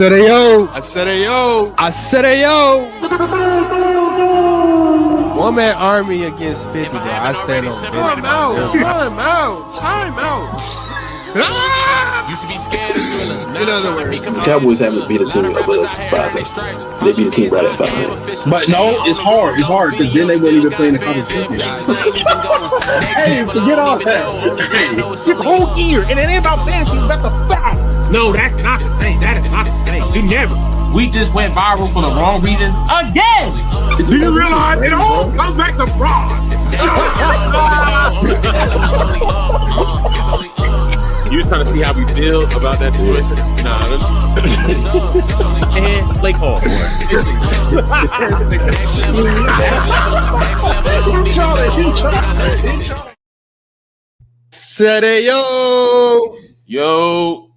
said ayo. I said ayo. I said ayo. One man army against 50, bro. I stand on business. Time out. In other words, The Cowboys haven't beat a team above 500. They beat a team right at 500. But no, it's hard. It's hard because then they won't even play in the conference championship. Hey, forget all that. Hey, This whole year, and it ain't about fantasy, it's about the facts. No, that's not the thing. That is not the thing. We never. We just went viral for the wrong reasons again. Do you realize it all comes back to fraud? You was trying to see how we feel about that situation? Nah. And Blake Hall. said ayo. Yo.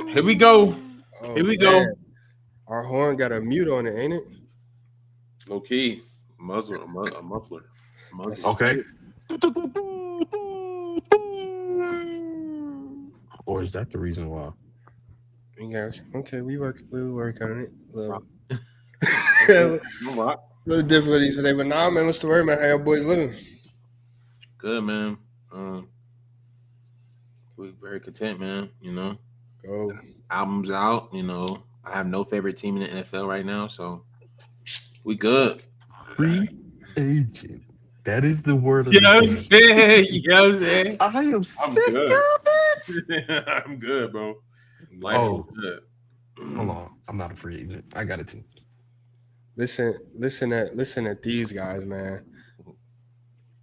Here we go. Oh, Here we go. man. Our horn got a mute on it, ain't it? Low key. Muffler. okay. Or is that the reason why? Yeah. Okay, we work on it. All Little difficulties today, but nah, man. What's the word, man? How y'all boys living? Good, man. We very content, man. You know, Go. albums out. You know, I have no favorite team in the NFL right now, so we good. Free agent. That is the word of You know what the I'm day. saying? You know what I'm saying? I am sick good. of it. I'm good, bro. Life Oh. is good. Hold on. I'm not a free agent. I got a team. Listen at these guys, man.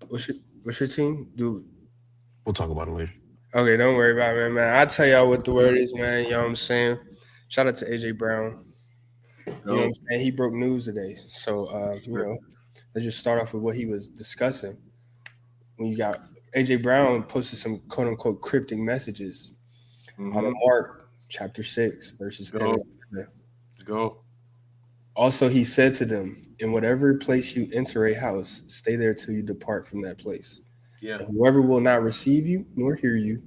What's your team? Do We'll talk about it later. okay, don't worry about it, man. I'll tell y'all what the word is, man. You know what I'm saying? Shout out to AJ Brown. You know what I'm saying? He broke news today. So you know, let's just start off with what he was discussing. When you got AJ Brown posted some quote unquote cryptic messages out of Mark chapter 6, verses 10. Go. Also, he said to them, in whatever place you enter a house, stay there till you depart from that place. Yeah. And whoever will not receive you nor hear you,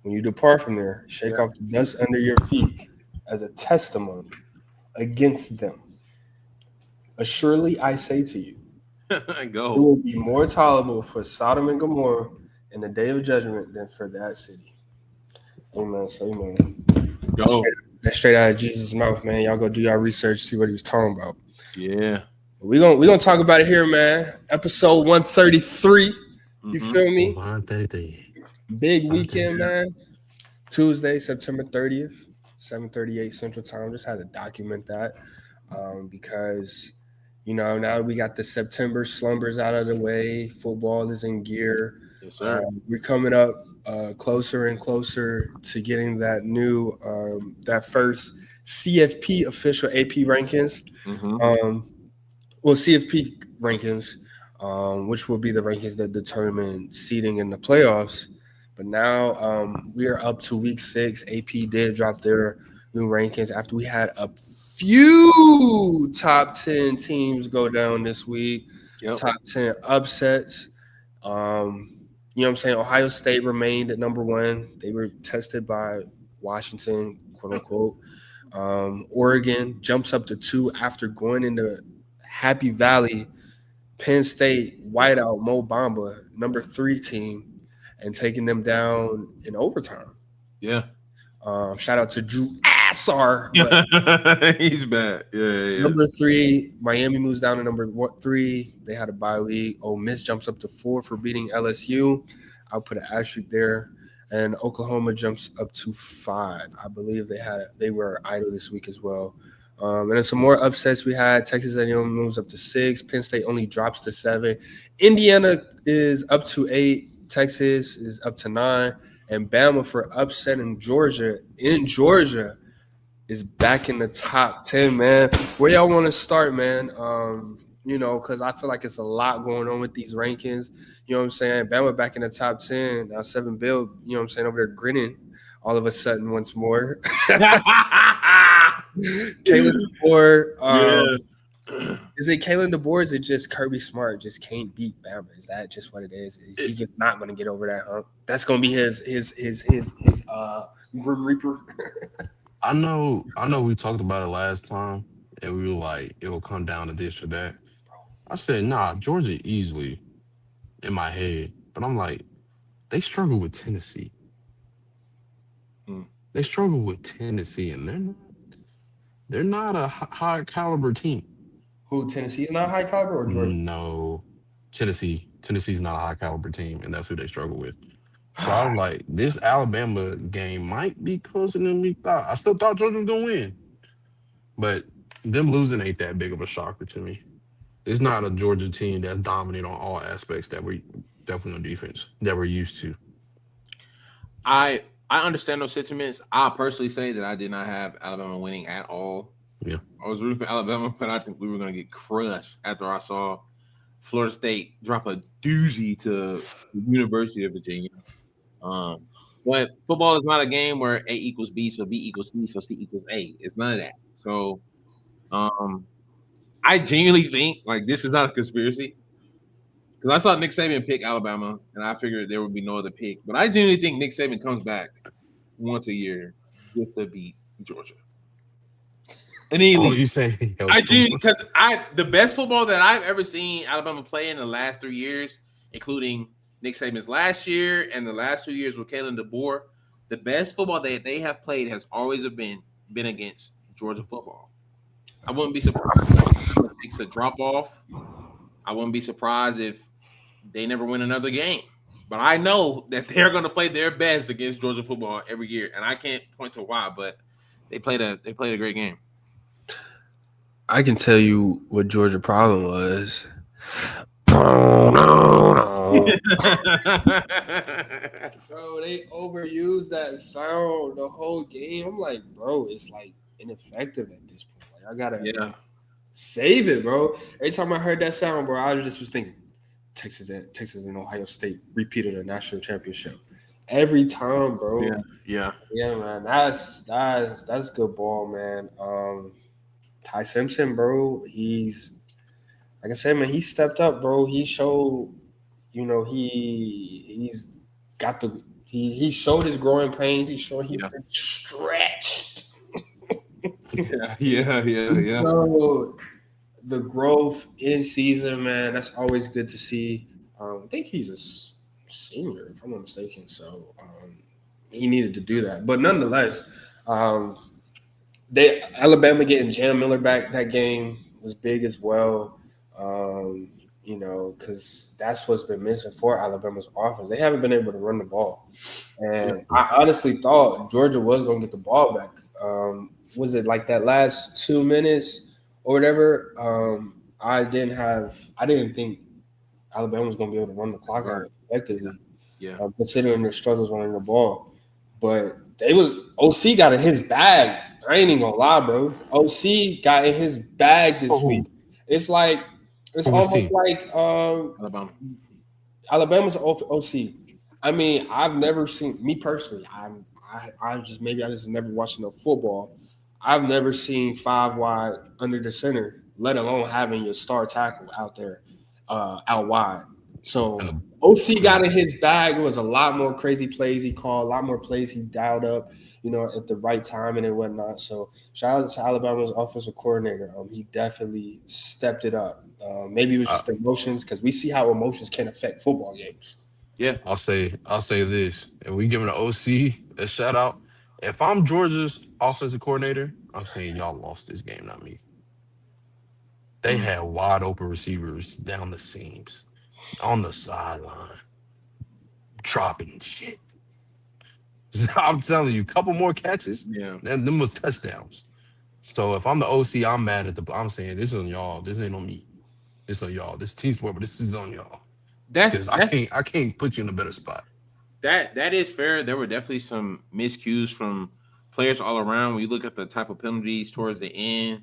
when you depart from there, shake off the dust under your feet as a testimony against them. Assuredly, I say to you, it Go. will be more tolerable for Sodom and Gomorrah in the day of judgment than for that city. Amen. Say amen. Go. That's straight out of Jesus' mouth, man. Y'all go do y'all research, see what he was talking about. Yeah. We're gonna talk about it here, man. Episode 133. You feel me? 133. Big weekend, man. Tuesday, September 30th, 7:38 Central Time. Just had to document that because, you know, now we got the September slumbers out of the way. Football is in gear. Yes, sir. We're coming up closer and closer to getting that new, that first CFP official AP rankings. Well, CFP rankings, which will be the rankings that determine seeding in the playoffs. But now we are up to week 6. AP did drop their new rankings after we had a few top 10 teams go down this week. Yep. Top 10 upsets. You know what I'm saying? Ohio State remained at number 1. They were tested by Washington, quote unquote. Oregon jumps up to 2 after going into Happy Valley. Penn State whiteout Mo Bamba, number 3 team, and taking them down in overtime. Yeah. Shout out to Drew Assar. He's bad. Yeah. Number 3, Miami moves down to number 3. They had a bye week. Ole Miss jumps up to 4 for beating LSU. I'll put an asterisk there. And Oklahoma jumps up to 5. I believe they were idle this week as well. And then some more upsets we had. Texas A&M moves up to 6. Penn State only drops to 7. Indiana is up to 8. Texas is up to 9. And Bama for upset in Georgia is back in the top 10, man. Where y'all want to start, man? You know, because I feel like it's a lot going on with these rankings. You know what I'm saying? Bama back in the top 10. Now 7 Bill, you know what I'm saying, over there grinning all of a sudden once more. Caleb Ford. Is it Kalen DeBoer? Or is it just Kirby Smart just can't beat Bama? Is that just what it is? He's just not going to get over that hump. That's going to be his Grim Reaper. I know we talked about it last time, and we were like, it will come down to this or that. I said, nah, Georgia easily in my head. But I'm like, they struggle with Tennessee. They struggle with Tennessee, and they're not a high caliber team. Who, Tennessee is not high caliber or Georgia? No, Tennessee's not a high caliber team, and that's who they struggle with. So I was like, this Alabama game might be closer than we thought. I still thought Georgia was gonna win, but them losing ain't that big of a shocker to me. It's not a Georgia team that's dominant on all aspects that we're definitely on defense that we're used to. I understand those sentiments. I personally say that I did not have Alabama winning at all. Yeah, I was rooting for Alabama, but I think we were going to get crushed after I saw Florida State drop a doozy to the University of Virginia. But football is not a game where A equals B, so B equals C, so C equals A. It's none of that. So I genuinely think, like, this is not a conspiracy. Because I saw Nick Saban pick Alabama, and I figured there would be no other pick. But I genuinely think Nick Saban comes back once a year just to beat Georgia. And you say because the best football that I've ever seen Alabama play in the last 3 years, including Nick Saban's last year and the last 2 years with Kalen DeBoer, the best football that they have played has always been against Georgia football. I wouldn't be surprised if it takes a drop off. I wouldn't be surprised if they never win another game. But I know that they're going to play their best against Georgia football every year, and I can't point to why, but they played a great game. I can tell you what Georgia problem was. Bro, they overused that sound the whole game. I'm like, bro, it's like ineffective at this point. Like, I gotta save it, bro. Every time I heard that sound, bro, I was thinking Texas and Ohio State repeated a national championship. Every time, bro. Yeah, man. That's good ball, man. Ty Simpson, bro, he's like I said, man, he stepped up, bro. He showed, he's got he showed his growing pains. He showed he's been stretched. Yeah. So, the growth in season, man, that's always good to see. I think he's a senior, if I'm not mistaken. So he needed to do that. But nonetheless, Alabama getting Jam Miller back that game was big as well. Because that's what's been missing for Alabama's offense. They haven't been able to run the ball. And I honestly thought Georgia was going to get the ball back. Was it like that last 2 minutes or whatever? I didn't think Alabama was going to be able to run the clock out effectively. Yeah. Considering their struggles running the ball. But OC got in his bag. I ain't even gonna lie, bro. OC got in his bag this week. It's like almost like Alabama's OC. I mean, I've never seen me personally. I just never watched enough football. I've never seen 5 wide under the center, let alone having your star tackle out there out wide. So OC got in his bag. It was a lot more crazy plays he called, a lot more plays he dialed up, at the right time and whatnot. So shout out to Alabama's offensive coordinator. He definitely stepped it up. Maybe it was just emotions, because we see how emotions can affect football games. Yeah. I'll say this. If we giving the OC a shout out, if I'm Georgia's offensive coordinator, I'm saying y'all lost this game, not me. They had wide open receivers down the seams, on the sideline, dropping shit. I'm telling you, a couple more catches, and them was touchdowns. So if I'm the OC, I'm mad at I'm saying this is on y'all. This ain't on me. This on y'all. This team sport, but this is on y'all. I can't put you in a better spot. That is fair. There were definitely some miscues from players all around. When you look at the type of penalties towards the end,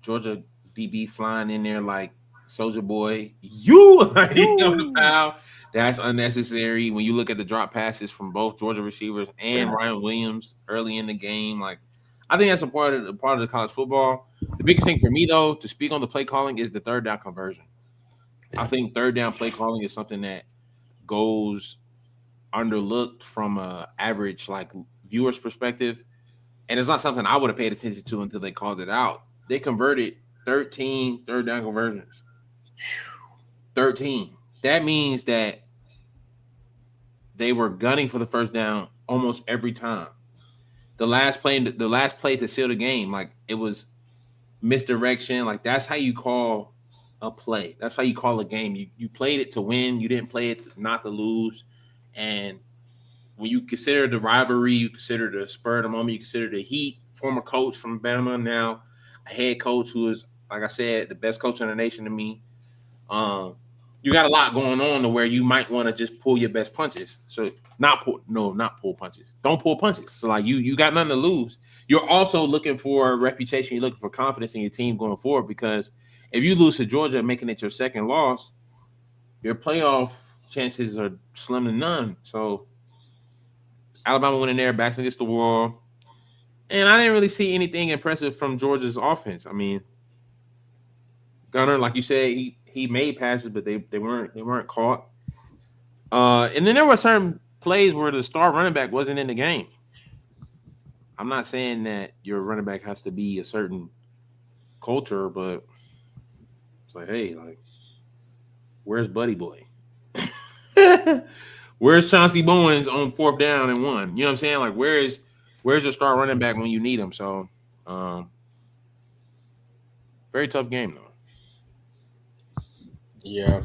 Georgia DB flying in there like Soldier Boy, on the foul. That's unnecessary. When you look at the drop passes from both Georgia receivers and Ryan Williams early in the game, like, I think that's a part of the college football. The biggest thing for me, though, to speak on the play calling is the third down conversion. I think third down play calling is something that goes underlooked from a average like viewer's perspective, and it's not something I would have paid attention to until they called it out. They converted 13 third down conversions. 13. That means that they were gunning for the first down almost every time. The last play to seal the game, like it was misdirection. Like that's how you call a play. That's how you call a game. You played it to win. You didn't play it not to lose. And when you consider the rivalry, you consider the spur of the moment, you consider the heat. Former coach from Bama, now a head coach who is, like I said, the best coach in the nation to me. You got a lot going on to where you might want to just pull your best punches. So not pull punches. Don't pull punches. So like you got nothing to lose. You're also looking for reputation. You're looking for confidence in your team going forward, because if you lose to Georgia, making it your second loss, your playoff chances are slim to none. So Alabama went in there, backs against the wall, and I didn't really see anything impressive from Georgia's offense. I mean, Gunner, like you said, he made passes, but they weren't caught. And then there were certain plays where the star running back wasn't in the game. I'm not saying that your running back has to be a certain culture, but it's like, hey, like, where's Buddy Boy? Where's Chauncey Bowens on 4th down and 1? You know what I'm saying? Like, where's your star running back when you need him? So, very tough game though. Yeah,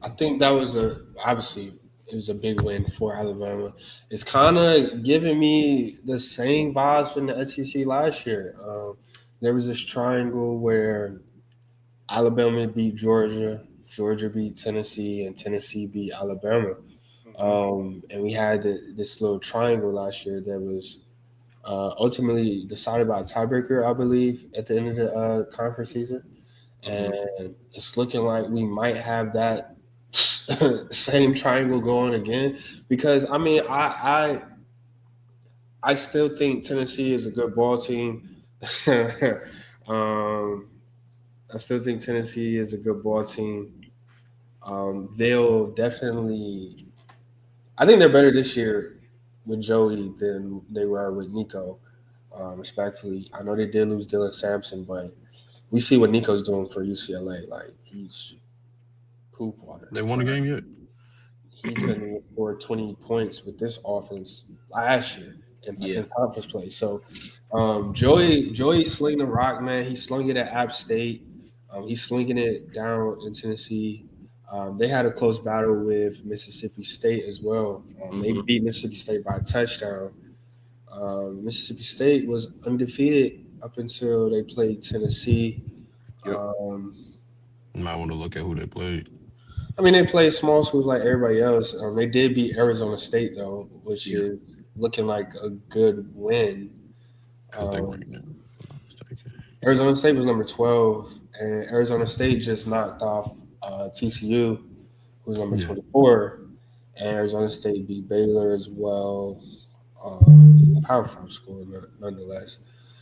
I think that was obviously it was a big win for Alabama. It's kind of giving me the same vibes from the SEC last year. There was this triangle where Alabama beat Georgia, Georgia beat Tennessee, and Tennessee beat Alabama. And we had this little triangle last year that was ultimately decided by a tiebreaker, I believe, at the end of the conference season. And it's looking like we might have that same triangle going again, because I mean I still think Tennessee is a good ball team. I still think Tennessee is a good ball team. They'll definitely, I think they're better this year with Joey than they were with Nico. Respectfully, I know they did lose Dylan Sampson, but we see what Nico's doing for UCLA. Like, he's poop water. They won a game yet? He couldn't score 20 points with this offense last year in conference play. So, Joey slinging the rock, man. He slung it at App State. He's slinging it down in Tennessee. They had a close battle with Mississippi State as well. They beat Mississippi State by a touchdown. Mississippi State was undefeated up until they played Tennessee. You might want to look at who they played. I mean, they played small schools like everybody else. They did beat Arizona State, though, which is looking like a good win. Because they weren't. Arizona State was number 12, and Arizona State just knocked off TCU, who's number 24, and Arizona State beat Baylor as well. Powerful school, nonetheless.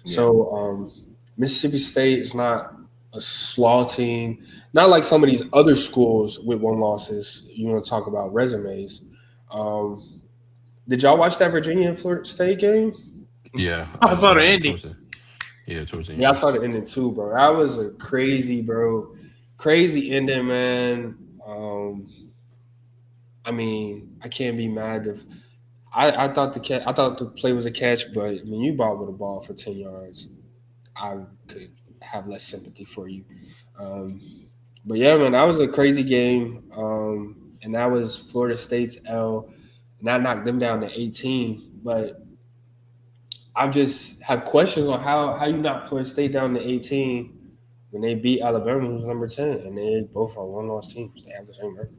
Yeah. So Mississippi State is not a slaw team, not like some of these other schools with 1 losses. You want to talk about resumes? Did y'all watch that Virginia and Florida State game? Yeah, I saw the ending. Towards the end. Yeah, I saw the ending too, bro. That was a crazy ending, man. I mean, I can't be mad if I thought the play was a catch, but I mean, you ball with a ball for 10 yards, I could have less sympathy for you. But yeah, man, that was a crazy game, and that was Florida State's L, and that knocked them down to 18. But I just have questions on how you knock Florida State down to 18 when they beat Alabama, who's number 10, and they both are 1-loss teams. They have the same record.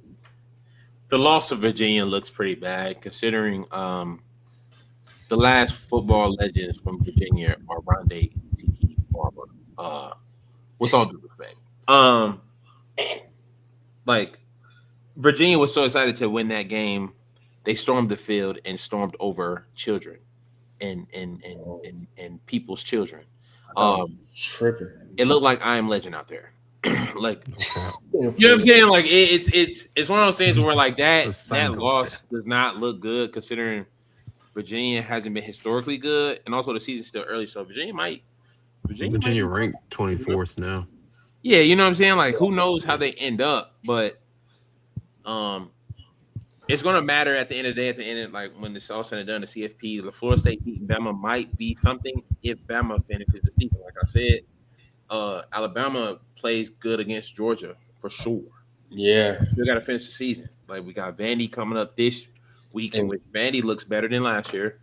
The loss of Virginia looks pretty bad, considering the last football legends from Virginia are Rondé T.T. Barber. With all due respect, like Virginia was so excited to win that game, they stormed the field and stormed over children. and people's children. Tripping. It looked like I Am Legend out there. Like, No cap. you know what I'm saying? Like it's one of those things where like The that sun goes loss does not look good considering Virginia hasn't been historically good, and also the season's still early, so Virginia might be Virginia ranked 24th now. Yeah, you know what I'm saying? Like, who knows how they end up, but it's gonna matter at the end of the day, at the end of, like when it's all said and done, the CFP, the Florida State beating Bama might be something if Bama finishes the season. Like I said, Alabama plays good against Georgia for sure. Yeah. We got to finish the season. Like we got Vandy coming up this week, in which Vandy looks better than last year.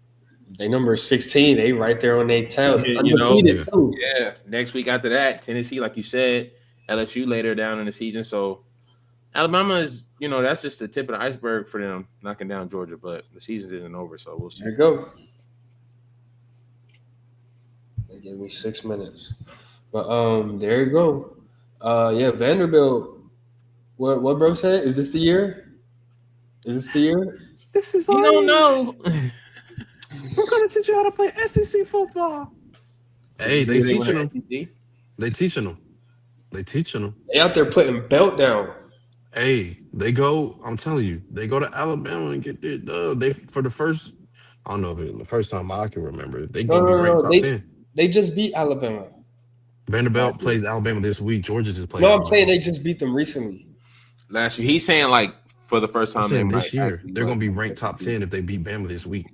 They number 16. They right there on their tails. You know, Undefeated, too. yeah. Next week after that, Tennessee, like you said, LSU later down in the season. So Alabama is, you know, that's just the tip of the iceberg for them knocking down Georgia. But the season isn't over, so we'll see. There you go. They gave me 6 minutes. But there you go. Yeah, Vanderbilt. What bro said? Is this the year? Is this the year? This is You all don't know. We're gonna teach you how to play SEC football. Hey, they teaching them. They teaching them. They teaching them. They out there putting belt down. Hey, they go. I'm telling you, they go to Alabama and get their dub. They for the first. I don't know if it's the first time I can remember. They gonna be ranked top 10. They just beat Alabama. Vanderbilt plays Alabama this week. Georgia just played. No, I'm Alabama. saying they just beat them recently. Last year, he's saying like for the first time I'm saying they this might year actually they're win. gonna be ranked top 10 if they beat Bama this week.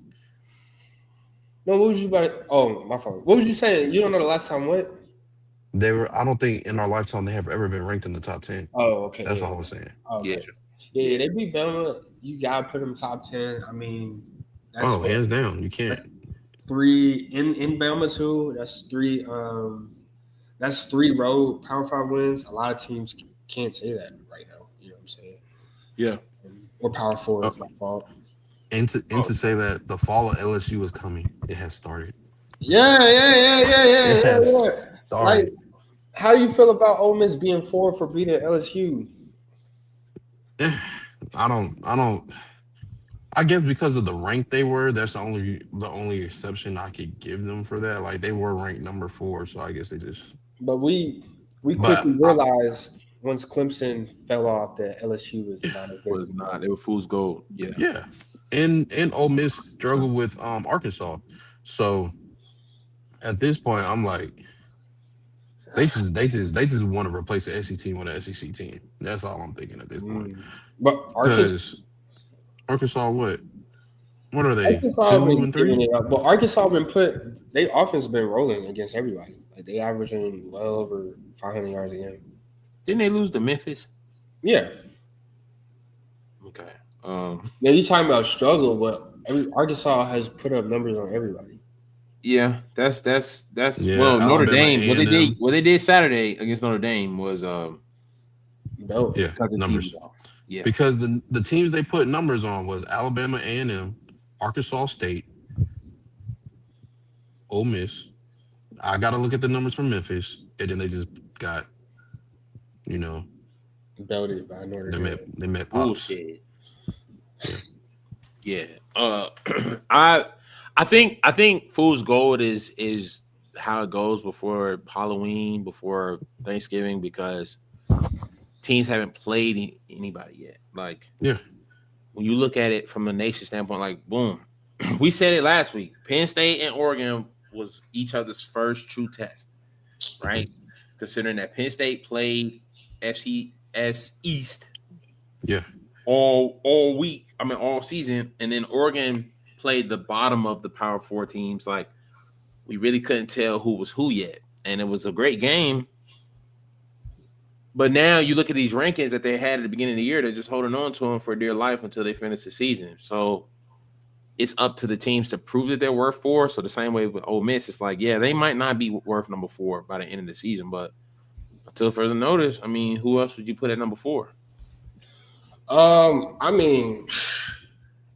No, what was you about to, oh, my fault. What was you saying? You don't know the last time what? They were. I don't think in our lifetime they have ever been ranked in the top 10. Oh, okay. That's yeah. all I was saying. Oh, okay. Yeah. Yeah, they beat Bama. You gotta put them top 10. I mean, that's Hands down, you can't. 3 in Bama too. That's 3. That's 3 road Power 5 wins. A lot of teams can't say that right now. You know what I'm saying? Yeah. Or Power 4 is my fault. And to say that the fall of LSU is coming, it has started. Yeah. It has started. Like, how do you feel about Ole Miss being 4 for beating LSU? I don't. I guess because of the rank they were, that's the only exception I could give them for that. Like they were ranked number 4, so I guess they just. But we quickly realized once Clemson fell off that LSU was not a Was not. They were fool's gold. Yeah. Yeah. And Ole Miss struggled with Arkansas. So at this point, I'm like, they just want to replace the SEC team with an SEC team. That's all I'm thinking at this point. But Arkansas, what are they? Arkansas 2 and 3? But Arkansas they offense been rolling against everybody. Like they averaging well over 500 yards a game. Didn't they lose to Memphis? Yeah. Okay. Yeah, you talking about struggle, but Arkansas has put up numbers on everybody. Yeah, that's Yeah, well, Notre Alabama, Dame. What they did Saturday against Notre Dame was Belt. Yeah, numbers. Yeah, Because the teams they put numbers on was Alabama A&M, Arkansas State, Ole Miss. I got to look at the numbers from Memphis, and then they just got, belted by Notre Dame. They met pops. bullshit. Yeah. I think fool's gold is how it goes before Halloween, before Thanksgiving, because teams haven't played anybody yet. Like, Yeah. when you look at it from a nation standpoint, like, boom, we said it last week. Penn State and Oregon was each other's first true test, right? Considering that Penn State played FCS East, Yeah. all week. I mean, all season, and then Oregon played the bottom of the Power 4 teams. Like, we really couldn't tell who was who yet, and it was a great game. But now you look at these rankings that they had at the beginning of the year; they're just holding on to them for dear life until they finish the season. So it's up to the teams to prove that they're worth 4. So the same way with Ole Miss, it's like, yeah, they might not be worth number 4 by the end of the season, but until further notice, I mean, who else would you put at number 4? I mean,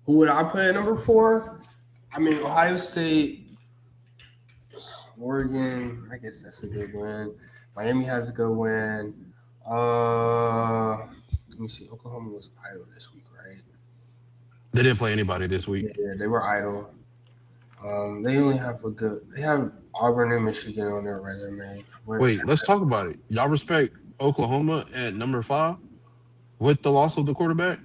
who would I put at number 4? I mean, Ohio State, Oregon. I guess that's a good win. Miami has a good win. Let me see. Oklahoma was idle this week, right? They didn't play anybody this week. Yeah, they were idle. They only have they have Auburn and Michigan on their resume. Wait, let's talk about it. Y'all respect Oklahoma at number 5 with the loss of the quarterback?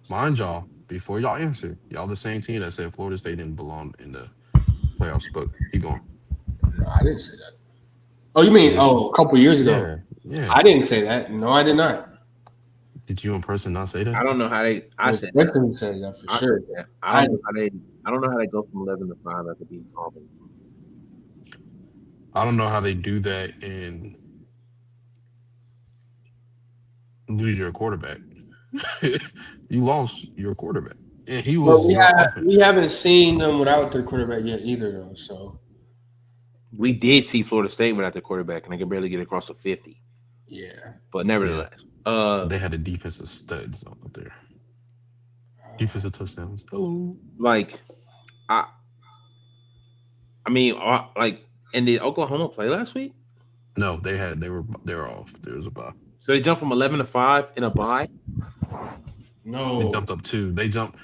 Mind y'all, before y'all answer, y'all the same team that said Florida State didn't belong in the playoffs, but keep going. No, I didn't say that. Oh, you mean Yes. a couple years ago? Yeah, yeah. I didn't say that. No, I did not. Did you in person not say that? I don't know how they. I said that. Western said that for I sure. said that. I don't know how they. I don't know how they go from 11 to 5 after being Auburn. I don't know how they do that and lose your quarterback. You lost your quarterback, and he was Well, your offense. we haven't seen them without their quarterback yet either, though. So We did see Florida State without their quarterback, and they could barely get across the 50. yeah, But nevertheless, They had a defensive studs out there. Defensive touchdowns. Hello. like I mean, like, and did Oklahoma play last week? No, they were off. There was a bye. So they jumped from 11 to 5 in a bye. They no. jumped up 2. They jumped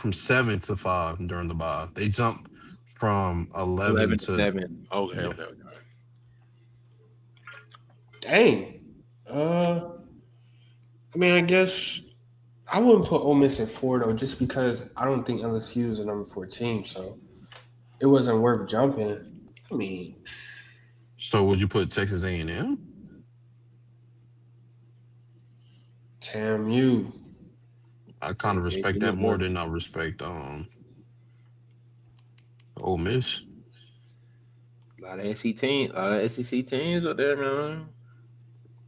from 7 to 5 during the bye. They jumped from 11 to 7. Okay, yeah. okay. Dang. I mean, I guess I wouldn't put Ole Miss at 4 though, just because I don't think LSU is a number 4 team, so it wasn't worth jumping. I mean, So would you put Texas A&M? TAMU. I kind of respect that more than I respect Ole Miss. A lot of SEC teams out there, man.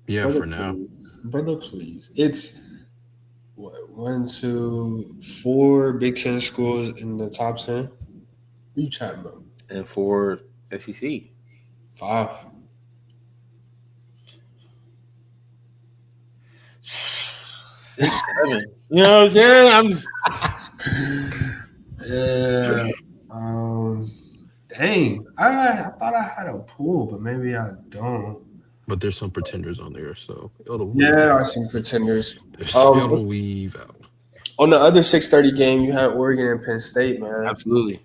Yeah, Brother, for now. Brother, please. It's what, 1, 2, 4 Big Ten schools in the top 10. What you chatting about? And for SEC, 5. 6, 7. You know what I'm saying? I'm just Yeah. Dang. I thought I had a pool, but maybe I don't. But there's some pretenders on there, so it'll Yeah, weave there out. are some pretenders. It'll weave out. On the other 6:30 game, you had Oregon and Penn State, man. absolutely.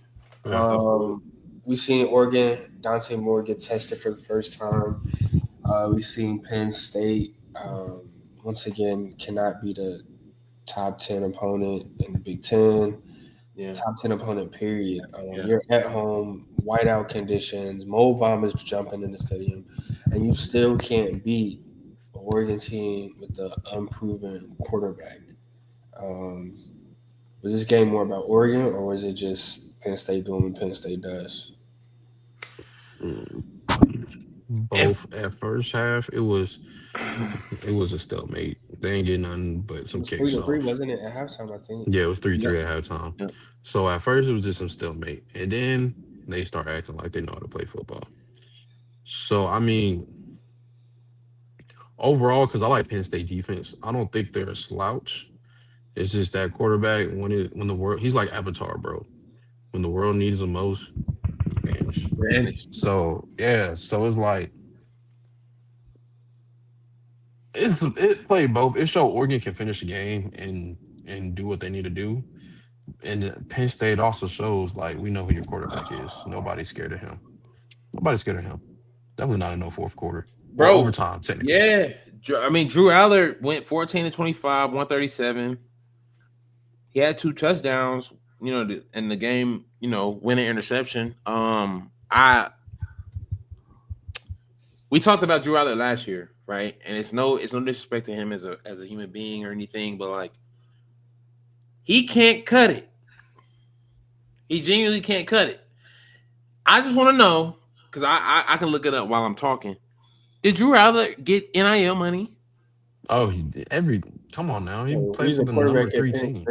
We seen Oregon, Dante Moore get tested for the first time. We seen Penn State once again cannot be the top 10 opponent in the Big Ten. Yeah. Top 10 opponent, period. You're at home, whiteout conditions, Mo Bamba's jumping in the stadium, and you still can't beat an Oregon team with the unproven quarterback. Was this game more about Oregon, or was it just Penn State doing what Penn State does? Both at first half, it was a stalemate. They ain't getting nothing but some It was kicks off. 3-3, wasn't it, at halftime, I think? Yeah, it was 3-3 at halftime. Yep. So at first it was just some stalemate, and then they start acting like they know how to play football. So I mean, overall, because I like Penn State defense, I don't think they're a slouch. It's just that quarterback when the world, he's like Avatar, bro. When the world needs him most, vanished. So yeah, so it's like it played both. It showed Oregon can finish the game and do what they need to do. And Penn State also shows like we know who your quarterback is. Nobody's scared of him. Definitely not in no fourth quarter. Bro, or overtime, technically. Yeah. I mean, Drew Aller went 14 to 25, 137. He had 2 touchdowns, in the game, winning interception. We talked about Drew Aller last year, right? And it's no disrespect to him as a human being or anything, but like he can't cut it. He genuinely can't cut it. I just want to know, because I can look it up while I'm talking. Did Drew Aller get NIL money? Oh, come on now. He played for the number 3 team.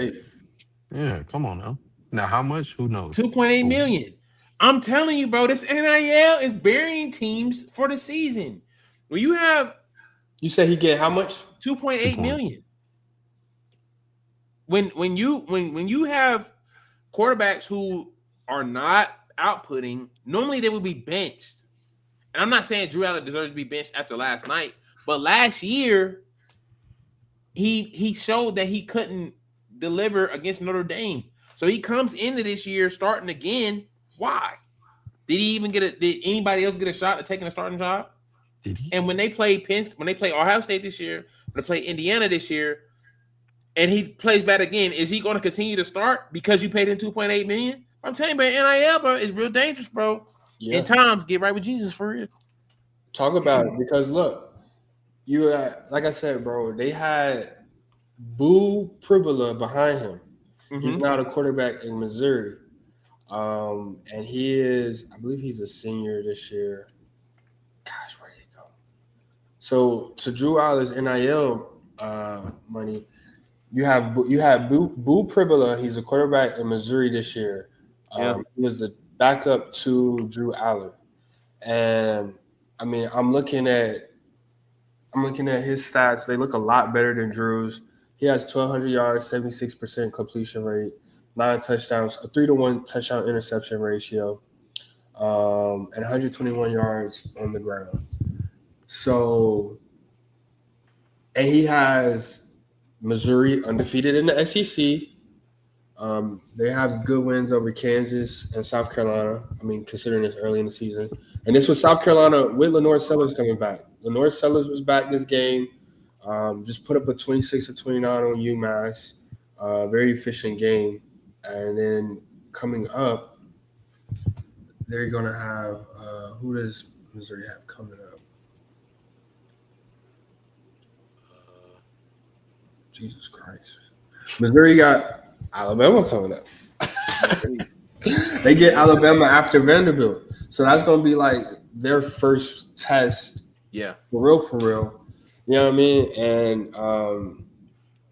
Yeah, come on now. Now, how much? Who knows? 2.8 million. I'm telling you, bro, this NIL is burying teams for the season. When you have, you said he get how much? 2.8 million. When you have quarterbacks who are not outputting, normally they would be benched. And I'm not saying Drew Aller deserves to be benched after last night, but last year he showed that he couldn't deliver against Notre Dame. So he comes into this year starting again. Why? Did anybody else get a shot at taking a starting job? Did he? And when they play Ohio State this year, when they play Indiana this year, and he plays bad again, is he going to continue to start because you paid him $2.8 million? I'm telling you, bro, NIL, bro, is real dangerous, bro. Yeah. In times, get right with Jesus for real. Talk about it because look, like I said, bro, they had Boo Pribula behind him. He's now the quarterback in Missouri. And he is, I believe he's a senior this year. Gosh, where did he go? So to Drew Allen's NIL money, you have Boo Pribula. He's a quarterback in Missouri this year. He was the backup to Drew Allen. And I mean, I'm looking at his stats. They look a lot better than Drew's. He has 1,200 yards, 76% completion rate, 9 touchdowns, a 3-to-1 touchdown interception ratio, and 121 yards on the ground. So, and he has Missouri undefeated in the SEC. They have good wins over Kansas and South Carolina. I mean, considering it's early in the season. And this was South Carolina with Lenore Sellers coming back. Lenore Sellers was back this game. Just put up a 26-29 on UMass. Very efficient game. And then coming up, they're going to have who does Missouri have coming up? Jesus Christ. Missouri got Alabama coming up. They get Alabama after Vanderbilt. So that's going to be like their first test. Yeah. For real. You know what I mean? And,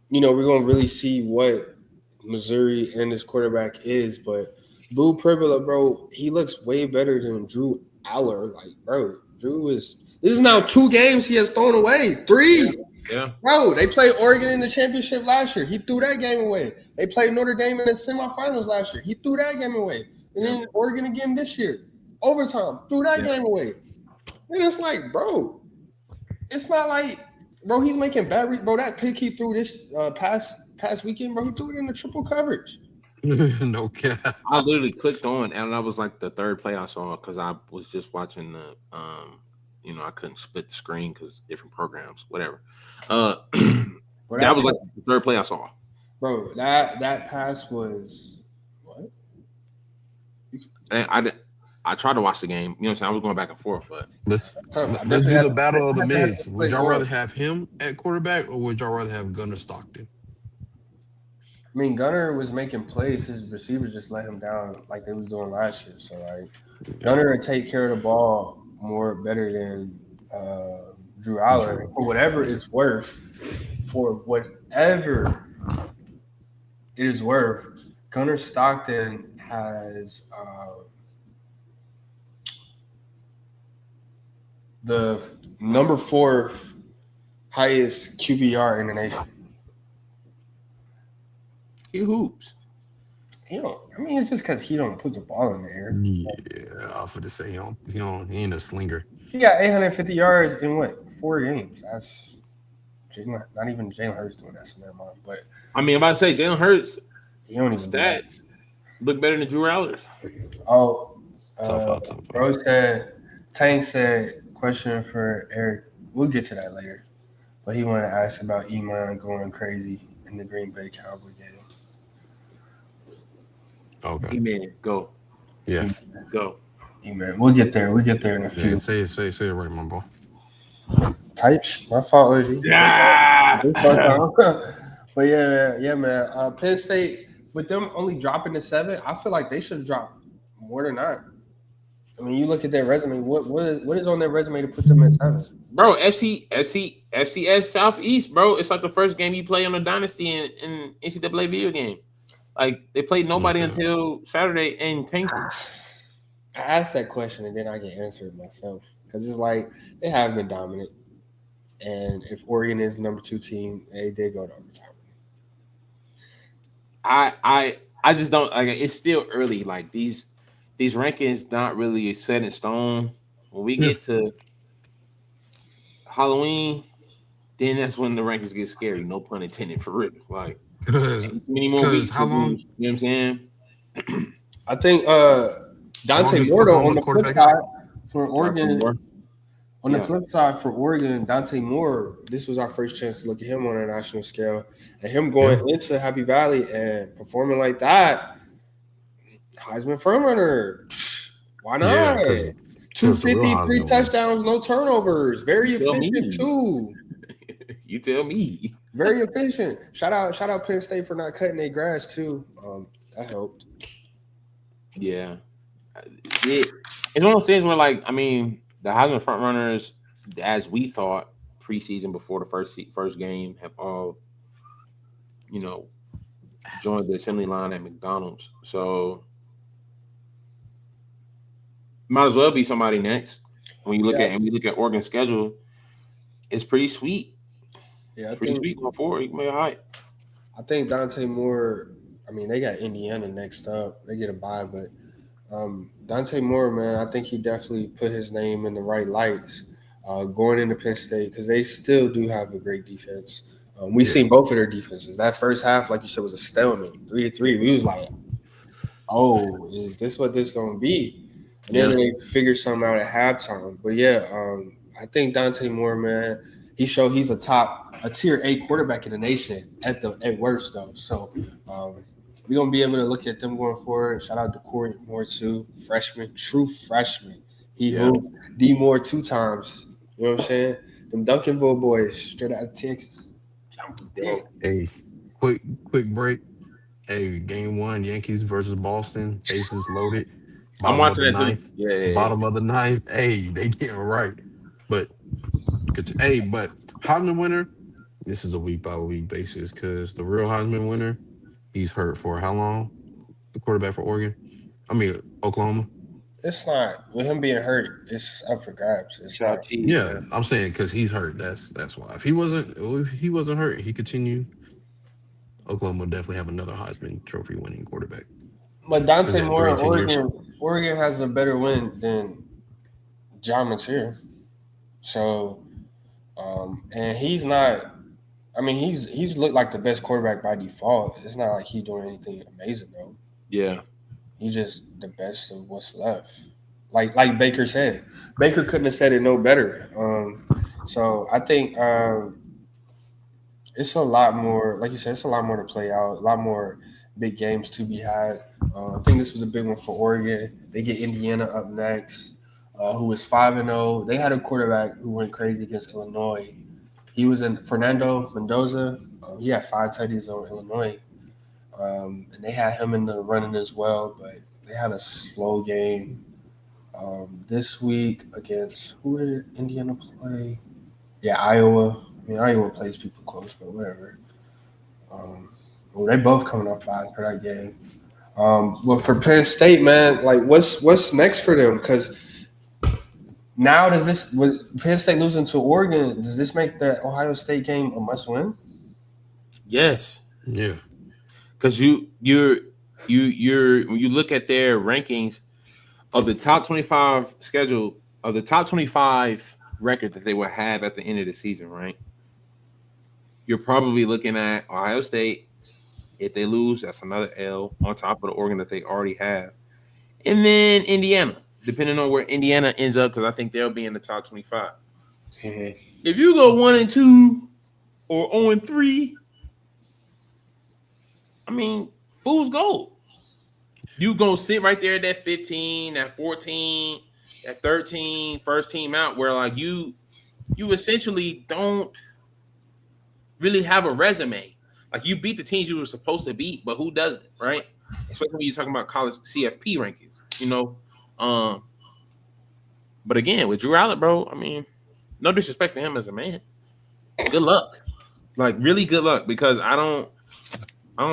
we're going to really see what Missouri and this quarterback is. But Boo Pribula, bro, he looks way better than Drew Aller. Like, bro, this is now 2 games he has thrown away. 3. Yeah. Bro, they played Oregon in the championship last year. He threw that game away. They played Notre Dame in the semifinals last year. He threw that game away. And then Oregon again this year. Overtime. Threw that game away. And it's like, bro, it's not like, bro, he's making bad bro, that pick he threw this past weekend, bro, he threw it in the triple coverage. No cap. I literally clicked on, and that was like the third play I saw because I was just watching the I couldn't split the screen because different programs, whatever. That was like the third play I saw. Bro, that pass was what? And I tried to watch the game. You know what I'm saying? I was going back and forth, but let's do the battle of the mids. Would y'all rather have him at quarterback or would y'all rather have Gunnar Stockton? I mean, Gunnar was making plays. His receivers just let him down like they was doing last year. So like Gunnar would take care of the ball better than Drew Aller for whatever it's worth. For whatever it is worth, Gunnar Stockton has the number 4 highest QBR in the nation. he hoops. It's just because he don't put the ball in the air. Yeah, I was going to say he ain't a slinger. He got 850 yards in 4 games? That's not even Jalen Hurts doing that. So never mind. But I mean, I'm about to say Jalen Hurts. He don't even stats look better than Drew Aller. Oh, tough. Bro said, Tank said, question for Eric. We'll get to that later. But he wanted to ask about Iman going crazy in the Green Bay Cowboy game. Okay. Amen. Go. Yeah. Amen. Go. Amen. We'll get there. We'll get there in a few. Yeah, say it right, my boy. Types. My fault, OG. Yeah. But yeah, man. Penn State, with them only dropping to 7, I feel like they should drop more than that. I mean, you look at their resume. What is on their resume to put them at 7? Bro, FCS Southeast, bro. It's like the first game you play on a dynasty in NCAA video game. Like they played nobody until Saturday and tanked it. I asked that question and then I can answer it myself because it's like they have been dominant, and if Oregon is the number 2 team, they did go to overtime. I just don't like. It's still early. Like these rankings not really set in stone. When we get to Halloween, then that's when the rankings get scary. No pun intended, for real. Like Many more weeks how to do. long? You know what I'm saying? I think Dante Longest Moore though, on Oklahoma the flip quarterback side out? for Dante Oregon. Moore. On the Yeah. flip side for Oregon, Dante Moore, this was our first chance to look at him on a national scale. And him going into Happy Valley and performing like that, Heisman frontrunner. Why Yeah, not? because the real 253 Heisman was touchdowns, no turnovers. Very You tell efficient me. too. You tell me. Very efficient. Shout out Penn State for not cutting their grass too. That helped. Yeah. It's one of those things where, like, I mean, the Heisman front runners, as we thought preseason before the first game, have all, you know, joined the assembly line at McDonald's. So might as well be somebody next. When you look at Oregon's schedule, it's pretty sweet. Yeah, Pretty sweet going forward. You can make a hype. I think Dante Moore. I mean, they got Indiana next up. They get a bye, but Dante Moore, man, I think he definitely put his name in the right lights going into Penn State because they still do have a great defense. We seen both of their defenses. That first half, like you said, was a stalemate, 3-3. We was like, "Oh, is this what this gonna be?" And then they figured something out at halftime. But yeah, I think Dante Moore, man, he showed he's a tier A quarterback in the nation at worst though. So we're gonna be able to look at them going forward. Shout out to Corey Moore too, true freshman. He hooped D Moore 2 times. You know what I'm saying? Them Duncanville boys, straight out of Texas. Hey, quick break. Hey, game 1, Yankees versus Boston. Bases loaded. I'm Bottom of watching the that too. ninth. Yeah. Bottom of the ninth. Hey, they getting right. But Heisman winner, this is a week by week basis because the real Heisman winner, he's hurt for how long? The quarterback for Oklahoma. It's not with him being hurt. It's up for grabs. It's not. Yeah, I'm saying because he's hurt. That's why. If he wasn't hurt, he continued. Oklahoma would definitely have another Heisman Trophy winning quarterback. But Dante Moore in 10 years? Oregon has a better win than John Mateer. So, and he's not. I mean, he's looked like the best quarterback by default. It's not like he's doing anything amazing though. Yeah. He's just the best of what's left. Like Baker said, Baker couldn't have said it no better. So I think it's a lot more. Like you said, it's a lot more to play out. A lot more big games to be had. I think this was a big one for Oregon. They get Indiana up next, who was 5-0. They had a quarterback who went crazy against Illinois. He was in Fernando Mendoza. He had 5 tutties on Illinois. And they had him in the running as well, but they had a slow game this week against who did Indiana play? Yeah, Iowa. I mean, Iowa plays people close, but whatever. Well, they both coming off byes for that game. But for Penn State, man, like what's next for them? Because now with Penn State losing to Oregon, does this make the Ohio State game a must win? Yes. Yeah. Because you're when you look at their rankings of the top 25 schedule of the top 25 record that they will have at the end of the season, right? You're probably looking at Ohio State. If they lose, that's another L on top of the Oregon that they already have, and then Indiana, depending on where Indiana ends up, because I think they'll be in the top 25. Mm-hmm. If you go 1-2 or 0-3. I mean, fool's gold. You gonna sit right there at that 15, that 14, that 13, first team out, where like you essentially don't really have a resume. Like you beat the teams you were supposed to beat, but who doesn't, right? Especially when you're talking about college CFP rankings, you know. But again, with Drew Allen, bro, I mean, no disrespect to him as a man. Good luck. Like really good luck, because I don't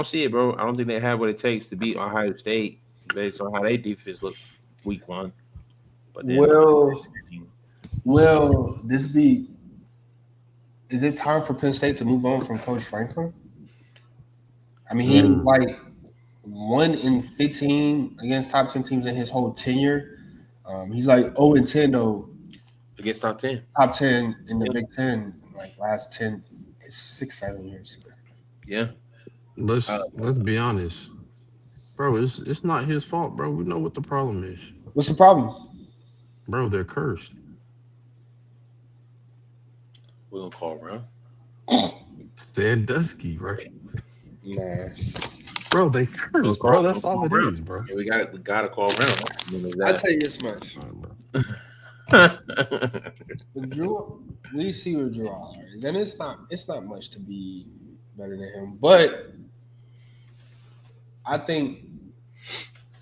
see it, bro. I don't think they have what it takes to beat Ohio State based on how they defense looked week 1. But then, will this be? Is it time for Penn State to move on from Coach Franklin? I mean, he like 1-15 against top 10 teams in his whole tenure. He's like 0-10 though against top 10. Top 10 in the Big Ten, like last 6-7 years. Yeah. let's be honest, bro. It's not his fault, bro. We know what the problem is, What's the problem? bro. They're cursed. We're gonna call around. Sandusky, right? Nah. Bro, they We'll cursed, call, bro. we'll That's all call it around. is, bro. Yeah, we gotta call around. I tell you this much. All right, bro. With Drew, we see where Drew Aller is, and it's not much to be better than him. But I think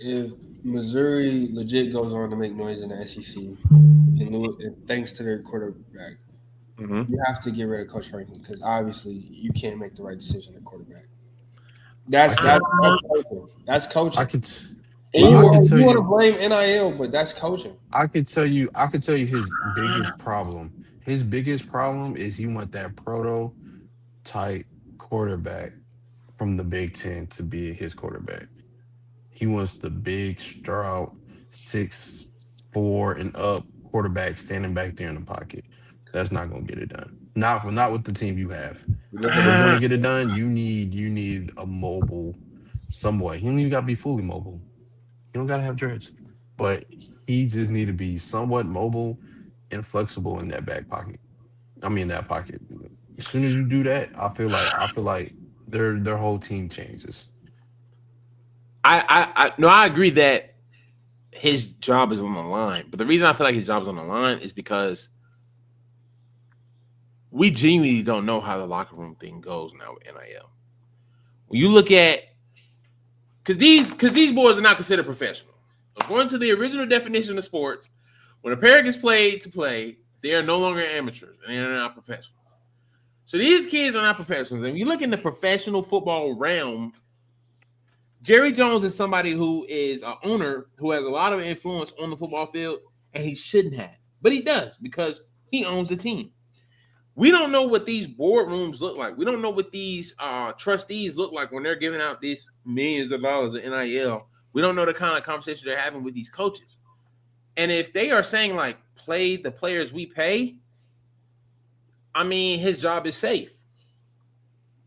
if Missouri legit goes on to make noise in the SEC, and thanks to their quarterback, you have to get rid of Coach Franklin because obviously you can't make the right decision at quarterback. That's coaching. That's coaching. I could, And well, I could tell you want to you, blame NIL, but that's coaching. I could tell you his biggest problem. His biggest problem is he want that prototype quarterback from the Big Ten to be his quarterback. He wants the big Stroud 6'4" and up quarterback standing back there in the pocket. That's not gonna get it done. Not with the team you have. What's gonna get it done? You need a mobile somewhat. You don't even gotta be fully mobile. You don't gotta have dreads. But he just need to be somewhat mobile and flexible in that back pocket. I mean that pocket. As soon as you do that, I feel like their whole team changes. I no, I agree that his job is on the line. But the reason I feel like his job is on the line is because we genuinely don't know how the locker room thing goes now with NIL. When you look at because these boys are not considered professional. According to the original definition of sports, when a player gets played to play, they are no longer amateurs and they're not professional. So these kids are not professionals. And you look in the professional football realm, Jerry Jones is somebody who is an owner who has a lot of influence on the football field, and he shouldn't have. But he does because he owns the team. We don't know what these boardrooms look like. We don't know what these trustees look like when they're giving out these millions of dollars of NIL. We don't know the kind of conversation they're having with these coaches. And if they are saying, like, play the players we pay, I mean, his job is safe.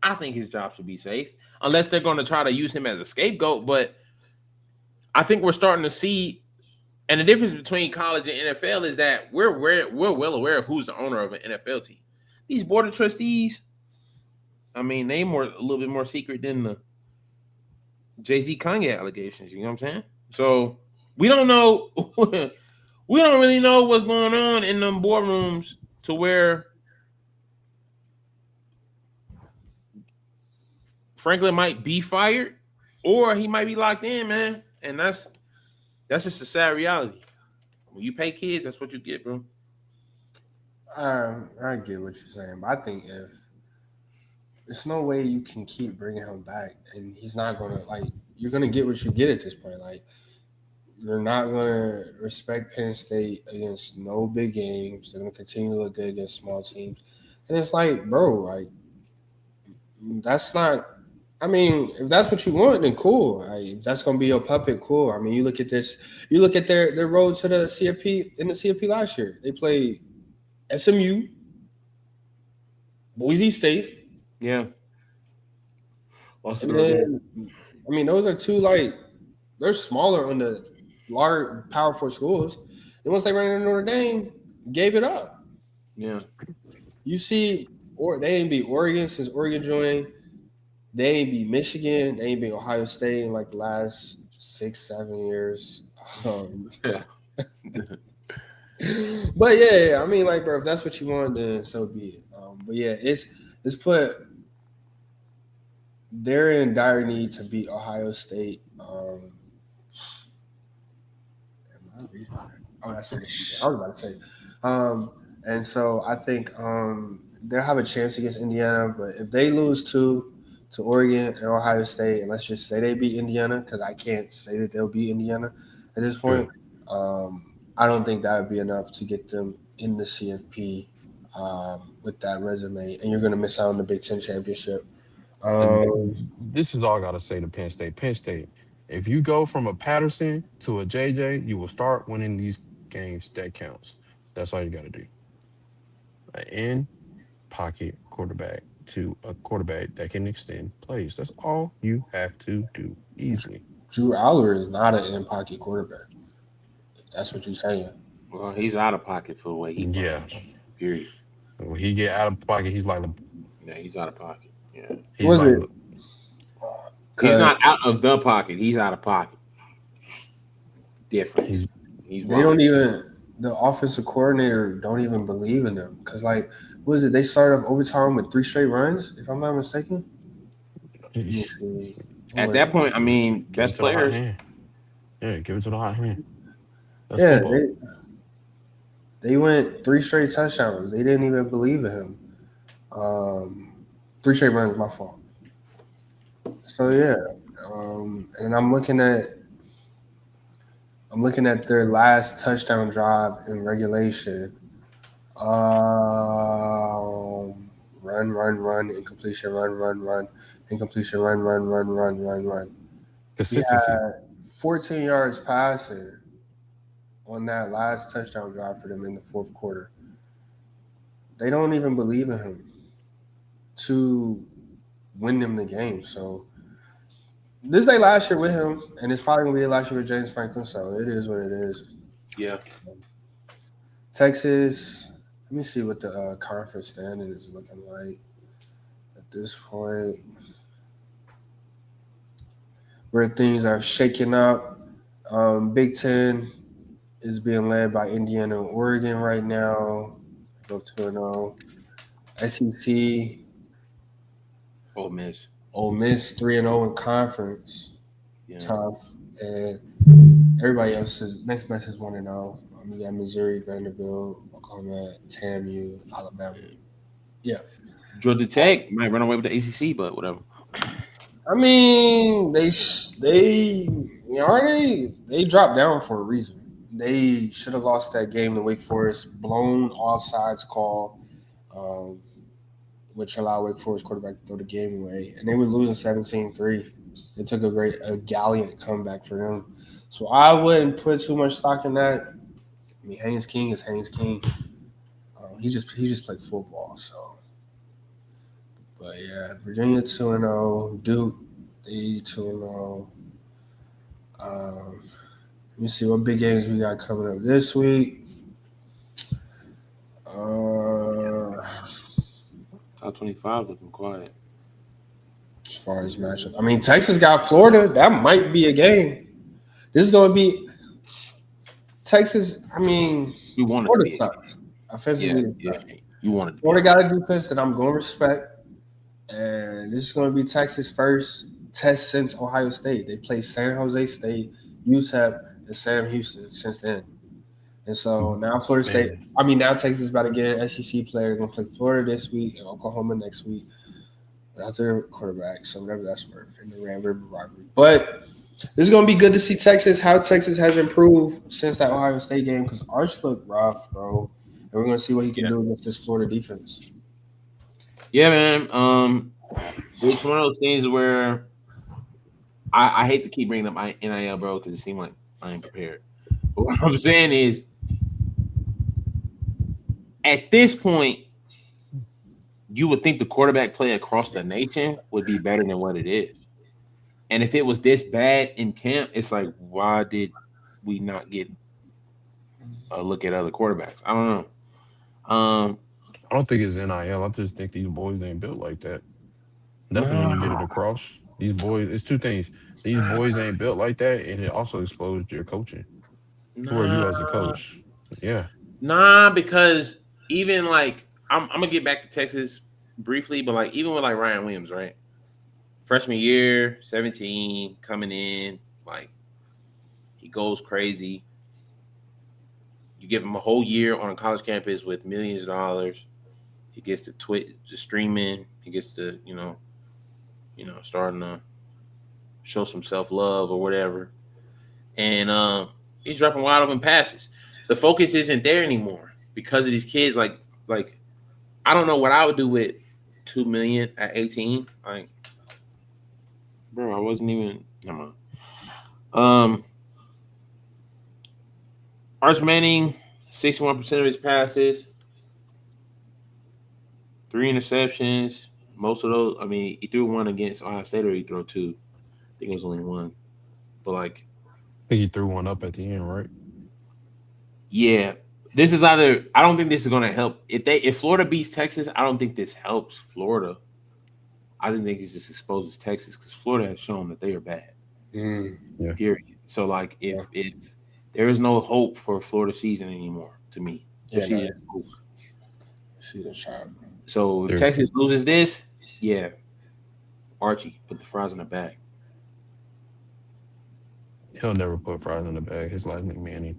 I think his job should be safe, unless they're going to try to use him as a scapegoat. But I think we're starting to see, and the difference between college and NFL is that we're well aware of who's the owner of an NFL team. These board of trustees, I mean, they a little bit more secret than the Jay-Z Kanye allegations. You know what I'm saying? So we don't know. We don't really know what's going on in them boardrooms to where Franklin might be fired or he might be locked in, man. And that's just a sad reality. When you pay kids, that's what you get, bro. I get what you're saying, but I think if there's no way you can keep bringing him back, and he's not gonna you're gonna get what you get at this point. Like, you're not gonna respect Penn State against no big games. They're gonna continue to look good against small teams, and it's like, bro, like that's not. I mean, if that's what you want, then cool. If that's gonna be your puppet, cool. I mean, you look at this. You look at their road to the CFP in the CFP last year. They played SMU, Boise State. Yeah. And then, I mean, those are two, they're smaller on the large, powerful schools. And once they ran into Notre Dame, gave it up. Yeah. You see, they ain't beat Oregon since Oregon joined. They ain't beat Michigan. They ain't beat Ohio State in the last 6-7 years. But yeah, I mean, bro, if that's what you want, then so be it. But yeah, it's they're in dire need to beat Ohio State. Oh, that's what I was about to say. And so I think they'll have a chance against Indiana. But if they lose to Oregon and Ohio State, and let's just say they beat Indiana, because I can't say that they'll beat Indiana at this point. I don't think that would be enough to get them in the CFP with that resume, and you're going to miss out on the Big Ten championship. This is all I gotta say to Penn State. Penn State, if you go from a Patterson to a JJ, you will start winning these games that counts. That's all you gotta do. An in pocket quarterback to a quarterback that can extend plays. That's all you have to do. Easy. Drew Aller is not an in pocket quarterback. If that's what you're saying. Well, he's out of pocket for the way he Yeah. runs. Period. When he get out of pocket, Yeah, he's out of pocket. Yeah. he's Was like it? He's 'Cause not out of the pocket. He's out of pocket. Difference. he's He's they wide. don't even. The offensive coordinator don't even believe in them. Because like, what is it? They started off overtime with 3 straight runs, if I'm not mistaken. Let me see. At that point, I mean, give it best to the hot players. hand. Yeah, give it to the hot hand. That's Yeah, football. they went 3 straight touchdowns. They didn't even believe in him. 3 straight runs, my fault. So yeah, and I'm looking at their last touchdown drive in regulation. Run, incompletion, run, incompletion, run. He Consistency. had 14 yards passing on that last touchdown drive for them in the fourth quarter. They don't even believe in him to win them the game. So this is their last year with him, and it's probably gonna be the last year with James Franklin. So it is what it is. Yeah. Texas. Let me see what the conference standing is looking like at this point. Where things are shaking up. Big Ten is being led by Indiana and Oregon right now. Both 2-0. SEC, Ole Miss. Ole Miss 3-0 in conference. Yeah. Tough. And everybody else is next best is 1-0. You got Missouri, Vanderbilt, Oklahoma, TAMU, Alabama. Yeah. Georgia Tech might run away with the ACC, but whatever. I mean, they dropped down for a reason. They should have lost that game to Wake Forest. Blown offsides call, which allowed Wake Forest quarterback to throw the game away, and they were losing 17-3. It took a gallant comeback for them. So I wouldn't put too much stock in that. I mean, Haynes King is Haynes King. He just plays football. So, but yeah, Virginia 2-0, Duke they 2-0. Let me see what big games we got coming up this week. Top 25 looking quiet. As far as matchup, I mean, Texas got Florida. That might be a game. This is going to be Texas. I mean, You want it to Florida be. sucks. Offensively, Yeah. You want it to be. Florida got a defense that I'm going to respect. And this is going to be Texas' first test since Ohio State. They played San Jose State, UTEP, and Sam Houston since then. And so now Florida State, now Texas is about to get an SEC player. They're going to play Florida this week and Oklahoma next week without their quarterback, so whatever that's worth in the Ram River rivalry. But this is going to be good to see how Texas has improved since that Ohio State game because Arch looked rough, bro. And we're going to see what he can do against this Florida defense. Yeah, man. It's one of those things where I hate to keep bringing up NIL, bro, because it seems like I ain't prepared. But what I'm saying is, at this point, you would think the quarterback play across the nation would be better than what it is. And if it was this bad in camp, it's like, why did we not get a look at other quarterbacks? I don't know. I don't think it's NIL. I just think these boys ain't built like that. Definitely when you get it across. These boys, it's two things. These boys ain't built like that, and it also exposed your coaching. Who are you as a coach? Yeah. Nah, because even like I'm gonna get back to Texas briefly, but like even with like Ryan Williams, right? Freshman year, 17, coming in, like he goes crazy. You give him a whole year on a college campus with millions of dollars. He gets to the streaming. He gets to, starting to show some self-love or whatever. And he's dropping wide open passes. The focus isn't there anymore because of these kids. Like I don't know what I would do with $2 million at 18. Like, bro, I wasn't even. Never mind. Arch Manning, 61% of his passes, 3 interceptions, most of those. I mean, he threw one against Ohio State, or he threw two. I think it was only one. But like, I think he threw one up at the end, right? yeah, this is either. I don't think this is going to help. If Florida beats Texas, I don't think this helps Florida. I think it just exposes Texas because Florida has shown that they are bad. Yeah. Period. So like, if there is no hope for Florida season anymore to me. Yeah, See the shot. So if Texas loses this, yeah, Archie put the fries in the bag. He'll never put fries in the bag. His life like Manny.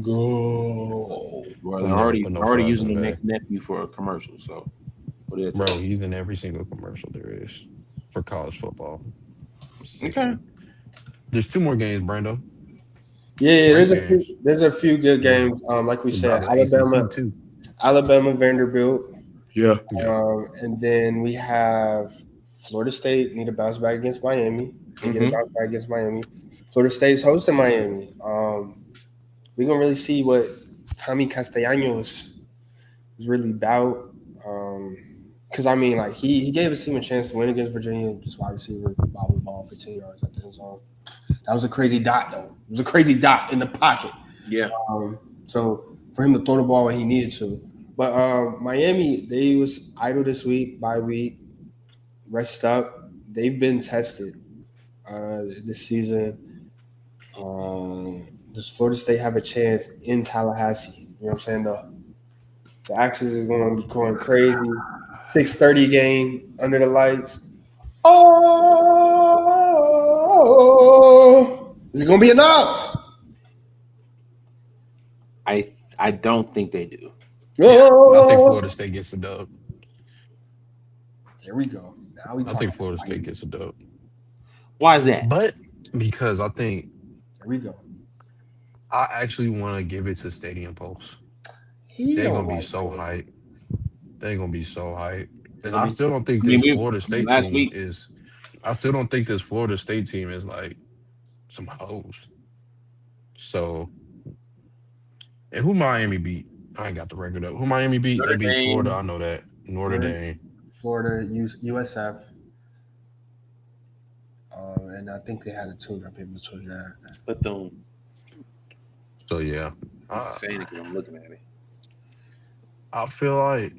Go. Well, they're already using the next nephew for a commercial. So, bro, he's in every single commercial there is for college football. Okay. There's 2 more games, Brando. Yeah, there's a few good games. Like we said, Alabama, Vanderbilt. Yeah. And then we have Florida State need to bounce back against Miami. They get a bounce back against Miami. Florida State's hosting Miami. We're gonna really see what Tommy Castellanos is really about. Because I mean, like he gave his team a chance to win against Virginia, just wide receiver, ball for 10 yards at the end zone. That was a crazy dot, though. It was a crazy dot in the pocket. Yeah. So for him to throw the ball when he needed to. But Miami, they was idle this week, bye week, rest up. They've been tested this season. Does Florida State have a chance in Tallahassee? You know what I'm saying? The Axis is going to be going crazy. 6:30 game under the lights. Oh, is it going to be enough? I don't think they do. Yeah, I think Florida State gets a dub. There we go. I think Florida State gets a dub. Why is that? But because I think there we go. I actually want to give it to Stadium Pulse. They're gonna be so hyped. They're gonna be so hyped. And I still don't think this Florida State team is. I still don't think this Florida State team is like some hoes. So, and who Miami beat? I ain't got the record up. Who Miami beat? They beat Florida. I know that. Notre Dame. Florida, USF. And I think they had a tune-up in between that. Let them. So, yeah. I'm looking at it. I feel like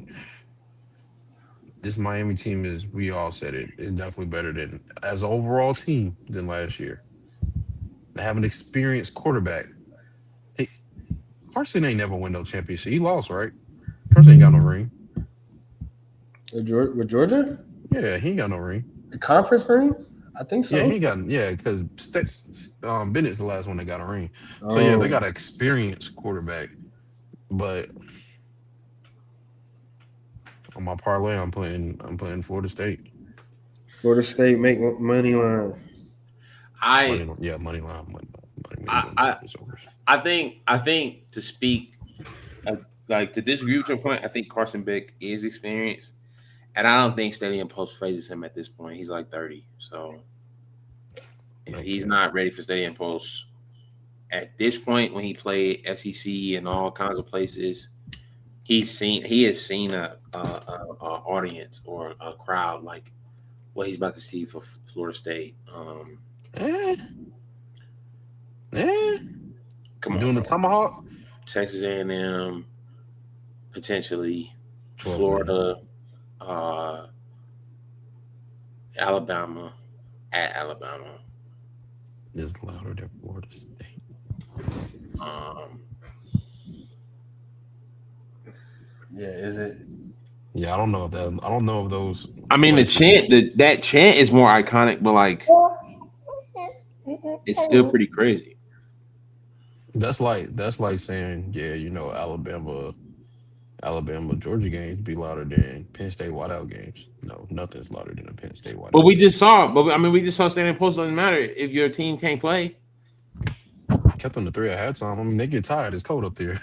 this Miami team is, we all said it, is definitely better than, as an overall team, than last year. They have an experienced quarterback. Hey, Carson ain't never win no championship. He lost, right? Carson ain't got no ring. With Georgia? Yeah, he ain't got no ring. The conference ring? I think so. Yeah, because Bennett's the last one that got a ring. So yeah, they got an experienced quarterback. But on my parlay, I'm playing Florida State. Florida State make money line. Money line. I think to speak like to disagree with your point, I think Carson Beck is experienced. And I don't think Stadium Post phases him at this point. He's like 30. So he's not ready for Stadium Post at this point. When he played SEC and all kinds of places, he has seen a audience or a crowd like what he's about to see for Florida State. Come on, doing the tomahawk? Texas A&M, potentially Florida. Alabama at Alabama is louder than Florida State. Yeah, is it? Yeah, I don't know if those. I mean, the chant, that chant is more iconic, but like, it's still pretty crazy. That's like saying, Alabama, Georgia games be louder than Penn State whiteout games. No, nothing's louder than a Penn State whiteout. But we just saw Stadium Post doesn't matter if your team can't play. Kept them to 3 at halftime. I mean, they get tired. It's cold up there.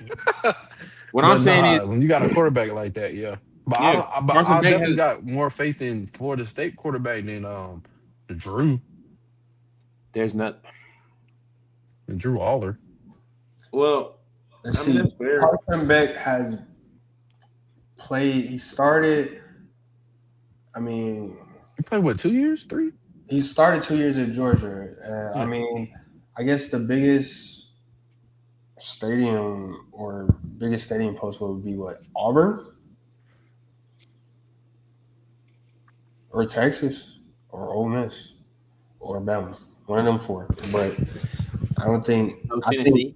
What I'm saying is, when you got a quarterback like that, yeah. But I definitely got more faith in Florida State quarterback than Drew. There's not. And Drew Aller. Well, let's see. Carson Beck has played. He started I mean, You played what, 2 years, 3? he started 2 years at Georgia, and I mean, I guess the biggest stadium post would be what, Auburn or Texas or Ole Miss or Bama, one of them four. But I don't think. No I think Tennessee.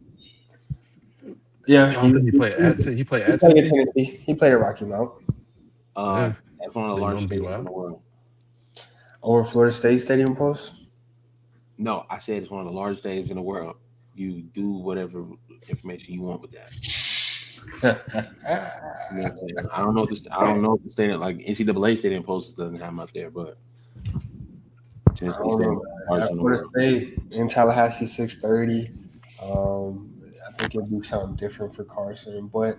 yeah, I don't think he played at he played at Tennessee. Tennessee. He played at Rocky Mount Yeah, That's one of the they know largest him to be stadiums in loud. the world. over Florida State Stadium post. No, I said it's one of the largest stadiums in the world. You do whatever information you want with that. You know what I'm saying? I don't know if the stadium like NCAA stadium post doesn't have them up there, but I Tennessee don't Stadium know. is the largest At in the Florida world. State in Tallahassee, 6:30. I think it'll do something different for Carson, but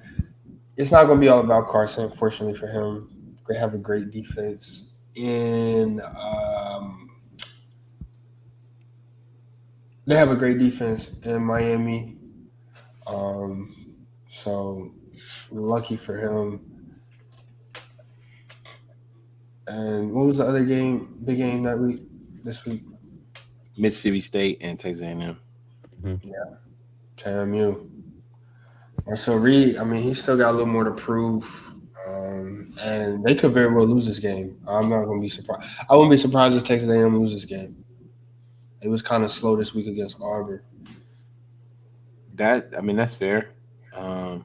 it's not going to be all about Carson. Fortunately for him, they have a great defense in. They have a great defense in Miami. Um, so lucky for him. And what was the other game? Big game that week? This week? Mississippi State and Texas A&M. JMU. Marcel Reed. I mean, he's still got a little more to prove. And they could very well lose this game. I'm not going to be surprised. I wouldn't be surprised if Texas A&M loses this game. It was kind of slow this week against Auburn. That's fair. I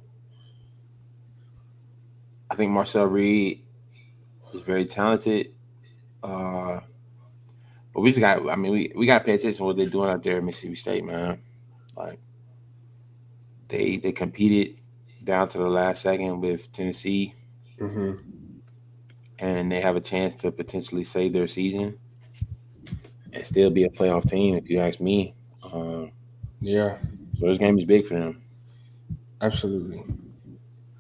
think Marcel Reed is very talented. But we just got. I mean, we got to pay attention to what they're doing out there at Mississippi State, man. Like they competed down to the last second with Tennessee, Mm-hmm. and they have a chance to potentially save their season and still be a playoff team, if you ask me. Yeah, So this game is big for them. absolutely.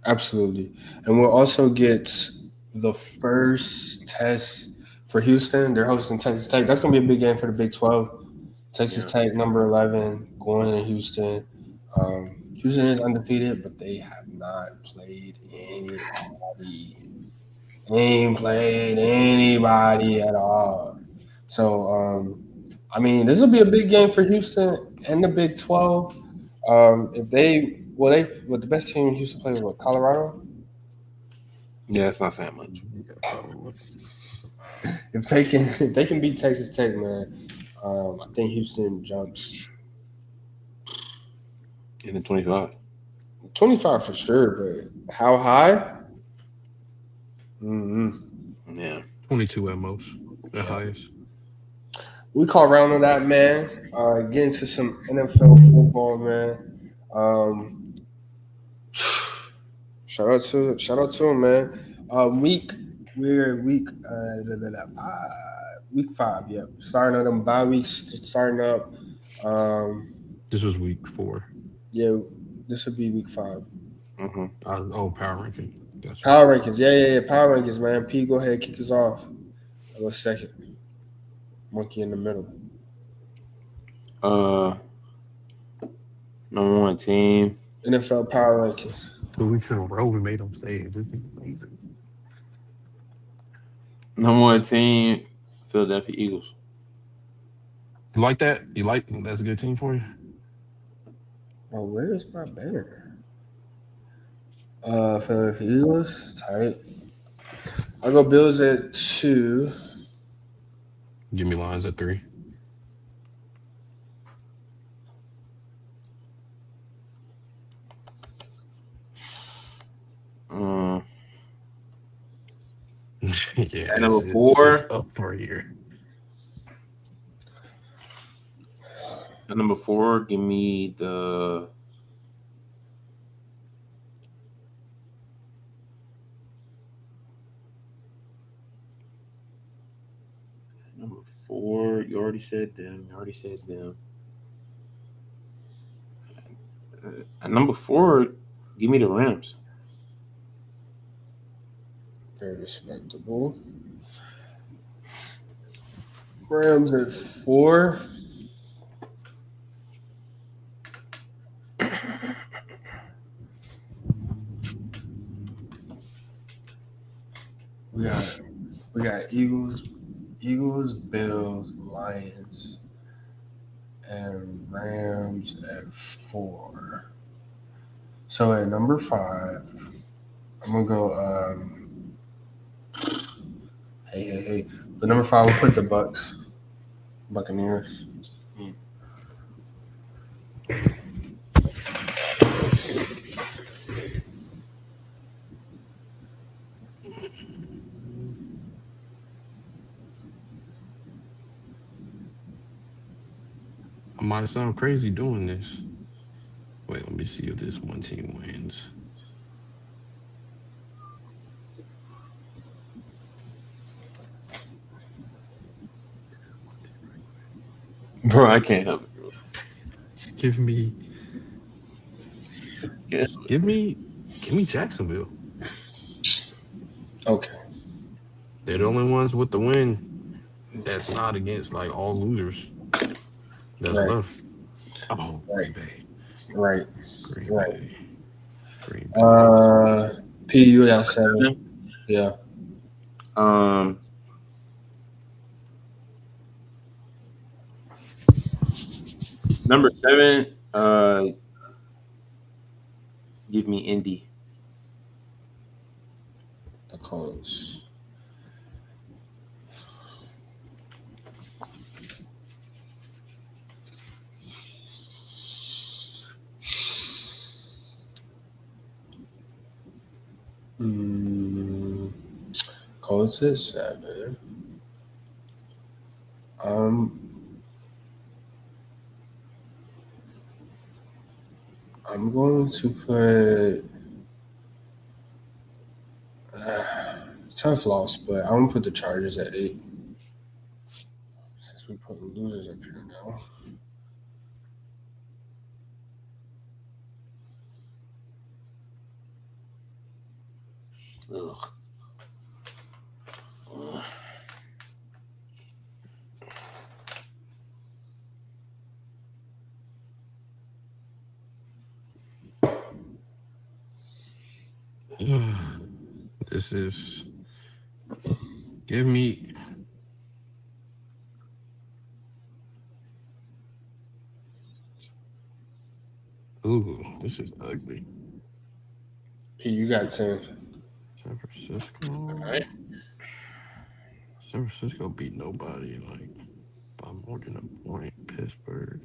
Absolutely. And we'll also get the first test for Houston. They're hosting Texas Tech. That's going to be a big game for the Big 12. Texas Tech, number 11, going to Houston. Houston is undefeated, but they have not played anybody. They ain't played anybody at all. So, I mean, this will be a big game for Houston and the Big 12. If they, the best team in Houston played with Colorado. Yeah, it's not saying much. Yeah, probably. If they can beat Texas Tech, man, I think Houston jumps In the 25. 25 for sure, but how high? Yeah. 22 at most, at highest. We call round on that, man. Get into some NFL football, man. Shout out to him, man. We're week 5. Yep, starting on them bye weeks. Starting up. This was week 4. Yeah, this would be week 5. Mm-hmm. Power ranking. That's Power rankings. Yeah. Power rankings, man. P, go ahead, kick us off. I'll go second. Monkey in the middle. Number 1 team. NFL power rankings. 2 weeks in a row we made them say it. This is amazing. Number 1 team, Philadelphia Eagles. You like that? That's a good team for you? Oh, where is my banner? Philadelphia Eagles, tight. I'll go Bills at 2. Give me Lions at 3. Yeah, At number 4. It's up for a year. At number 4, give me the number 4. You already said them. At number 4, give me the Rams. Very respectable. Rams at 4. We We got Eagles, Bills, Lions, and Rams at 4. So at number 5, I'm gonna go. Hey. But number 5, we'll put the Buccaneers. I might sound crazy doing this. Wait, let me see if this one team wins. Bro, I can't help it, bro. Give me Yeah. give me Jacksonville. Okay. They're the only ones with the win that's not against like all losers that's Right. left. Oh, Green Bay. Right. Green Right. Bay. Green Bay. P, you got 7. Yeah. Number 7, give me Indy. The Colts. Colts at 7. I'm going to put tough loss, but I'm gonna put the Chargers at 8. Since we put losers up here now. Ugh. This is give me ooh, this is ugly. P, you got 10. San Francisco. All right. San Francisco beat nobody like by more than a point. Pittsburgh.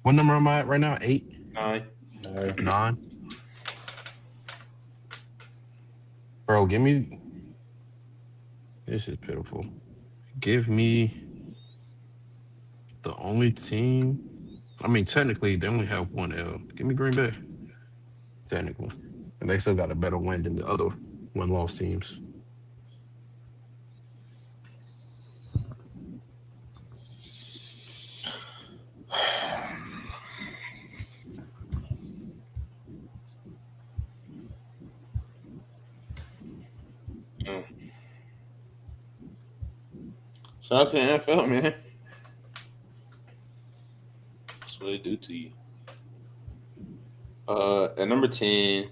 What number am I at right now? 8? 9. 9? Bro, give me. This is pitiful. Give me the only team. I mean, technically, they only have 1 L. Give me Green Bay. Technically. And they still got a better win than the other 1-loss teams. Shout out to the NFL, man. That's what they do to you. At number 10,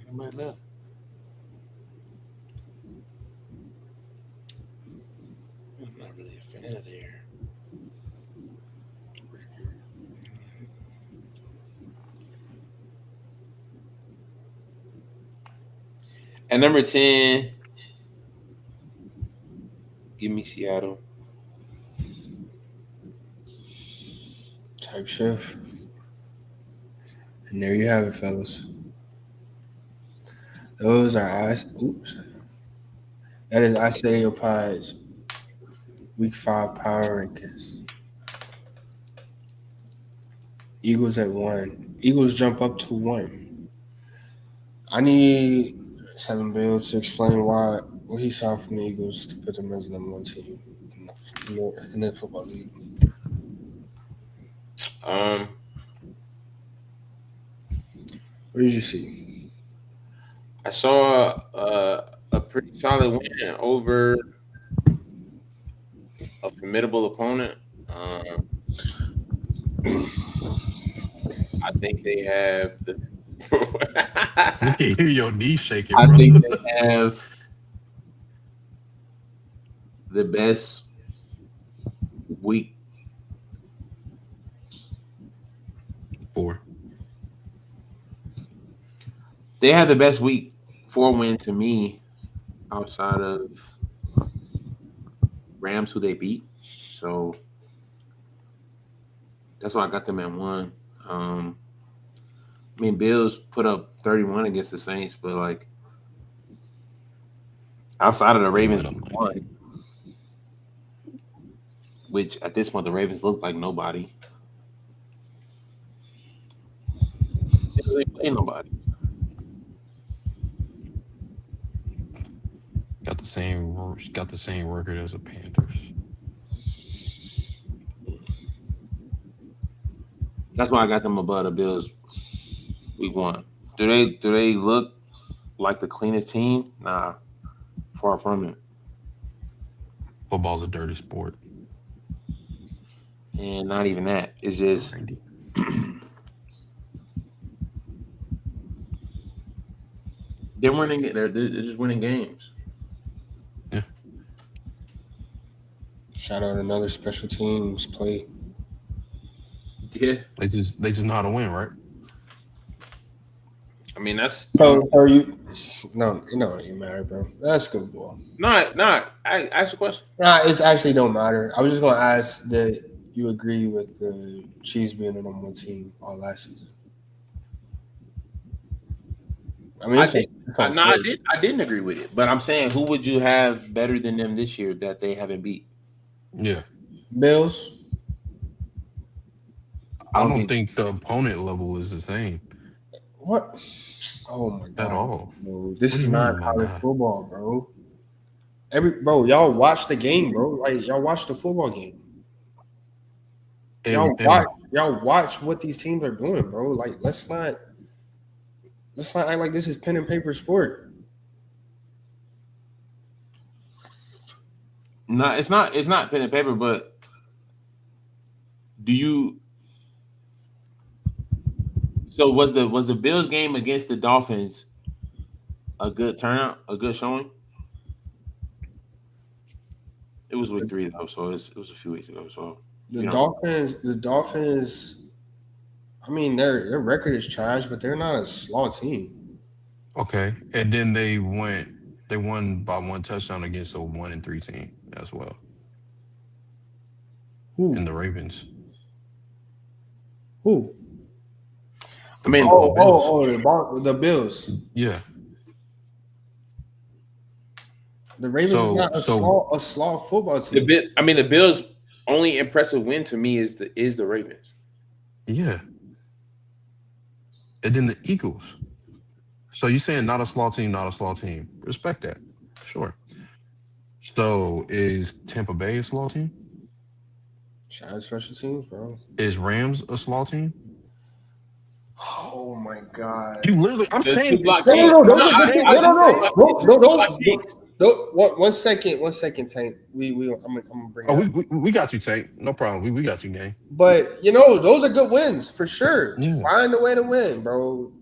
somebody left. I'm not really a fan of there. At number 10, give me Seattle. Type shift. And there you have it, fellas. Those are That is Isaiah Pie's Week 5 power rankings. Eagles at 1. Eagles jump up to 1. I need 7 Bills to explain what he saw from the Eagles to put them as the number 1 team in the football league. What did you see? I saw a pretty solid win over a formidable opponent. I think they have the. We can hear your knees shaking, I bro. think they have the best week. 4. They have the best week 4 win to me outside of Rams, who they beat. So that's why I got them at 1. I mean, Bills put up 31 against the Saints, but like outside of the Ravens, Let 'em like won, which at this point the Ravens look like nobody. They really play nobody. got the same record as the Panthers. That's why I got them above the Bills week 1. Do they look like the cleanest team? Nah, far from it. Football's a dirty sport. And not even that. It's just Randy. they're winning. They're just winning games. Yeah. Shout out another special teams play. Yeah, They just know how to win, right? I mean that's So are you? No, it don't even matter, bro. That's good ball. not. I ask a question. Nah, it's actually don't matter. I was just gonna ask that you agree with the Chiefs being the number 1 team all last season. I mean, I didn't agree with it, but I'm saying who would you have better than them this year that they haven't beat? Yeah. Bills. I don't think the opponent level is the same What? Oh my god! at all. Bro. This What do is you not mean by college that? football, bro. Y'all watch the game, bro. Like y'all watch the football game. Y'all watch what these teams are doing, bro. Like let's not act like this is pen and paper sport. No, it's not pen and paper, but do you? So was the Bills game against the Dolphins a good turnout, a good showing? It was week 3 though, so it was a few weeks ago. So The Dolphins. I mean, their record is trash, but they're not a slaw team. Okay. And then they won by 1 touchdown against a 1-3 team as well. Who? And the Ravens. Who? I mean, The Bills. Yeah. The Ravens is not a slaw football team. the Bills' only impressive win to me is the Ravens. Yeah. And then the Eagles. So you saying not a slaw team, not a slaw team. Respect that. Sure. So is Tampa Bay a slaw team? Shout out special teams, bro. Is Rams a slaw team? Oh my god! You literally, I'm saying. No. One second, Tank. I'm gonna bring. We got you, Tank. No problem. We got you, gang. But those are good wins for sure. Yeah. Find a way to win, bro.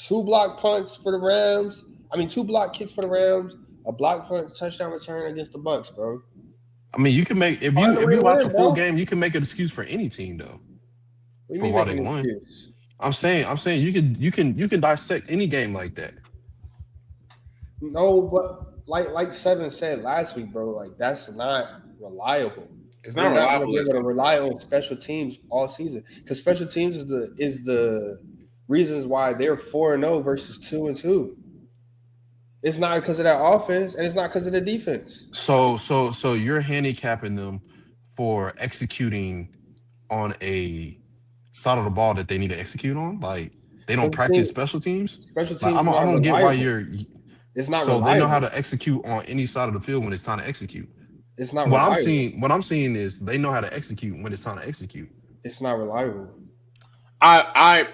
2 block punts for the Rams. 2 block kicks for the Rams. A block punt touchdown return against the Bucks, bro. I mean, you can make if you watch a full game, you can make an excuse for any team though. For why they won. I'm saying you can dissect any game like that. No, but like Seven said last week, bro, like that's not reliable. It's not reliable. We're going to rely on special teams all season because special teams is the reasons why they're 4-0 versus 2-2. It's not because of that offense, and it's not because of the defense. So you're handicapping them for executing on a side of the ball that they need to execute on. Like they don't practice special teams. Special teams. Like, I don't get why you're. It's not. So reliable. they know how to execute on any side of the field when it's time to execute. It's not. What reliable. I'm seeing is they know how to execute when it's time to execute. It's not reliable. I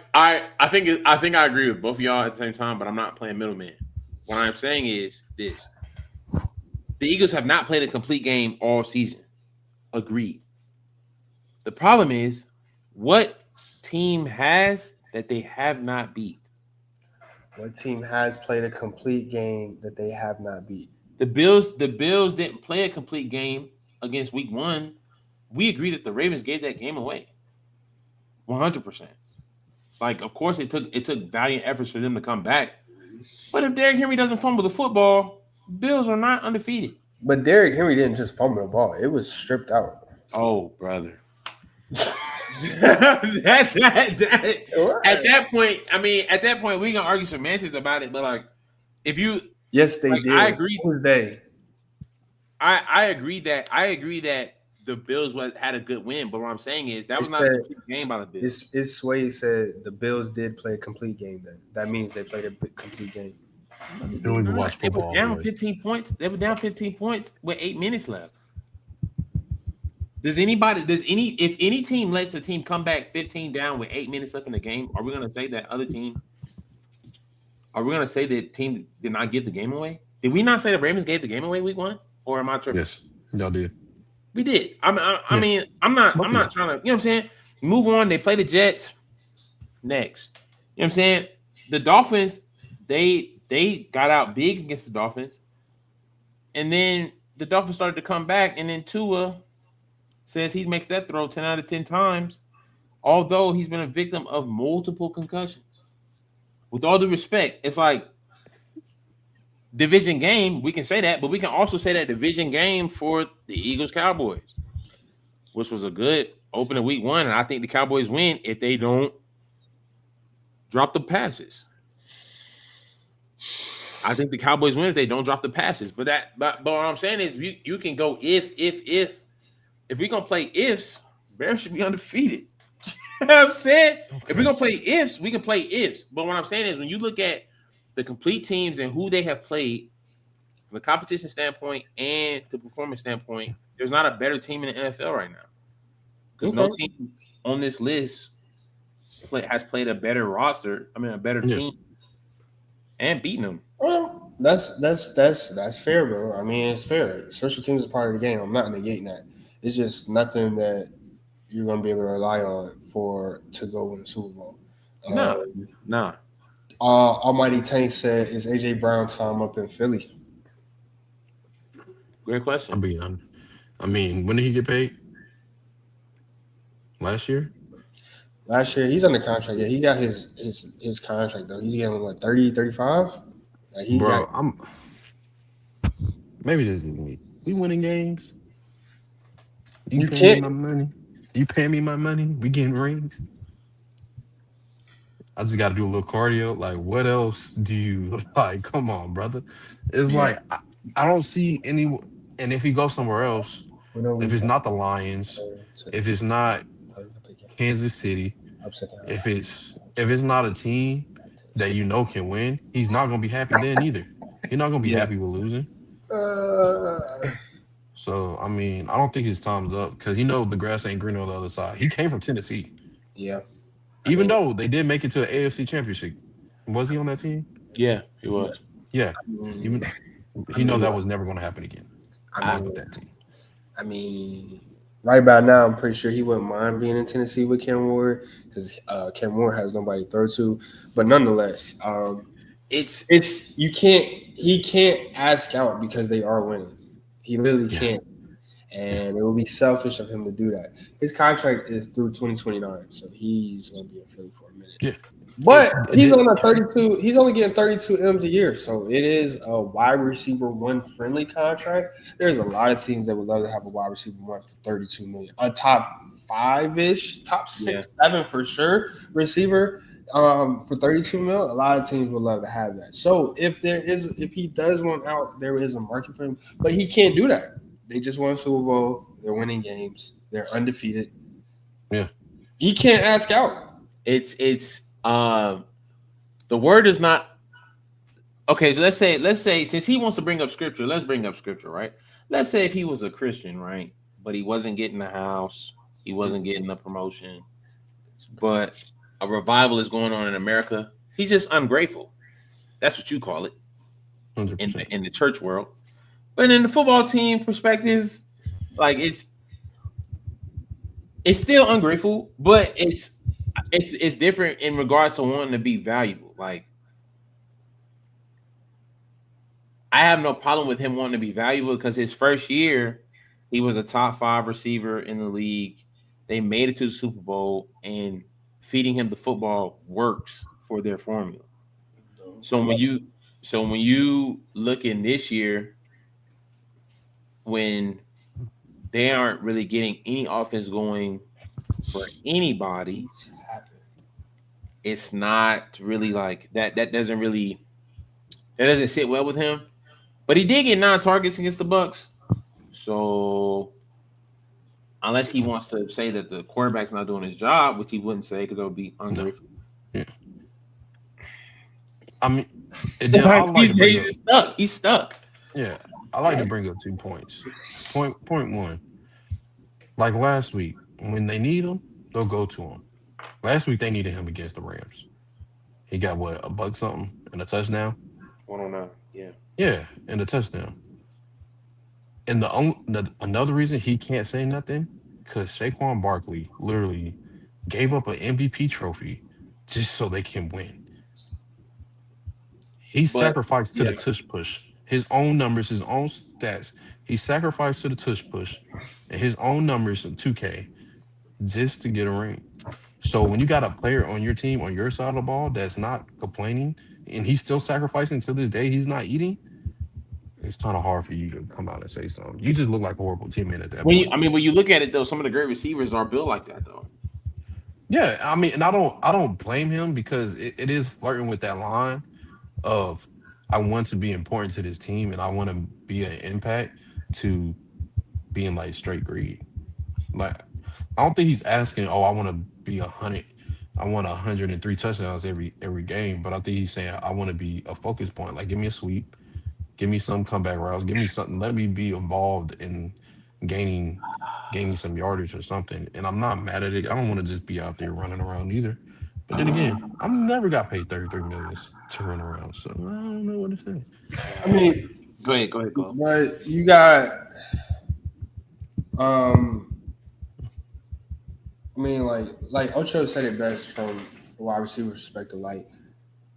think I agree with both of y'all at the same time, but I'm not playing middleman. What I'm saying is this: the Eagles have not played a complete game all season. Agreed. The problem is, what team has that they have not beat? What team has played a complete game that they have not beat? The Bills didn't play a complete game against Week 1. We agree that the Ravens gave that game away. 100%. Like, of course, it took valiant efforts for them to come back. But if Derrick Henry doesn't fumble the football, Bills are not undefeated. But Derrick Henry didn't just fumble the ball; it was stripped out. Oh, brother. At that point, we can argue semantics about it. But like, if you, yes, they like, did. I agree. Who was they? I agree that the Bills had a good win. But what I'm saying is that was not a complete game by the Bills. It's Sway said the Bills did play a complete game. Then that means they played a complete game. You don't even watch football. They were down really. 15 points. They were down 15 points with 8 minutes left. If any team lets a team come back 15 down with 8 minutes left in the game, are we going to say that team did not give the game away? Did we not say the Ravens gave the game away Week 1? Or am I tripping? Yes, y'all did. We did. I mean, I'm not trying to, you know what I'm saying? Move on. They play the Jets next. You know what I'm saying? The Dolphins, they got out big against the Dolphins. And then the Dolphins started to come back, and then Tua says he makes that throw 10 out of 10 times, although he's been a victim of multiple concussions. With all due respect, it's like division game, we can say that, but we can also say that division game for the Eagles-Cowboys, which was a good opening Week 1, and I think the Cowboys win if they don't drop the passes. I think the Cowboys win if they don't drop the passes. But what I'm saying is you can go if. If we're going to play ifs, Bears should be undefeated. You know what I'm saying? Okay. If we're going to play ifs, we can play ifs. But what I'm saying is when you look at the complete teams and who they have played from the competition standpoint and the performance standpoint, there's not a better team in the NFL right now. Because no team on this list has played a better roster, a better team, and beaten them. Well, that's fair, bro. I mean, it's fair. Special teams is part of the game. I'm not negating that. It's just nothing that you're going to be able to rely on to go win the Super Bowl. Nah. Almighty Tank said, "Is AJ Brown time up in Philly?" Great question. I mean, when did he get paid? Last year? Last year, he's under contract. Yeah, he got his contract though. He's getting what 30, 35? Maybe this is me. We winning games. You paying me my money. You paying me my money. We getting rings. I just got to do a little cardio. Like, what else do you like? Come on, brother. It's like I don't see any. And if he goes somewhere else, if it's not the Lions, if it's not Kansas City, if it's not a team that you know can win, he's not gonna be happy then either. He's not gonna be happy with losing. So I mean, I don't think his time's up because the grass ain't green on the other side. He came from Tennessee. Yeah. Even though they did make it to an AFC championship. Was he on that team? Yeah, he was. Yeah. Even that was never going to happen again. With that team. I mean, right about now, I'm pretty sure he wouldn't mind being in Tennessee with Cam Ward because Cam Ward has nobody to throw to. But nonetheless, he can't ask out because they are winning. He literally can't. And it would be selfish of him to do that. His contract is through 2029, so he's going to be in Philly for a minute. Yeah. But he's on a 32. He's only getting 32 M's a year, so it is a wide receiver one friendly contract. There's a lot of teams that would love to have a wide receiver one for 32 million, a top 5-ish, top 6, 7 for sure receiver for 32 mil. A lot of teams would love to have that. So if he does want out, there is a market for him, but he can't do that. They just won Super Bowl. They're winning games. They're undefeated. Yeah, he can't ask out. It's the word is not okay. So let's say since he wants to bring up scripture, let's bring up scripture, right? Let's say if he was a Christian, right, but he wasn't getting the house, he wasn't getting the promotion, but a revival is going on in America. He's just ungrateful. That's what you call it. in the church world. But in the football team perspective, like it's still ungrateful, but it's different in regards to wanting to be valuable. Like I have no problem with him wanting to be valuable because his first year he was a top 5 receiver in the league. They made it to the Super Bowl, and feeding him the football works for their formula. So when you look in this year, when they aren't really getting any offense going for anybody, it's not really like that. That doesn't sit well with him. But he did get 9 targets against the Bucs. So unless he wants to say that the quarterback's not doing his job, which he wouldn't say because that would be ungrateful. Yeah. I mean, he's stuck. He's stuck. Yeah, I like to bring up 2 points. Point 1, like last week, when they need him, they'll go to him. Last week they needed him against the Rams. He got what, $1 something and a touchdown. 109. Yeah. Yeah, and a touchdown. And another reason he can't say nothing, because Saquon Barkley literally gave up an MVP trophy just so they can win. He sacrificed to the tush push. His own numbers, his own stats. He sacrificed to the tush push and his own numbers in 2K just to get a ring. So when you got a player on your team, on your side of the ball, that's not complaining, and he's still sacrificing to this day, he's not eating, it's kind of hard for you to come out and say something. You just look like a horrible teammate at that point. When you look at it, though, some of the great receivers are built like that, though. Yeah, I mean, and I don't blame him because it is flirting with that line of I want to be important to this team and I want to be an impact to being like straight greed. Like, I don't think he's asking, I want to be 100. I want 103 touchdowns every game. But I think he's saying, I want to be a focus point. Like, give me a sweep. Give me some comeback routes. Give me something. Let me be involved in gaining some yardage or something. And I'm not mad at it. I don't want to just be out there running around either. But then again, I never got paid $33 million to run around. So I don't know what to say. I mean, go ahead, Cole. But you got I mean, like Ocho said it best from a wide receiver perspective. Like,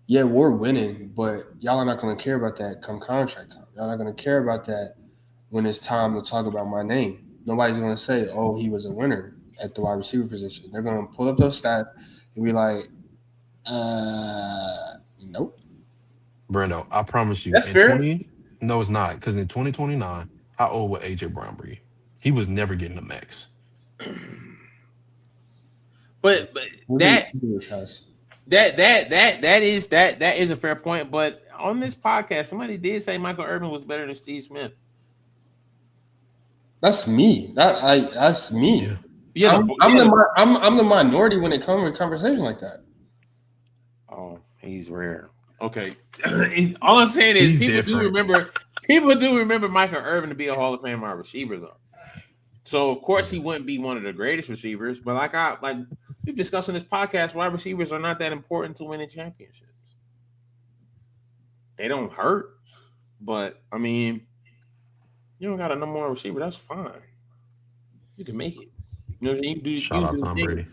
yeah, we're winning, but y'all are not going to care about that come contract time. Y'all not going to care about that when it's time to talk about my name. Nobody's going to say, oh, he was a winner at the wide receiver position. They're going to pull up those stats and be like, nope. Brando, I promise you. That's fair. No, it's not. Because in 2029, how old would A.J. Brown be? He was never getting a max. But that is a fair point. But on this podcast, somebody did say Michael Irvin was better than Steve Smith. That's me. That's me. Yeah. I'm the minority when it comes to conversation like that. Oh, he's rare. Okay. All I'm saying is people do remember Michael Irvin to be a Hall of Fame wide receiver, though. So of course he wouldn't be one of the greatest receivers, but like we've discussed on this podcast, wide receivers are not that important to winning championships. They don't hurt, but I mean, you don't got a number 1 receiver, that's fine. You can make it. You know, you do. Shout out Tom Brady.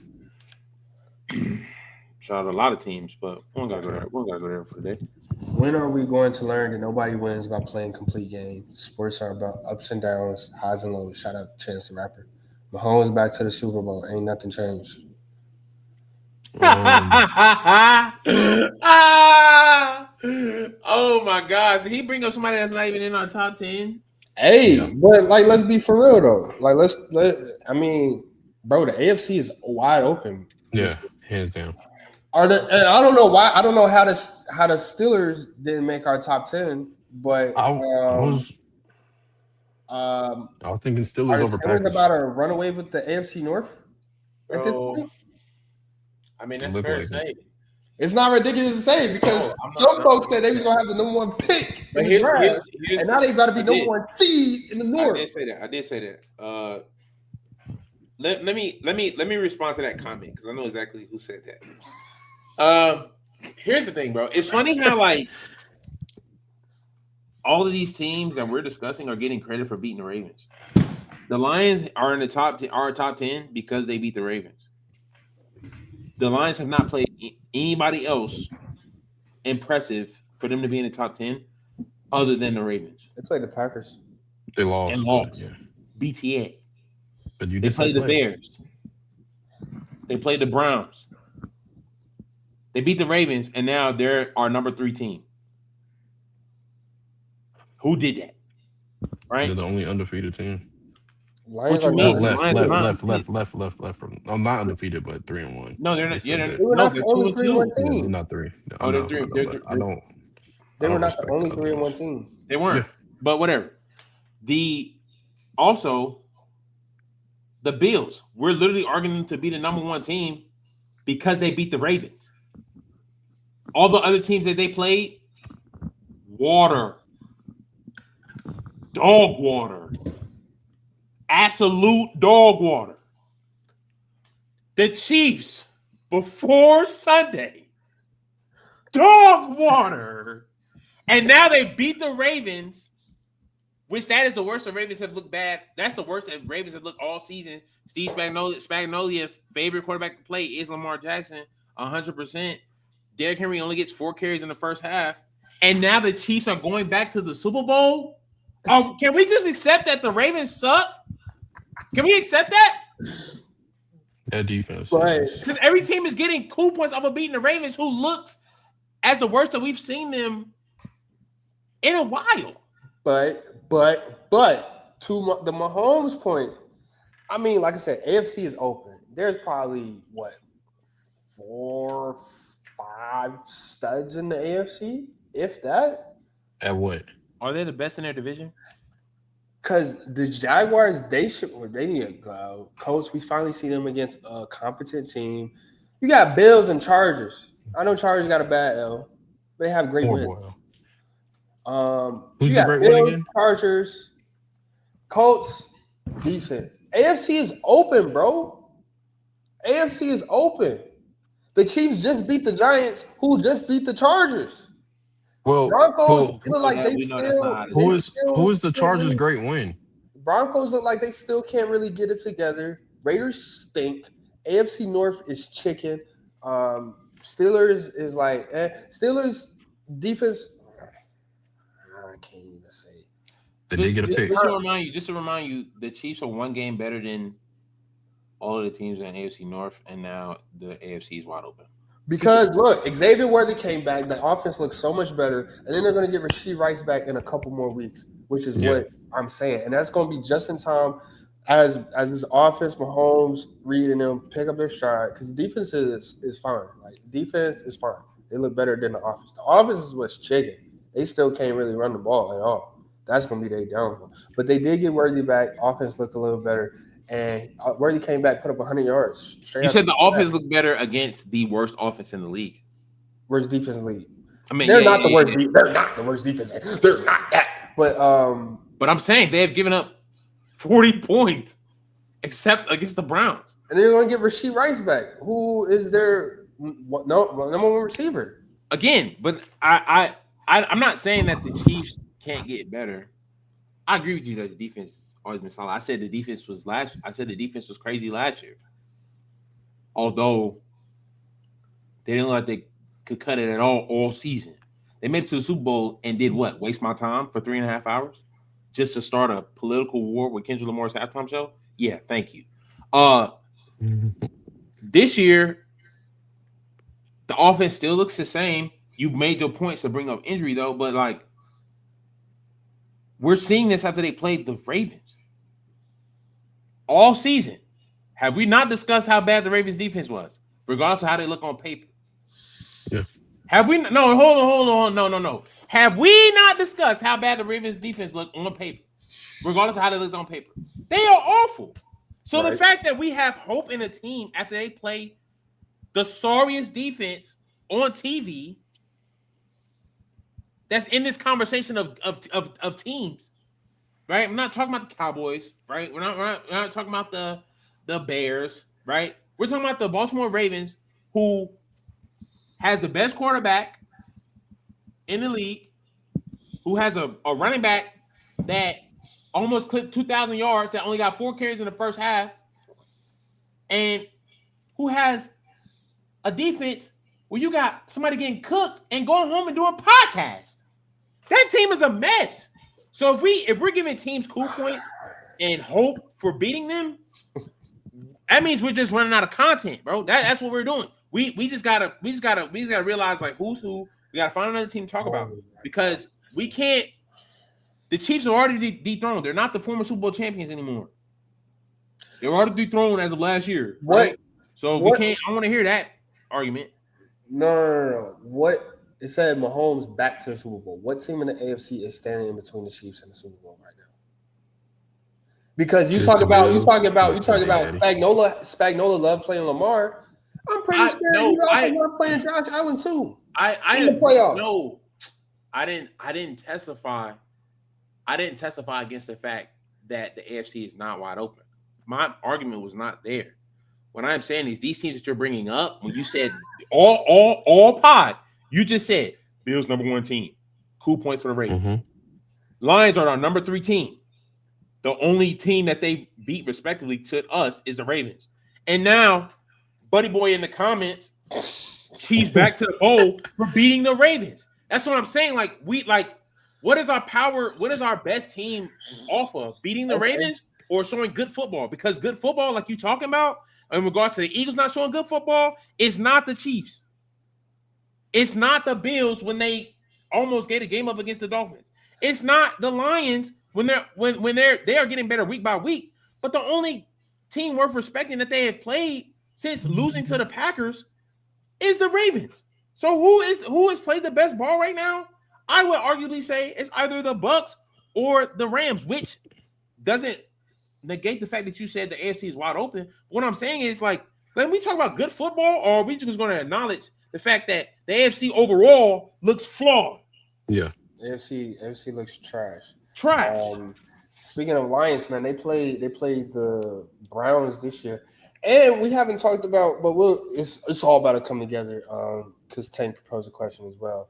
Shout out a lot of teams, but we don't gotta go there. We don't gotta go there for the day. When are we going to learn that nobody wins by playing complete games? Sports are about ups and downs, highs and lows. Shout out Chance the Rapper. Mahomes back to the Super Bowl. Ain't nothing changed. Oh my gosh! Did he bring up somebody that's not even in our top 10? Hey, but like, let's be for real though. Like, I mean, bro, the AFC is wide open. Yeah, hands down. And I don't know why. I don't know how the Steelers didn't make our top 10, but I was thinking Steelers over Packers. About to run away with the AFC North at this point? I mean, that's fair to say. It's not ridiculous to say because some folks said they was gonna have the number 1 pick in the draft, and now they got to be number 1 seed in the North. I did say that. Let me respond to that comment because I know exactly who said that. Here's the thing, bro. It's funny how like all of these teams that we're discussing are getting credit for beating the Ravens. The Lions are in the top 10 because they beat the Ravens. The Lions have not played anybody else impressive for them to be in the top 10 other than the Ravens. They played the Packers. They lost. And But, lost. yeah. BTA. But you They did say played the play. Bears. They played the Browns. They beat the Ravens, and now they're our number 3 team. Who did that? Right? They're the only undefeated team. Lions you are mean? not. Left Lions are not from. I'm not undefeated, but 3-1. No, they're not. They Yeah, said they're, that. They were no, not they're the only 2-2. 3-1 Yeah, they're team. not 3. Oh, I they're know, three. but I don't. They I were don't not the respect only other 3-1 ones. team. They weren't. Yeah. But whatever. The Bills. We're literally arguing to be the number 1 team because they beat the Ravens. All the other teams that they played, water, dog water, absolute dog water. The Chiefs before Sunday, dog water, and now they beat the Ravens. Which that is the worst the Ravens have looked bad. That's the worst that Ravens have looked all season. Steve Spagnuolo, favorite quarterback to play is Lamar Jackson, 100%. Derrick Henry only gets 4 carries in the first half. And now the Chiefs are going back to the Super Bowl. Can we just accept that the Ravens suck? Can we accept that? That defense. Because every team is getting 2 points off of beating the Ravens, who looks as the worst that we've seen them in a while. But to the Mahomes point, I mean, like I said, AFC is open. There's probably 4, 5 studs in the AFC, if that. At what? Are they the best in their division? Because the Jaguars, they need to go. Colts, we finally see them against a competent team. You got Bills and Chargers. I know Chargers got a bad L, but they have great wins. Who's you the got great Bills, one again? Chargers, Colts, decent. AFC is open, bro. AFC is open. The Chiefs just beat the Giants, who just beat the Chargers. Well, Broncos look like they we know that's still. not who they is still the can't Chargers' really- great win? Broncos look like they still can't really get it together. Raiders stink. AFC North is chicken. Steelers is like Steelers defense. I can't even say it. They did get a pick. Just to remind you, the Chiefs are 1 game better than all of the teams in AFC North, and now the AFC is wide open. Because look, Xavier Worthy came back. The offense looks so much better, and then they're going to get Rashee Rice back in a couple more weeks, which is what I'm saying, and that's going to be just in time as this offense, Mahomes, Reed, and them pick up their stride. Because the defense is fine. Like defense is fine. They look better than the offense. The offense is what's chicken. They still can't really run the ball at all. That's going to be their downfall. But they did get Worthy back. Offense looked a little better. And Worthy came back, put up 100 yards. You said the offense looked better against the worst offense in the league. Worst defense in the league. I mean, they're not the worst. They're not the worst defense. They're not that. But I'm saying they have given up 40 points, except against the Browns. And they're going to get Rashee Rice back, number 1 receiver. Again, but I'm not saying that the Chiefs can't get better. I agree with you that the defense has always been solid. I said the defense was crazy last year. Although they didn't look like they could cut it at all season. They made it to the Super Bowl and did what? Waste my time for 3.5 hours just to start a political war with Kendrick Lamar's halftime show? Yeah, thank you. This year, the offense still looks the same. You made your points to bring up injury, though, but like we're seeing this after they played the Ravens all season. Have we not discussed how bad the Ravens defense was, regardless of how they look on paper? Yes. Have we? No, hold on. No. Have we not discussed how bad the Ravens defense looked on paper, regardless of how they looked on paper? They are awful. So the fact that we have hope in a team after they play the sorriest defense on TV, that's in this conversation of teams, right? I'm not talking about the Cowboys, right? We're not talking about the Bears, right? We're talking about the Baltimore Ravens, who has the best quarterback in the league, who has a running back that almost clipped 2,000 yards, that only got 4 carries in the first half, and who has a defense where you got somebody getting cooked and going home and doing podcasts. That team is a mess. So if we're giving teams cool points and hope for beating them, that means we're just running out of content, bro. That's what we're doing. We just gotta realize like who's who. We gotta find another team to talk about because we can't. The Chiefs are already dethroned. They're not the former Super Bowl champions anymore. They were already dethroned as of last year. Right? So we can't. I want to hear that argument. No. What it said, Mahomes back to the Super Bowl. What team in the AFC is standing in between the Chiefs and the Super Bowl right now? Because you talk about Spagnuolo love playing Lamar. I'm pretty sure he also love playing Josh Allen too. In the playoffs. No, I didn't testify. I didn't testify against the fact that the AFC is not wide open. My argument was not there. What I'm saying is these teams that you're bringing up, when you said all pod, you just said Bills #1 team, cool points for the Ravens. Mm-hmm. Lions are our number 3 team. The only team that they beat respectively to us is the Ravens. And now, Buddy Boy in the comments, Chiefs back to the bowl for beating the Ravens. That's what I'm saying. What is our power? What is our best team off of? Beating the Ravens or showing good football? Because good football, like you talking about, in regards to the Eagles not showing good football, it's not the Chiefs. It's not the Bills when they almost gave a game up against the Dolphins. It's not the Lions when they are getting better week by week. But the only team worth respecting that they have played since losing to the Packers is the Ravens. So who has played the best ball right now? I would arguably say it's either the Bucs or the Rams, which doesn't negate the fact that you said the AFC is wide open. What I'm saying is, like, when we talk about good football, or are we just going to acknowledge the fact that the AFC overall looks flawed? Yeah. AFC looks trash. Speaking of Lions, man, they played the Browns this year. And we haven't talked about, but it's all about to come together because Tank proposed a question as well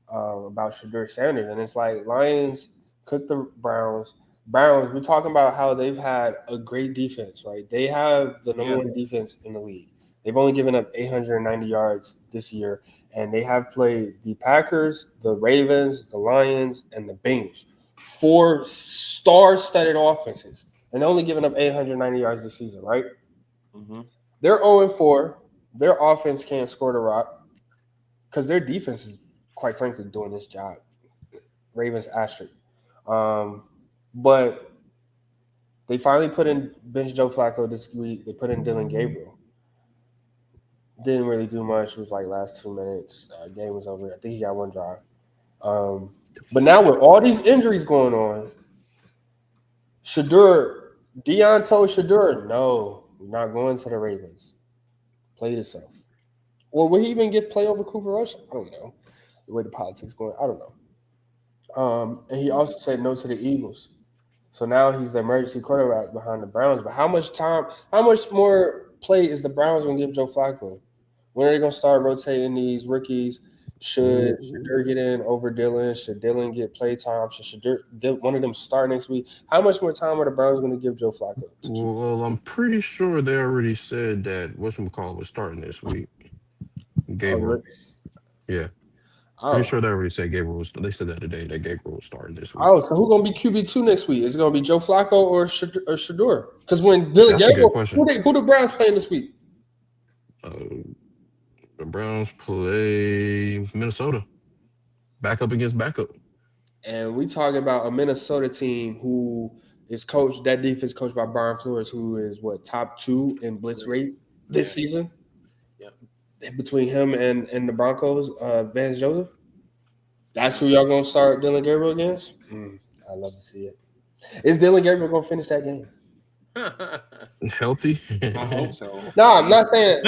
about Shadur Sanders. And it's like Lions cooked the Browns. We're talking about how they've had a great defense, right? They have the number 1 defense in the league. They've only given up 890 yards this year, and they have played the Packers, the Ravens, the Lions, and the Bengals. 4 star-studded offenses, and only giving up 890 yards this season, right? Mm-hmm. They're 0-4. Their offense can't score the rock because their defense is, quite frankly, doing this job. Ravens asterisk. But they finally put in bench Joe Flacco this week. They put in Dylan Gabriel. Didn't really do much. It was like last 2 minutes. Game was over. I think he got 1 drive. But now with all these injuries going on, Deion told Shadur, no, we're not going to the Ravens. Play yourself. Or will he even play over Cooper Rush? I don't know. The way the politics going, I don't know. And he also said no to the Eagles. So now he's the emergency quarterback behind the Browns. But how much more play is the Browns going to give Joe Flacco? When are they going to start rotating these rookies? Should Shadur get in over Dylan? Should Dylan get play time? Should one of them start next week? How much more time are the Browns going to give Joe Flacco? Well, I'm pretty sure they already said that whatchamacallit was starting this week. Gabriel. Yeah. Pretty sure they already said Gabriel was. They said that today that Gabriel was starting this week. Oh, so who's gonna be QB2 next week? Is it gonna be Joe Flacco or Shadur? Because when Dylan Gabriel, who the Browns playing this week? The Browns play Minnesota. Back up against backup. And we talking about a Minnesota team who is coached. That defense coached by Brian Flores, who is top 2 in blitz rate this season. Between him and the Broncos, Vance Joseph. That's who y'all going to start Dylan Gabriel against? I love to see it. Is Dylan Gabriel going to finish that game? Healthy? I hope so. No, I'm not saying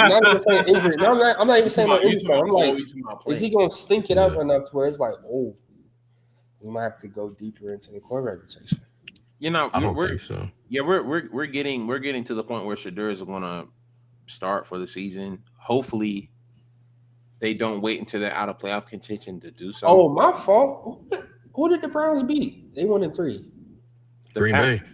injury. No, I'm not even saying no injury. I'm like, is he going to stink it up enough to where it's like, oh, we might have to go deeper into the quarterback rotation? I don't think so. Yeah, we're getting to the point where Shadur is going to start for the season. Hopefully, they don't wait until they're out of playoff contention to do so. Oh, my fault. Who did the Browns beat? They won in 3. The Green Packers, Bay.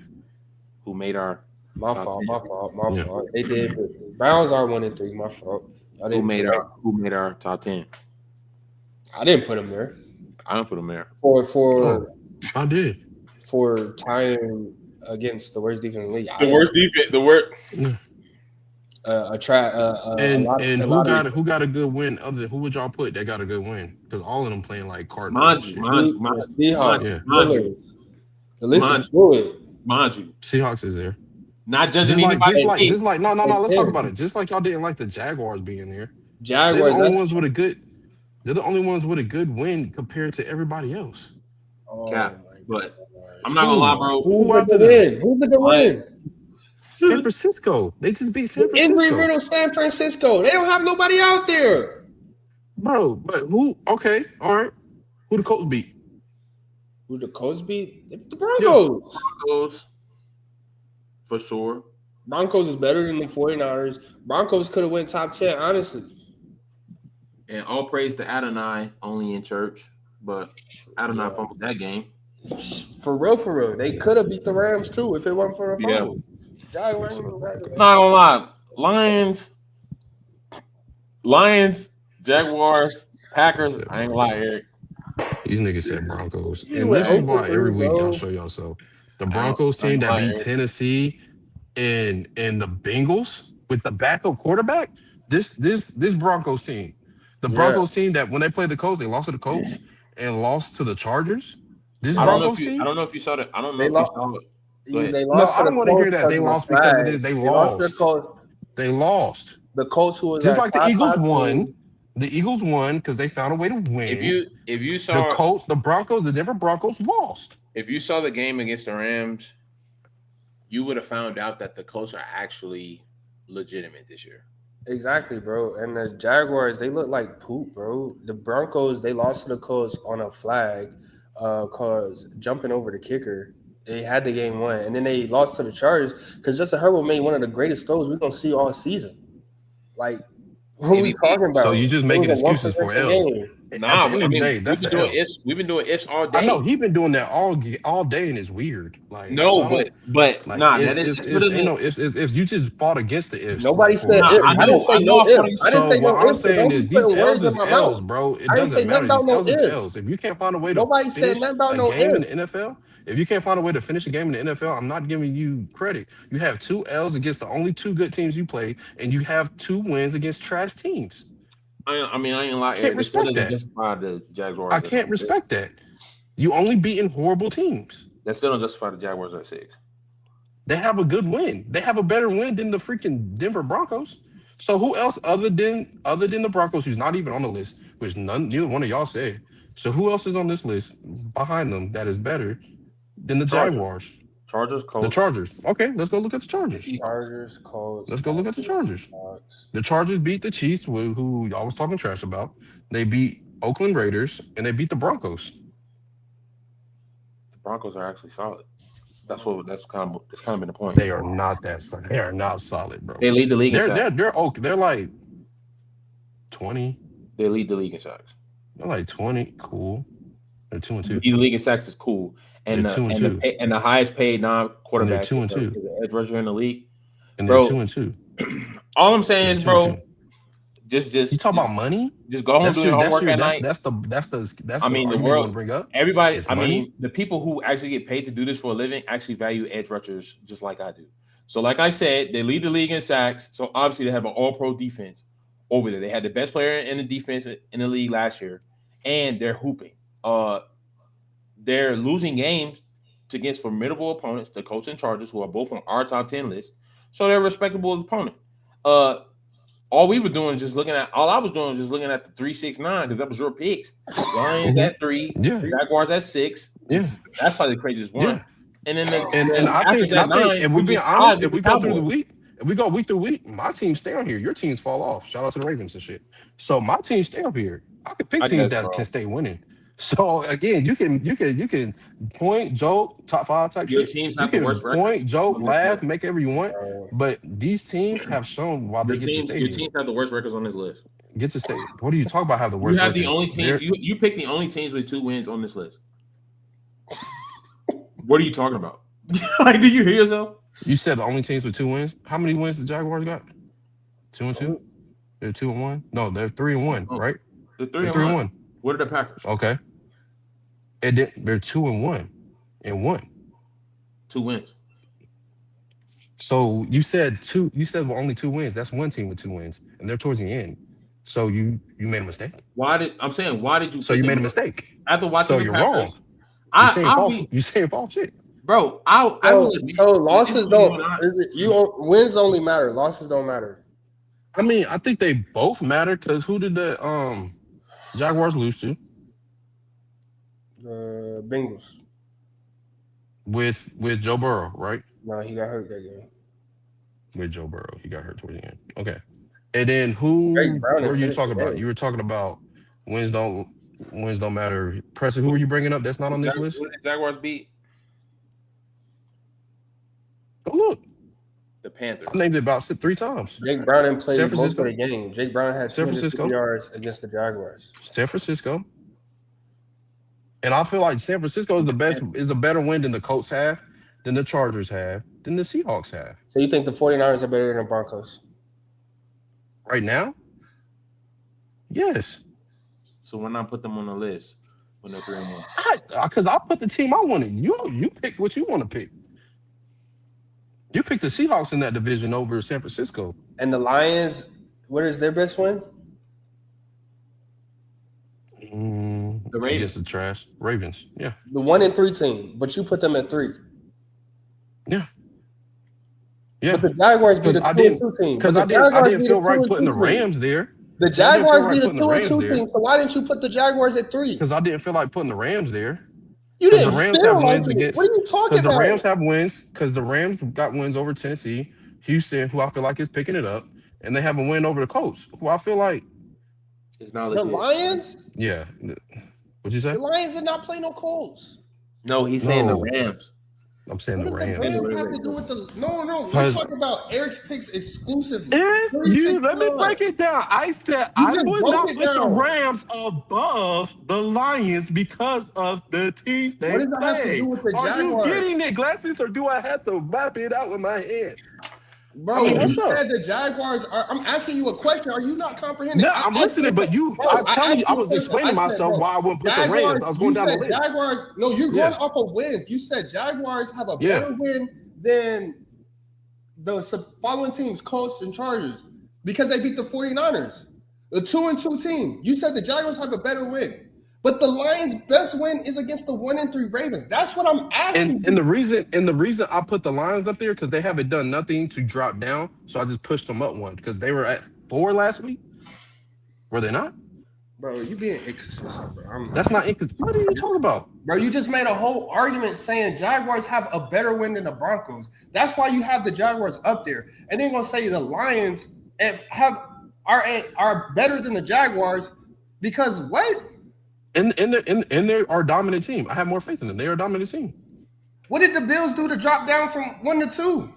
who made our My top fault. 10. My Yeah. fault. They did. But Browns are 1-3. My fault. Who made our top 10? I didn't put them there I don't put them there. for I did. tying against the worst defense in the league. The worst defense. The worst. And who got a good win? Other who would y'all put that got a good win? Because all of them playing like Cardinals. Seahawks. Yeah. The list is good. Mind you, Seahawks is there. not judging Just anybody. like no. Let's talk about it. Just like y'all didn't like the Jaguars being there. Jaguars. They're the only ones with a good. They're the only ones with a good win compared to everybody else. Cap, but I'm not gonna lie, bro. Who's the good win? San Francisco. They just beat San Francisco. Injury riddle San Francisco. They don't have nobody out there, bro. But who? Okay, all right. Who the Colts beat? Who the Colts beat? The Broncos. Yeah. Broncos, for sure. Broncos is better than the 49ers. Broncos could have went top 10, honestly. And all praise to Adonai, only in church, but Adonai fumbled that game. For real. They could have beat the Rams too if it wasn't for the fumble. Not gonna lie. Lions, Jaguars, Packers. I ain't gonna lie, Eric. These niggas said Broncos. And this is why every week y'all show y'all so. The Broncos team that beat Tennessee and the Bengals with the backup quarterback. This Broncos team. The Broncos team that when they played the Colts, they lost to the Colts and lost to the Chargers. This Broncos team. I don't know if you saw that. I don't know if you saw it. They lost. No, I don't want to hear that. They lost because they lost. They lost. The Colts, who was just like the Eagles won. The Eagles won because they found a way to win. If you saw the Colts, the Broncos, the Denver Broncos lost. If you saw the game against the Rams, you would have found out that the Colts are actually legitimate this year. Exactly, bro. And the Jaguars, they look like poop, bro. The Broncos, they lost to the Colts on a flag, cause jumping over the kicker. They had the game won, and then they lost to the Chargers because Justin Herbert made one of the greatest throws we're gonna see all season. Like, what are we talking about? So you just making excuses for L's. Nah, we've been doing ifs all day. I know he's been doing that all day, and it's weird. Like but nah, if you just fought against the ifs. Nobody said ifs. I didn't say no ifs. So what I'm saying is these L's is L's, bro. It doesn't matter. These L's is L's. If you can't find a way to finish a game in the NFL, if you can't find a way to finish a game in the NFL, I'm not giving you credit. You have 2 L's against the only 2 good teams you play, and you have 2 wins against trash teams. I mean, I ain't like. Can't respect that. Justify the Jaguars. I can't respect that. You only beating horrible teams. That still don't justify the Jaguars at 6. They have a good win. They have a better win than the freaking Denver Broncos. So who else other than the Broncos who's not even on the list, which neither one of y'all said. So who else is on this list behind them that is better than the Jaguars? Chargers, Colts. The Chargers. Okay, let's go look at the Chargers. Chargers, Colts. Let's go look at the Chargers. The Chargers beat the Chiefs, who y'all was talking trash about. They beat Oakland Raiders, and they beat the Broncos. The Broncos are actually solid. That's kind of been the point. They are not that solid. They are not solid, bro. They lead the league in sacks. They're like 20. They lead the league in sacks. They're like 20. Cool. They're 2-2. Lead the league in sacks is cool. And the highest paid non-quarterback is the edge rusher in the league. And they're 2-2. All I'm saying is, bro, just you talk about money. Just go home and do your homework at night. That's the the world. Bring up. Everybody. The people who actually get paid to do this for a living actually value edge rushers just like I do. So, like I said, they lead the league in sacks. So obviously they have an all-pro defense over there. They had the best player in the defense in the league last year, and they're hooping. They're losing games against formidable opponents, the Colts and Chargers, who are both on our top 10 list. So they're a respectable opponent. All I was doing is just looking at the 3-6-9 because that was your picks. Lions at 3, Jaguars at 6. Yeah, that's probably the craziest one. Yeah. And then I think if we're being honest, if we go through the week, if we go week through week, my team stay on here. Your teams fall off. Shout out to the Ravens and shit. So my team stay up here. I can pick teams that can stay winning. So again, you can point, joke, top 5 type your shit. Teams have the worst point, joke, laugh, make whatever you want. But these teams have shown why they get to stay. Your teams have the worst records on this list. Get to stay. What are you talking about? Have the worst? You have the only teams. You pick the only teams with 2 wins on this list. What are you talking about? Like, do you hear yourself? You said the only teams with 2 wins. How many wins the Jaguars got? 2-2. They're 2-1. No, they're 3-1, right? They're They're 3-1. What are the Packers? Okay. And they're 2-1 and 1. 2 wins. So you said 2. You said only 2 wins. That's one team with 2 wins, and they're towards the end. So you made a mistake. Why did you? So you made a mistake. After watching So the you're Packers, wrong. You're saying false. You're saying false shit. Bro, So losses don't. Wins only matter. Losses don't matter. I mean, I think they both matter because who did the Jaguars lose to? The Bengals. With Joe Burrow, right? No, he got hurt that game. With Joe Burrow, he got hurt towards the end. Okay, and then who were you talking about? You were talking about wins don't matter. Preston, who were you bringing up? That's not on this list. Who did the Jaguars beat? Go look. The Panthers. I named it about 3 times. Jake Browning played San most of Francisco. the game. Jake Browning had San 250 Francisco. yards against the Jaguars. San Francisco. And I feel like San Francisco is a better win than the Colts have, than the Chargers have, than the Seahawks have. So you think the 49ers are better than the Broncos? Right now? Yes. So why not put them on the list when they're 3-1? Because I put the team I wanted. You pick what you want to pick. You picked the Seahawks in that division over San Francisco. And the Lions, what is their best win? The Ravens. Against the trash. Ravens. Yeah. The 1-3 team, but you put them at 3. Yeah. Yeah. But the Jaguars beat the 2-2 team. Because I didn't feel right putting the Rams there. The Jaguars beat the 2-2 team, so why didn't you put the Jaguars at 3? Because I didn't feel like putting the Rams there. You didn't the Rams feel have like wins it. against. What are you talking about? Because the Rams have wins. Because the Rams got wins over Tennessee, Houston, who I feel like is picking it up, and they have a win over the Colts, who I feel like it's not the Lions. Yeah. What'd you say? The Lions did not play no Colts. No, he's saying the Rams. I'm saying what the Rams. Rams. What does have to do with the? No. We're talking about Eric's picks exclusively. Let me break it down. I said I would not put the Rams above the Lions because of the teams they What does that have to do with the Are Jaguars? you getting it, glasses, or do I have to map it out with my head? Bro, you said the Jaguars are. I'm asking you a question. Are you not comprehending? No, I'm listening, but I'm telling you, I was explaining myself why I wouldn't put the Rams. I was going down the list. Jaguars. No, you're going off of wins. You said Jaguars have a better win than the following teams, Colts and Chargers, because they beat the 49ers, the 2-2 team. You said the Jaguars have a better win. But the Lions' best win is against the 1-3 Ravens. That's what I'm asking. And the reason I put the Lions up there because they haven't done nothing to drop down, so I just pushed them up one because they were at 4 last week. Were they not? Bro, you being inconsistent, bro. That's not inconsistent. What are you talking about? Bro, you just made a whole argument saying Jaguars have a better win than the Broncos. That's why you have the Jaguars up there. And then gonna say the Lions are better than the Jaguars because what? And they are a dominant team. I have more faith in them. They are a dominant team. What did the Bills do to drop down from 1 to 2?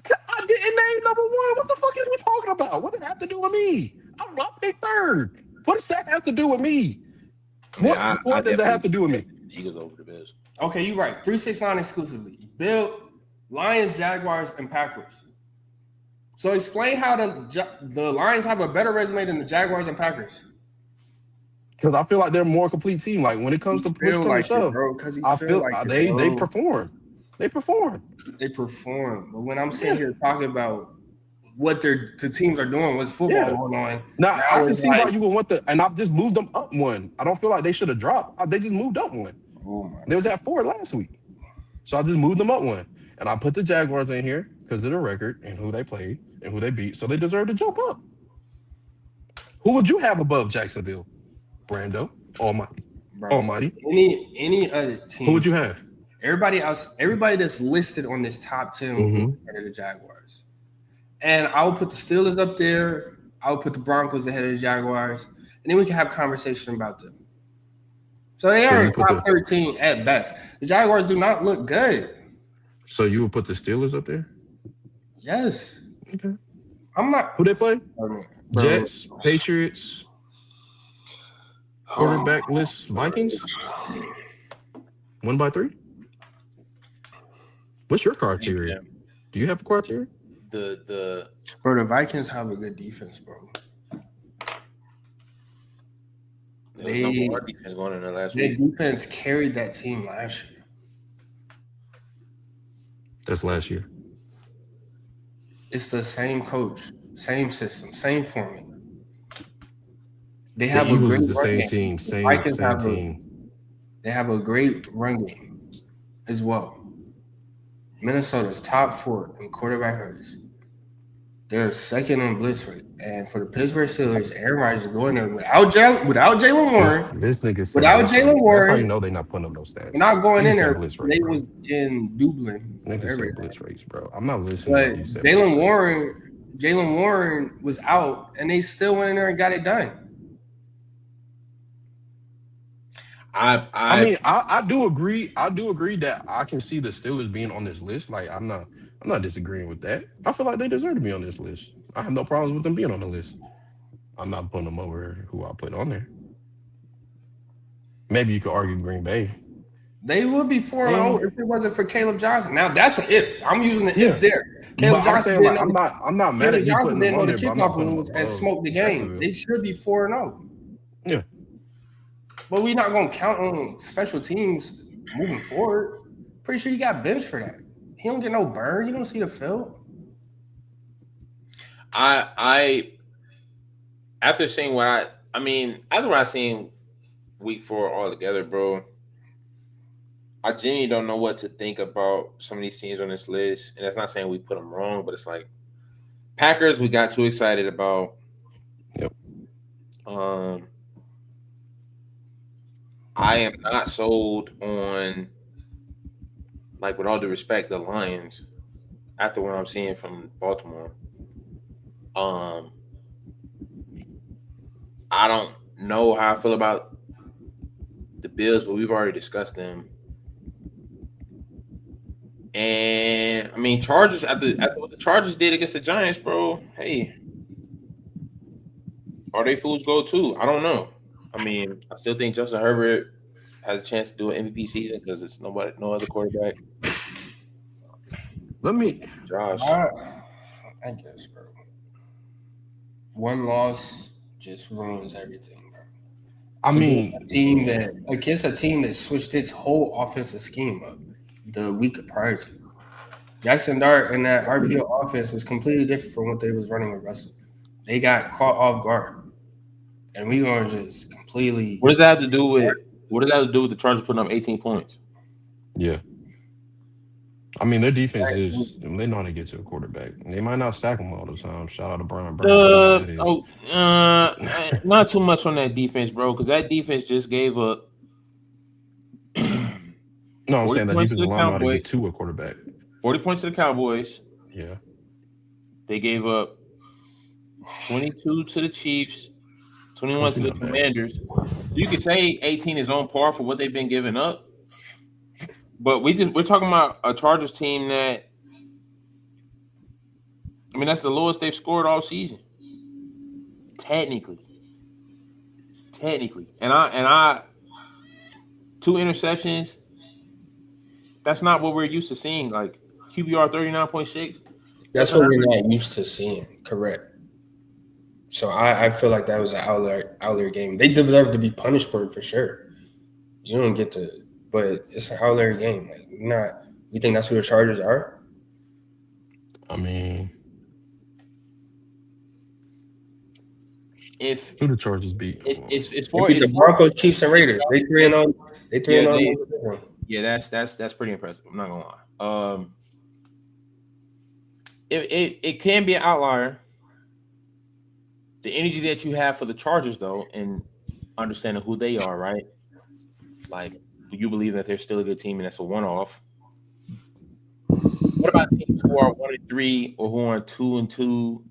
I didn't name number 1. What the fuck is we talking about? What does that have to do with me? I'm picked 3rd. What does that have to do with me? What does that have to do with me? Eagles over the Bills. Okay, you're right. 369 exclusively. Lions, Jaguars, and Packers. So explain how the Lions have a better resume than the Jaguars and Packers. Because I feel like they're a more complete team. Like when it comes to push to shove, I feel like they perform. They perform. They perform. But when I'm sitting here talking about what the teams are doing, what's football going on. Now I can see why you would want and I've just moved them up 1. I don't feel like they should have dropped. They just moved up 1. Oh my! They was at 4 last week, so I just moved them up 1, and I put the Jaguars in here because of the record and who they played and who they beat, so they deserve to jump up. Who would you have above Jacksonville? Brando, Almighty. Any other team? Who would you have? Everybody else, everybody that's listed on this top 10 are the Jaguars. And I will put the Steelers up there. I will put the Broncos ahead of the Jaguars. And then we can have a conversation about them. So they are top 13 at best. The Jaguars do not look good. So you would put the Steelers up there? Yes. Okay. I'm not. Who they play? Jets, Patriots, quarterback list, Vikings. 1 by 3? What's your criteria? Do you have a criteria? The Bro, the Vikings have a good defense, bro. there was no more defense going in the last Their week. defense carried that team last year. That's last year. It's the same coach, same system, same formula. They The have a Eagles great is the run same game. team, The same Vikings have team. They have a great run game as well. Minnesota's top 4 in quarterback hurries. They're second in blitz rate. And for the Pittsburgh Steelers, Aaron Rodgers is going there without Jalen Warren. This nigga said Without blitz Jalen rate. That's how Warren, you know they're not putting up no stats. We're not going Nigga in said there. blitz rate, They bro. was in Dublin. Nigga wherever said it blitz was. rates, bro. I'm not listening But to you said blitz rates. Jalen Warren was out, and they still went in there and got it done. I mean, I do agree. I do agree that I can see the Steelers being on this list. Like, I'm not disagreeing with that. I feel like they deserve to be on this list. I have no problems with them being on the list. I'm not putting them over who I put on there. Maybe you could argue Green Bay. They would be 4-0 if it wasn't for Caleb Johnson. Now that's an if. I'm using the if there. Caleb Johnson. I'm saying, like, I'm not mad at you putting them on there, but I'm not kickoff putting them rules and above smoke the game. Jacksonville. They should be 4-0. Yeah. But we're not gonna count on special teams moving forward. Pretty sure you got benched for that. He don't get no burn. You don't see the field. I after seeing what after what I seen week 4 altogether, bro, I genuinely don't know what to think about some of these teams on this list. And that's not saying we put them wrong, but it's like Packers, we got too excited about. Yep. I am not sold on, like, with all due respect, the Lions after what I'm seeing from Baltimore. I don't know how I feel about the Bills, but we've already discussed them. And I mean, Chargers after what the Chargers did against the Giants, bro. Hey, are they fools go too? I don't know. I mean, I still think Justin Herbert has a chance to do an MVP season because it's no other quarterback. Josh. I guess, bro. One loss just ruins everything, bro. I mean, against a team that switched its whole offensive scheme up the week prior to. Jackson Dart and that RPO offense was completely different from what they was running with Russell. They got caught off guard, and we gonna just completely. What does that have to do with the Chargers putting up 18 points? Yeah. I mean, their defense they know how to get to a quarterback. They might not sack them all the time. Shout out to Brian Burns. Not too much on that defense, bro, because that defense just gave up. No, I'm saying that defensive line know how to get to a quarterback. 40 points to the Cowboys. Yeah. They gave up 22 to the Chiefs, 21 to the Commanders. You could say 18 is on par for what they've been giving up. But we're talking about a Chargers team that, I mean, that's the lowest they've scored all season. Technically. And I 2 interceptions. That's not what we're used to seeing. Like QBR 39.6. That's what we're not used to seeing. Correct. So I feel like that was an outlier game. They deserve to be punished for it for sure. You don't get to, but it's an outlier game. Like you think that's who the Chargers are? I mean, who the Chargers beat? It's for the Broncos, Chiefs, and Raiders. They 3-0. They 3-0. Yeah, that's pretty impressive. I'm not gonna lie. It can be an outlier. The energy that you have for the Chargers, though, and understanding who they are, right? Like, do you believe that they're still a good team and that's a one-off? What about teams who are 1-3 or who are 2-2,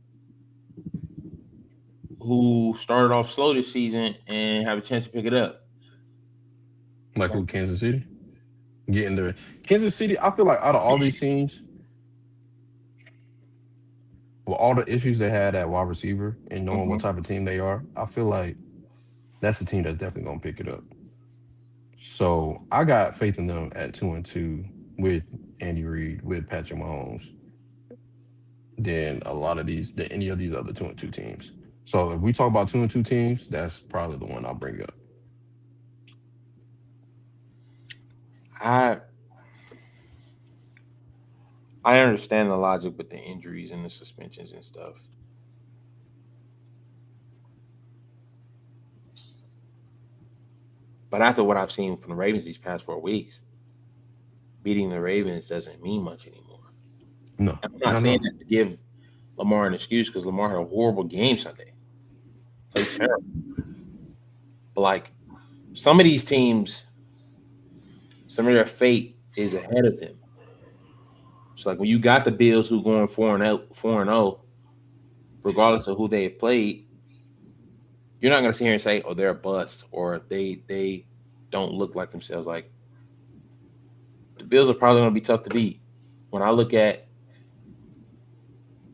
who started off slow this season and have a chance to pick it up? Like who? Kansas City? Getting there. Kansas City, I feel like out of all these teams, with all the issues they had at wide receiver and knowing what type of team they are, I feel like that's the team that's definitely going to pick it up. So I got faith in them at 2-2 with Andy Reid with Patrick Mahomes than any of these other 2-2 teams. So if we talk about 2-2 teams, that's probably the one I'll bring up. I understand the logic with the injuries and the suspensions and stuff. But after what I've seen from the Ravens these past 4 weeks, beating the Ravens doesn't mean much anymore. No, I'm not saying that to give Lamar an excuse because Lamar had a horrible game Sunday. Played terrible. But like some of these teams, some of their fate is ahead of them. So like when you got the Bills who going 4-0, regardless of who they've played, you're not gonna sit here and say, "Oh, they're a bust," or they don't look like themselves. Like the Bills are probably gonna be tough to beat. When I look at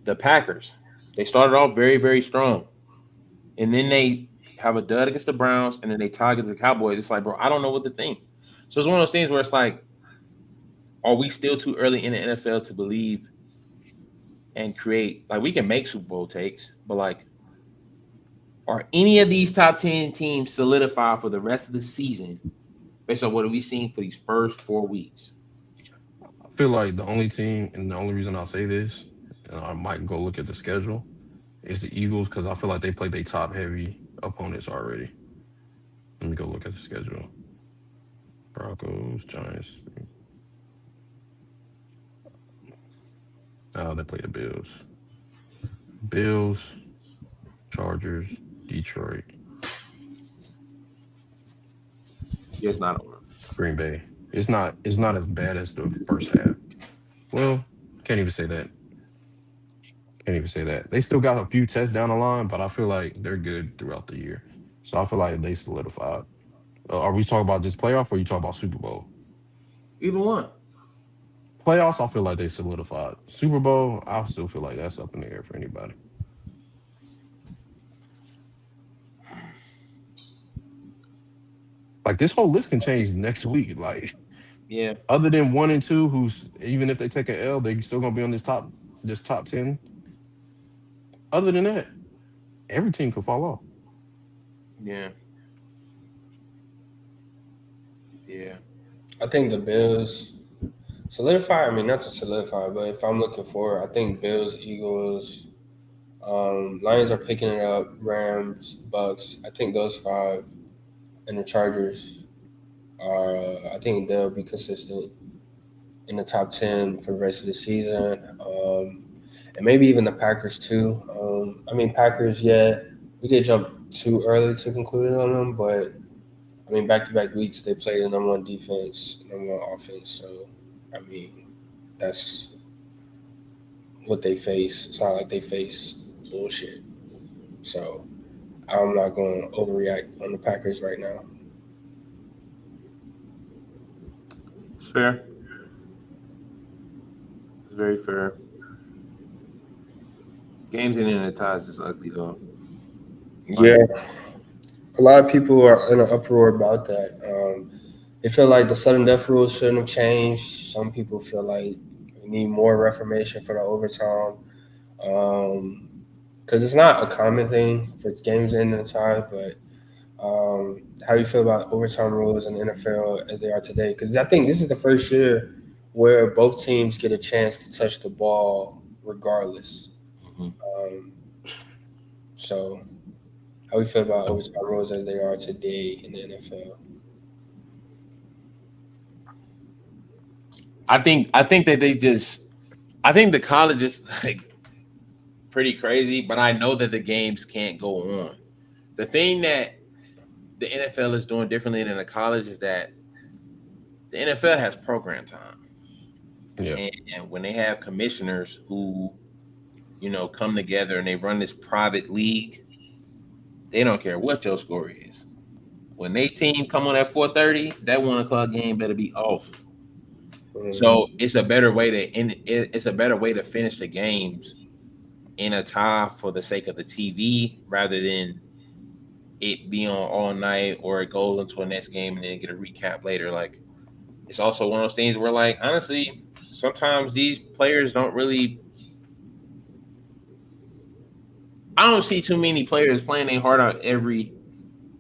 the Packers, they started off very, very strong, and then they have a dud against the Browns, and then they tie against the Cowboys. It's like, bro, I don't know what to think. So it's one of those things where it's like, are we still too early in the NFL to believe and create? Like we can make Super Bowl takes, but like, are any of these top 10 teams solidified for the rest of the season based on what we've seen for these first 4 weeks? I feel like the only team, and the only reason I'll say this, and I might go look at the schedule, is the Eagles because I feel like they played their top heavy opponents already. Let me go look at the schedule. Broncos, Giants. They play the Bills. Bills, Chargers, Detroit, It's not over. Green Bay. It's not as bad as the first half. Well, can't even say that. Can't even say that. They still got a few tests down the line, but I feel like they're good throughout the year. So I feel like they solidified. Are we talking about just playoff or you talking about Super Bowl? Either one. Playoffs, I feel like they solidified. Super Bowl, I still feel like that's up in the air for anybody. Like this whole list can change next week. Like, yeah. Other than 1 and 2, who's even if they take an L, they still gonna be on this top 10. Other than that, every team could fall off. Yeah. Yeah. I think the Bills solidify. I mean, not to solidify, but if I'm looking for, I think Bills, Eagles, Lions are picking it up. Rams, Bucks. I think those 5, and the Chargers are. I think they'll be consistent in the top 10 for the rest of the season, and maybe even the Packers too. I mean, Packers. Yeah, we did jump too early to conclude on them, but I mean, back-to-back weeks they played the number 1 defense, number 1 offense. So, I mean, that's what they face. It's not like they face bullshit. So, I'm not going to overreact on the Packers right now. It's fair. It's very fair. Games in the ties is ugly though. Yeah. A lot of people are in an uproar about that. They feel like the sudden death rules shouldn't have changed. Some people feel like we need more reformation for the overtime. Because it's not a common thing for games in the tie, but how do you feel about overtime rules in the NFL as they are today? Because I think this is the first year where both teams get a chance to touch the ball regardless. So how do you feel about overtime rules as they are today in the NFL? I think that I think the college is like pretty crazy, but I know that the games can't go on. The thing that the NFL is doing differently than the college is that the NFL has program time. Yeah. And when they have commissioners who, come together and they run this private league, they don't care what your score is. When they team come on at 4:30, that 1:00 game better be off. So it's a better way to finish the games in a tie for the sake of the TV rather than it be on all night or it goes into a next game and then get a recap later. Like it's also one of those things where, like, honestly, sometimes these players don't really. I don't see too many players playing their heart out every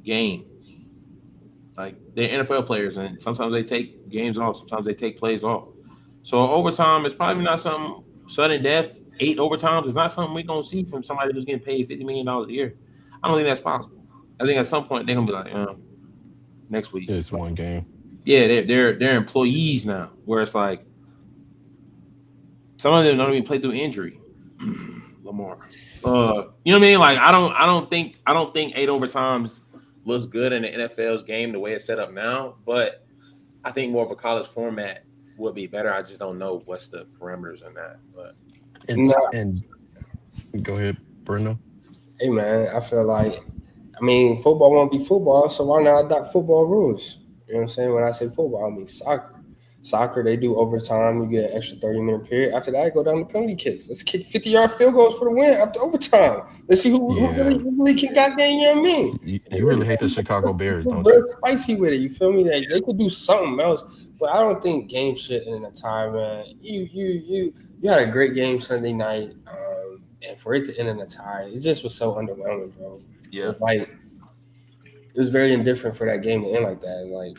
game. Like they're NFL players, and sometimes they take games off. Sometimes they take plays off. So overtime is probably not something sudden death. 8 overtimes is not something we're gonna see from somebody who's getting paid $50 million a year. I don't think that's possible. I think at some point they're gonna be like, next week. It's one game. Yeah, they're employees now. Where it's like some of them don't even play through injury. Lamar. You know what I mean? Like I don't think 8 overtimes looks good in the NFL's game the way it's set up now, but I think more of a college format would be better. I just don't know what's the parameters in that. But And go ahead, Bruno. Hey man, I feel like, football won't be football, so why not adopt football rules? You know what I'm saying? When I say football, I mean soccer. Soccer, they do overtime. You get an extra 30-minute period. After that, go down to penalty kicks. Let's kick 50-yard field goals for the win after overtime. Let's see who really can goddamn, you know what I mean? You really hate the Chicago Bears, don't Real you? spicy with it. You feel me? They could do something else, but I don't think game shit in a tie, man. You had a great game Sunday night, and for it to end in a tie, it just was so underwhelming, bro. yeah, It was very indifferent for that game to end like that. And like,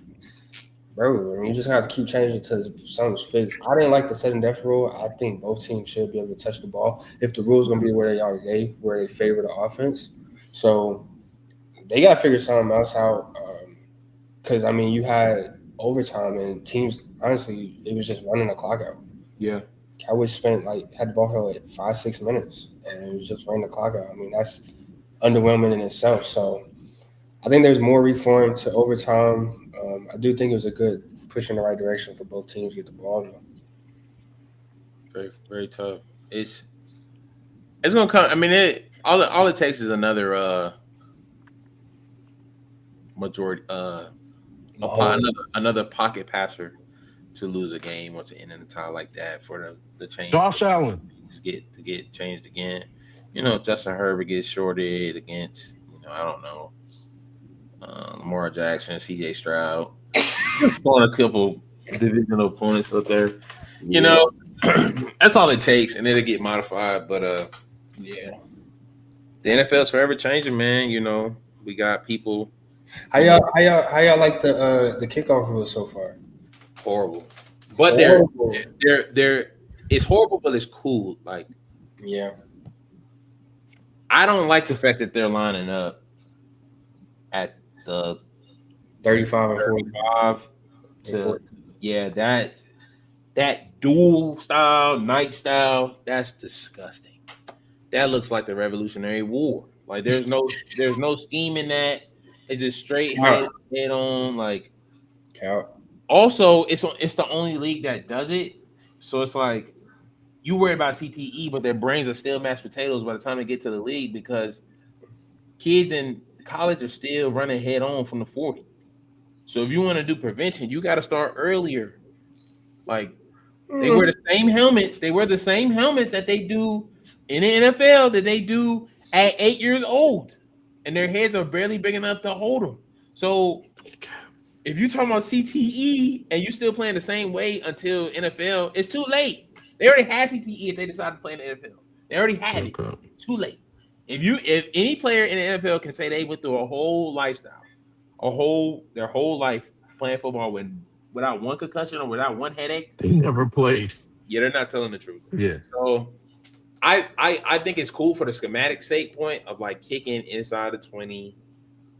bro, you just have to keep changing until something's fixed. I didn't like the sudden death rule. I think both teams should be able to touch the ball. If the rule's gonna be where they are today, where they favor the offense, so they got to figure something else out. Because you had overtime and teams. Honestly, it was just running the clock out. yeah. Cowboys had the ball for like 5-6 minutes, and it was just running the clock out. That's underwhelming in itself. So I think there's more reform to overtime. I do think it was a good push in the right direction for both teams to get the ball now. Very, very tough. It's gonna come. All it takes is another majority another pocket passer to lose a game or to end in a tie like that for the change. Josh Allen to get changed again. Justin Herbert gets shorted against. I don't know. Lamar Jackson, CJ Stroud, just throwing a couple divisional opponents up there. That's all it takes, and it'll get modified. But the NFL's forever changing, man. We got people. How y'all like the kickoff rules so far? Horrible, but they're it's horrible, but it's cool. Like, yeah, I don't like the fact that they're lining up at the 35 and 45 to that dual style, night style. That's disgusting. That looks like the Revolutionary War. Like there's no scheme in that. It's just straight head on. Like, also it's the only league that does it. So it's like you worry about CTE, but their brains are still mashed potatoes by the time they get to the league because kids in college are still running head on from the 40. So if you want to do prevention, you got to start earlier. Like they wear the same helmets. They wear the same helmets that they do in the NFL that they do at 8 years old, and their heads are barely big enough to hold them. So if you're talking about CTE and you still playing the same way until NFL, it's too late. They already have CTE if they decide to play in the NFL. They already have it. It's too late. If any player in the NFL can say they went through a whole lifestyle, their whole life playing football without one concussion or without one headache, they never played. Yeah, they're not telling the truth. Yeah. So I think it's cool for the schematic sake point of like kicking inside the 20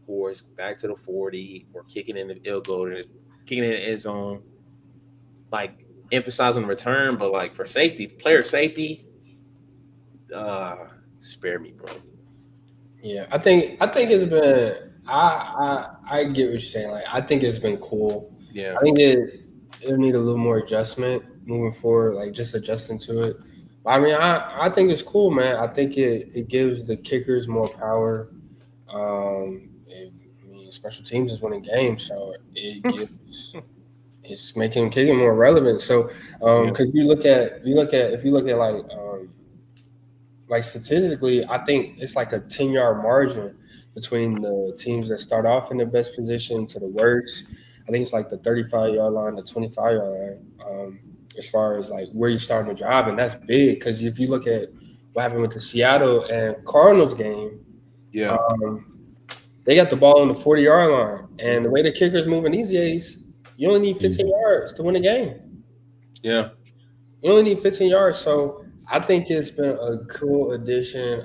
or back to the 40 or kicking in the field goal and kicking in the end zone, like emphasizing the return, but like for safety, player safety, spare me, bro. Yeah, I think it's been. I get what you're saying. Like, I think it's been cool. Yeah, I think it'll need a little more adjustment moving forward. Like just adjusting to it. But, I think it's cool, man. I think it gives the kickers more power. Special teams is winning games, so it gives. It's making kicking more relevant. So, because if you look at like statistically, I think it's like a 10-yard margin between the teams that start off in the best position to the worst. I think it's like the 35-yard line, the 25-yard line. as far as like where you're starting a job, and that's big because if you look at what happened with the Seattle and Cardinals game, they got the ball on the 40-yard line, and the way the kicker's moving these days, you only need 15 yards to win a game. Yeah. You only need 15 yards, so I think it's been a cool addition.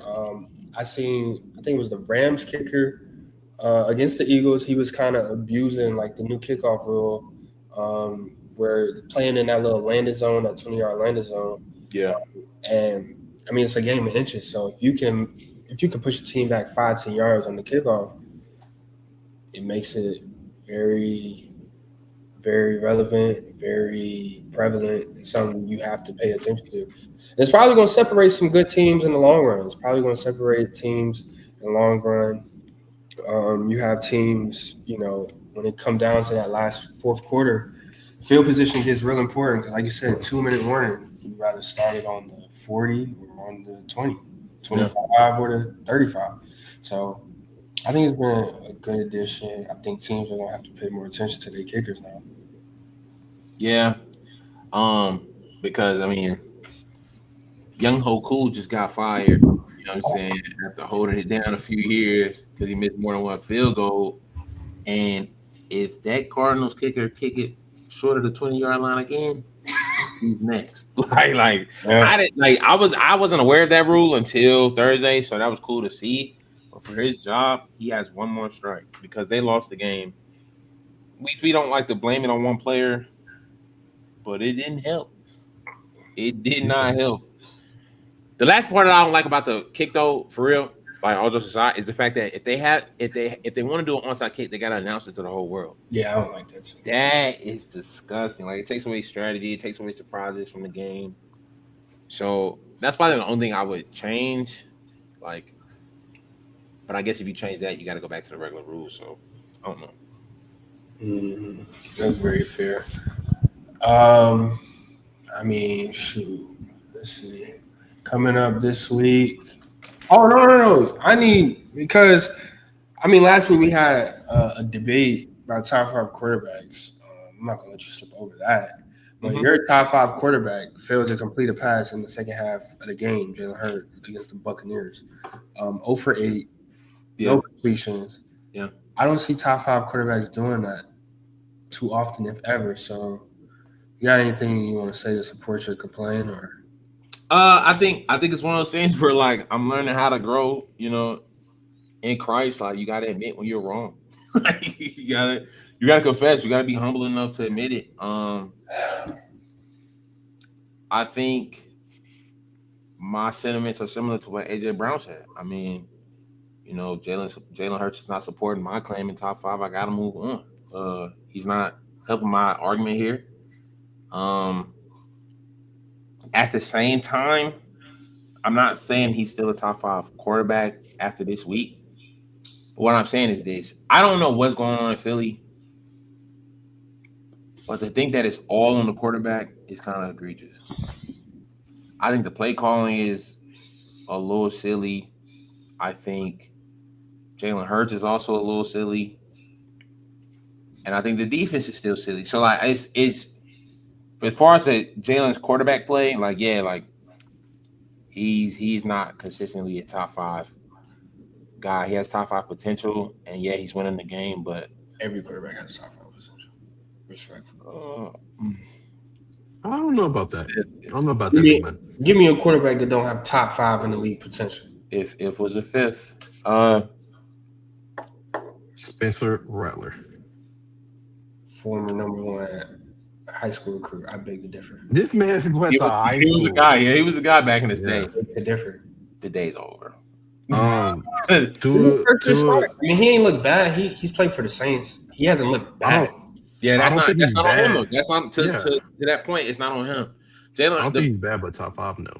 I think it was the Rams kicker against the Eagles. He was kind of abusing like the new kickoff rule, where playing in that little landing zone, that 20-yard landing zone. Yeah. And I mean, it's a game of inches. So if you can push a team back 5-10 yards on the kickoff, it makes it very, very relevant, very prevalent, and something you have to pay attention to. It's probably going to separate some good teams in the long run. It's probably going to separate teams in the long run. You have teams, when it comes down to that last fourth quarter, field position gets real important because, like you said, 2-minute warning. You'd rather start it on the 40 or on the 20, 25 or the 35. So I think it's been a good addition. I think teams are going to have to pay more attention to their kickers now. Yeah. Because, I mean, Young Ho Cool just got fired. You know what I'm saying? After holding it down a few years because he missed more than one field goal. And if that Cardinals kicker kick it short of the 20-yard line again, who's next? I wasn't aware of that rule until Thursday, so that was cool to see. But for his job, he has one more strike because they lost the game. We don't like to blame it on one player, but it didn't help. It did not help. The last part that I don't like about the kick, though, for real, like all jokes aside, is the fact that if they want to do an onside kick, they gotta announce it to the whole world. Yeah, I don't like that too. That is disgusting. Like, it takes away strategy, it takes away surprises from the game. So that's probably the only thing I would change. Like, but I guess if you change that, you got to go back to the regular rules. So I don't know. Mm-hmm. That's very fair. I mean, shoot. Let's see. Coming up this week. Oh, no. Because last week we had a debate about top 5 quarterbacks. I'm not going to let you slip over that. But your top 5 quarterback failed to complete a pass in the second half of the game, Jalen Hurts against the Buccaneers. 0 for 8, no completions. Yeah. I don't see top 5 quarterbacks doing that too often, if ever. So, you got anything you want to say to support your complaint, or? I think it's one of those things where, like, I'm learning how to grow, in Christ. Like, you gotta admit when you're wrong. you gotta confess. You gotta be humble enough to admit it. I think my sentiments are similar to what AJ Brown said. I mean, Jalen Hurts is not supporting my claim in top 5. I gotta move on. He's not helping my argument here. At the same time, I'm not saying he's still a top 5 quarterback after this week. But what I'm saying is this. I don't know what's going on in Philly, but to think that it's all on the quarterback is kind of egregious. I think the play calling is a little silly. I think Jalen Hurts is also a little silly. And I think the defense is still silly. So, like, it's as far as Jalen's quarterback play, like, yeah, like, he's not consistently a top 5 guy. He has top 5 potential, and yeah, he's winning the game, but every quarterback has top 5 potential. Respectful. I don't know about that. I don't know about that. Give me a quarterback that don't have top 5 in the league potential. If was a 5th. Spencer Rattler. Former number 1 high school recruit. I beg to differ. This man's went to high school. He was a guy. Yeah, he was a guy back in his day. To differ. The day's over. He ain't look bad. He's played for the Saints. He hasn't looked bad. Yeah, that's not on him. That's not to that point. It's not on him. Jalen. I don't think he's bad, but top 5, no.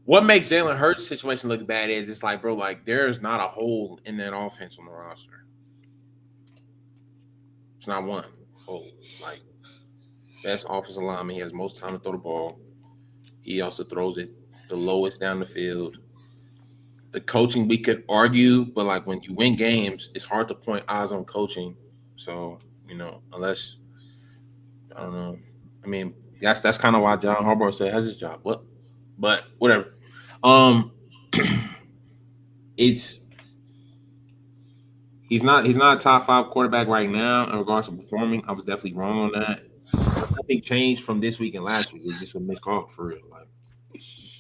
What makes Jalen Hurts' situation look bad is it's like, bro, like, there's not a hole in that offense on the roster. It's not one hole. Like, best offensive lineman. He has most time to throw the ball. He also throws it the lowest down the field. The coaching, we could argue, but, like, when you win games, it's hard to point eyes on coaching. So, unless, I don't know. I mean, that's kind of why John Harbaugh said has his job. But whatever. It's he's not a top 5 quarterback right now in regards to performing. I was definitely wrong on that. But nothing changed from this week and last week. It's just a missed call for real. Like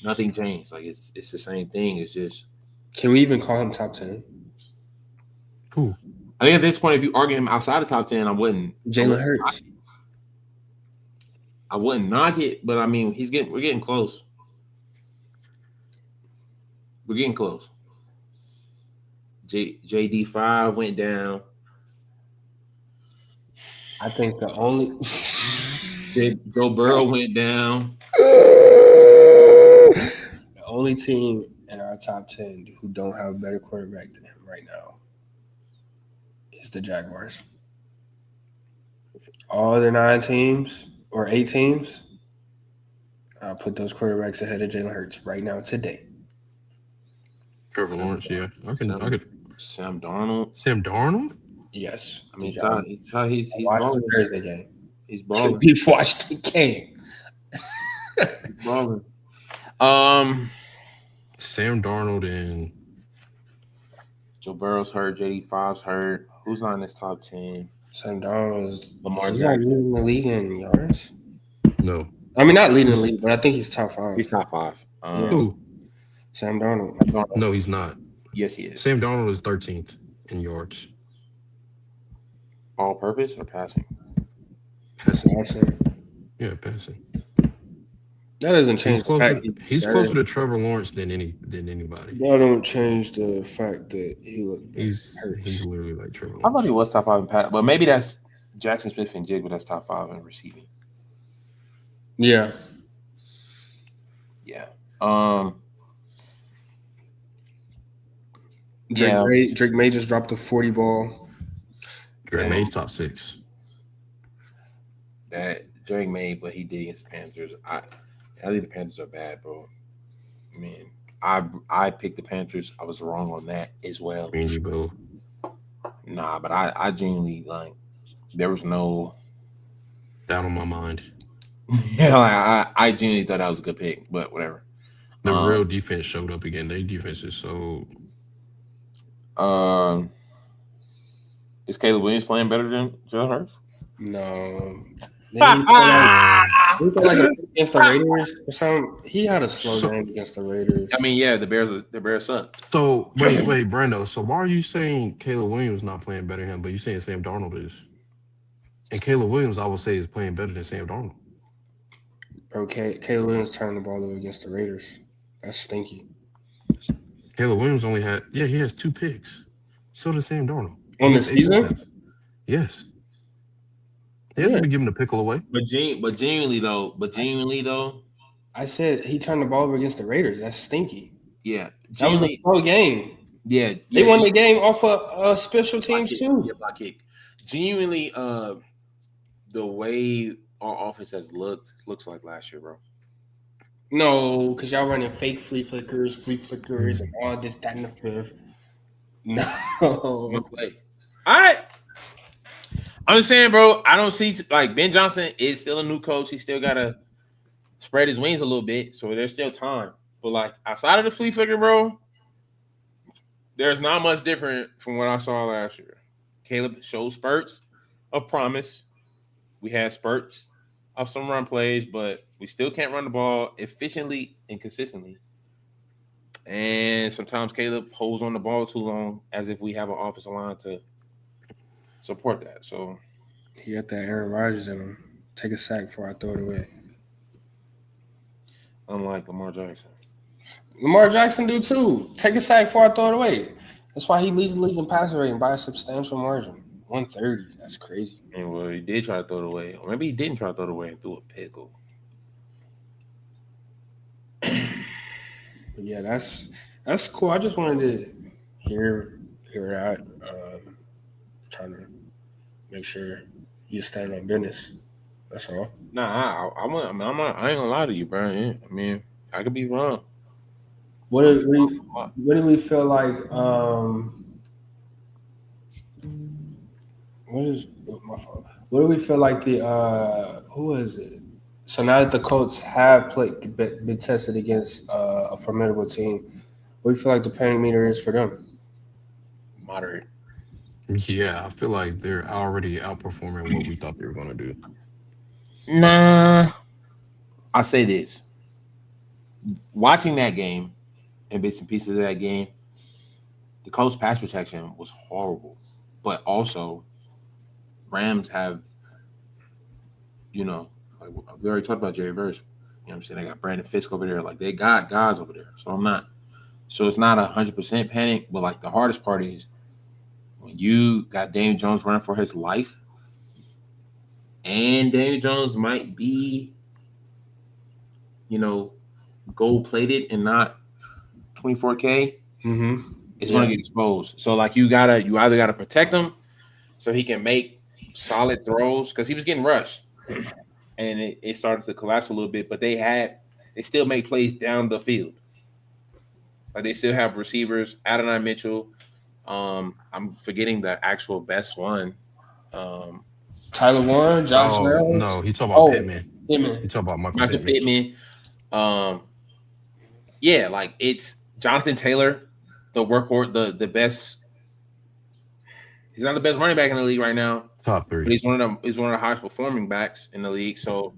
nothing changed. Like it's the same thing. It's just. Can we even call him top 10? Who? I think at this point, if you argue him outside the top 10, I wouldn't. Jalen Hurts. I wouldn't knock it, but I mean, we're getting close. We're getting close. JD5 went down. I think the only Joe Burrow went down. the only team in our top 10 who don't have a better quarterback than him right now is the Jaguars. All other 9 teams or 8 teams, I'll put those quarterbacks ahead of Jalen Hurts right now today. Trevor Lawrence, yeah. I could. Sam Darnold. Sam Darnold? Yes. I mean, he's watched balling. the Thursday game. He's balling. We've watched the game. He's balling. Sam Darnold and Joe Burrow's hurt. JD5's hurt. Who's on this top 10? Sam Darnold is Lamar not Jackson. leading the league in yards. no. I mean, not leading the league, but I think he's top 5. He's top 5. Who? Sam Darnold. No, he's not. Yes, he is. Sam Darnold is 13th in yards. All purpose or passing? Passing. Yeah, passing. That doesn't change He's the fact he's closer to Trevor Lawrence than anybody. That don't change the fact that he looked. He's literally like Trevor I thought Lawrence. he was top 5 in pass, but maybe that's Jackson Smith and Jig, but that's top 5 in receiving. Yeah. Yeah. Drake May just dropped a 40 ball. Drake May's top 6. That Drake May, but he did against the Panthers. I think the Panthers are bad, bro. I mean, I picked the Panthers. I was wrong on that as well. Randy Bo. Nah, but I genuinely like there was no Down on my mind. yeah, like, I genuinely thought that was a good pick, but whatever. The real defense showed up again. Their defense is so. Is Caleb Williams playing better than Jalen Hurts? No. They play like against the Raiders or something. He had a slow game against the Raiders. I mean, yeah, the Bears suck. So wait, Brando. So why are you saying Caleb Williams not playing better than him, but you saying Sam Darnold is? And Caleb Williams, I would say, is playing better than Sam Darnold. Okay, Caleb Williams turned the ball over against the Raiders. That's stinky. Caleb Williams only he has 2 picks. So does Sam Darnold. On the season? Yes. He hasn't been giving the pickle away. But genuinely though, I said he turned the ball over against the Raiders. That's stinky. yeah, That was a slow game. yeah, They won the game off of special teams too. Yeah, block kick. Genuinely, the way our offense has looks like last year, bro. No, because y'all running fake flea flickers, and all this, that, and the fifth. No. Play. All right. I'm just saying, bro, I don't see like Ben Johnson is still a new coach. He still gotta spread his wings a little bit, so there's still time. But like outside of the flea flicker, bro, there's not much different from what I saw last year. Caleb showed spurts of promise. We had spurts of some run plays, but we still can't run the ball efficiently and consistently. And sometimes Caleb holds on the ball too long, as if we have an offensive line to support that. So He got that Aaron Rodgers in him. Take a sack before I throw it away. unlike Lamar Jackson. Lamar Jackson do too. Take a sack before I throw it away. That's why he leads the league in passer rating by a substantial margin. 130. That's crazy. And well, he did try to throw it away. Or maybe he didn't try to throw it away and threw a pickle. But yeah, that's cool. I just wanted to hear that. Trying to make sure you stand on business. That's all. Nah, I ain't gonna lie to you, bro. I mean, I could be wrong. What do we feel like? What is my fault? What do we feel like the who is it? So now that the Colts have been tested against a formidable team, what do you feel like the panic meter is for them? Moderate. Yeah, I feel like they're already outperforming what we thought they were going to do. Nah, I'll say this. Watching that game and bits and pieces of that game, the Colts pass protection was horrible. But also, Rams have, like we already talked about Jerry Verse. You know what I'm saying? They got Brandon Fisk over there. Like, they got guys over there. So it's not 100% panic, but like the hardest part is when you got Daniel Jones running for his life, and Daniel Jones might be, gold plated and not 24K. Mm-hmm. It's going to get exposed. So like you either got to protect him so he can make solid throws, because he was getting rushed and it started to collapse a little bit, but they still make plays down the field. Like, they still have receivers, Adonai Mitchell. I'm forgetting the actual best one. Tyler Warren, Josh Reynolds. No, he talking about Pittman. He Pittman. talking about Michael Pittman. Yeah, like, it's Jonathan Taylor, the workhorse, the best. He's not the best running back in the league right now. Top 3. But he's one of the highest performing backs in the league. So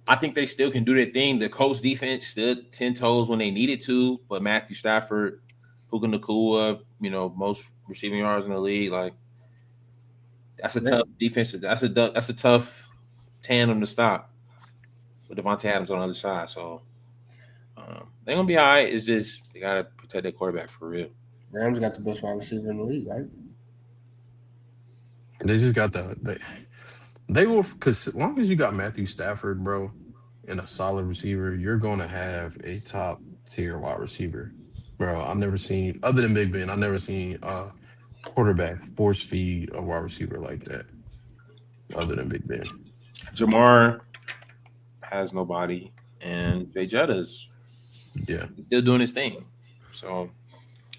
I think they still can do their thing. The Colts defense stood 10 toes when they needed to, but Matthew Stafford, Puka Nacua, most receiving yards in the league. Like, that's a tough defense. That's a tough tandem to stop with Devontae Adams on the other side. So they're gonna be all right. It's just they gotta protect their quarterback for real. Rams got the best wide receiver in the league, right? They just got they will, because as long as you got Matthew Stafford, bro, and a solid receiver, you're going to have a top tier wide receiver, bro. I've never seen, other than Big Ben, I've never seen a quarterback force feed a wide receiver like that, other than Big Ben. Jamar has nobody, and Jay Jetta's he's still doing his thing. So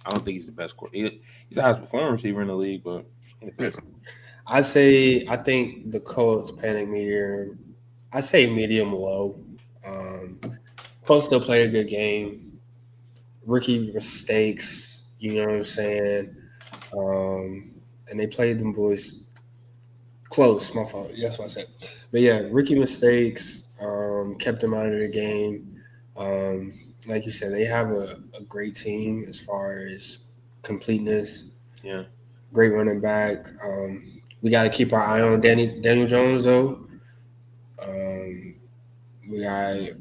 I don't think he's the best quarterback. He's the highest performing receiver in the league, but I think the Colts panic meter, I say medium low. Colts still played a good game. Rookie mistakes, you know what I'm saying? And they played them boys close. My fault. That's what I said. But yeah, rookie mistakes kept them out of the game. Like you said, they have a great team as far as completeness. Yeah. Great running back. We got to keep our eye on Daniel Jones, though. We got to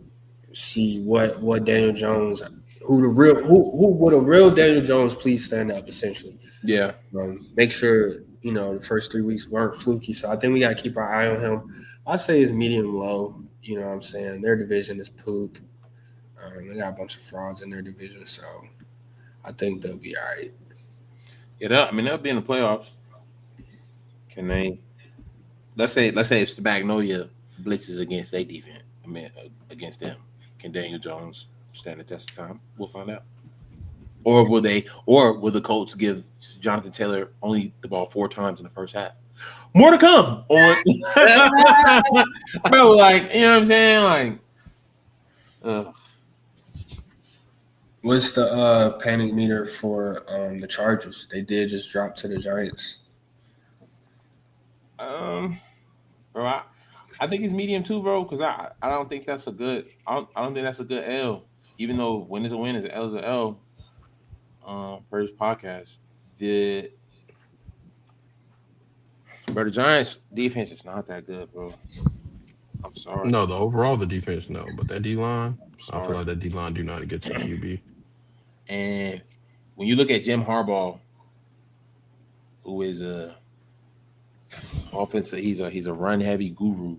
see what Daniel Jones, who would a real Daniel Jones please stand up, essentially. Yeah. Make sure, the first 3 weeks weren't fluky. So I think we got to keep our eye on him. I'd say it's medium low. You know what I'm saying? Their division is poop. They got a bunch of frauds in their division, so I think they'll be all right. Yeah, they'll be in the playoffs. Can they? Let's say if the Magnolia blitzes against their defense, against them, can Daniel Jones stand the test of time? We'll find out. Or will the Colts give Jonathan Taylor only the ball 4 times in the first half? More to come on. Bro, like, you know what I'm saying? Like, what's the panic meter for the Chargers? They did just drop to the Giants. Bro, I think it's medium too, bro, because I don't think that's a good I don't think that's a good L. Even though win is a win, is an L is an L. Per his podcast, the Giants defense is not that good, bro. I'm sorry. No, the defense, no, but that D line, I feel like that D line do not get to QB. And when you look at Jim Harbaugh, who is a offensive, he's a run heavy guru.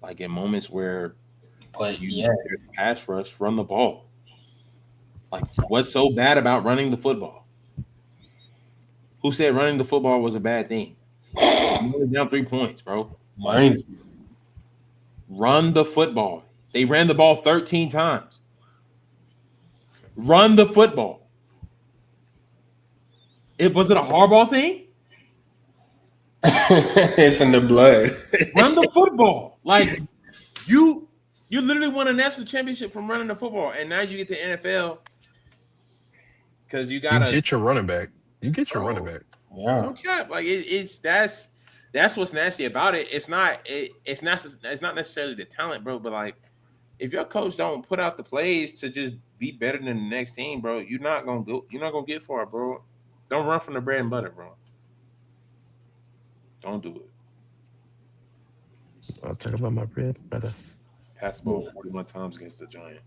Like, in moments where there's pass rush, run the ball. Like, what's so bad about running the football? Who said running the football was a bad thing? You're only down 3 points, bro. Run the football. They ran the ball 13 times. Run the football. Was it a Harbaugh thing? It's in the blood. Run the football. Like, You literally won a national championship from running the football, and now you get to NFL because you got You get your running back. Yeah. no cap. Like it's that's what's nasty about it. It's not necessarily the talent, bro. But like, if your coach don't put out the plays to just be better than the next team, bro, you're not gonna get far, bro. Don't run from the bread and butter, bro. Don't do it. I'll talk about my bread, brother. Pass the ball 41 times against the Giants.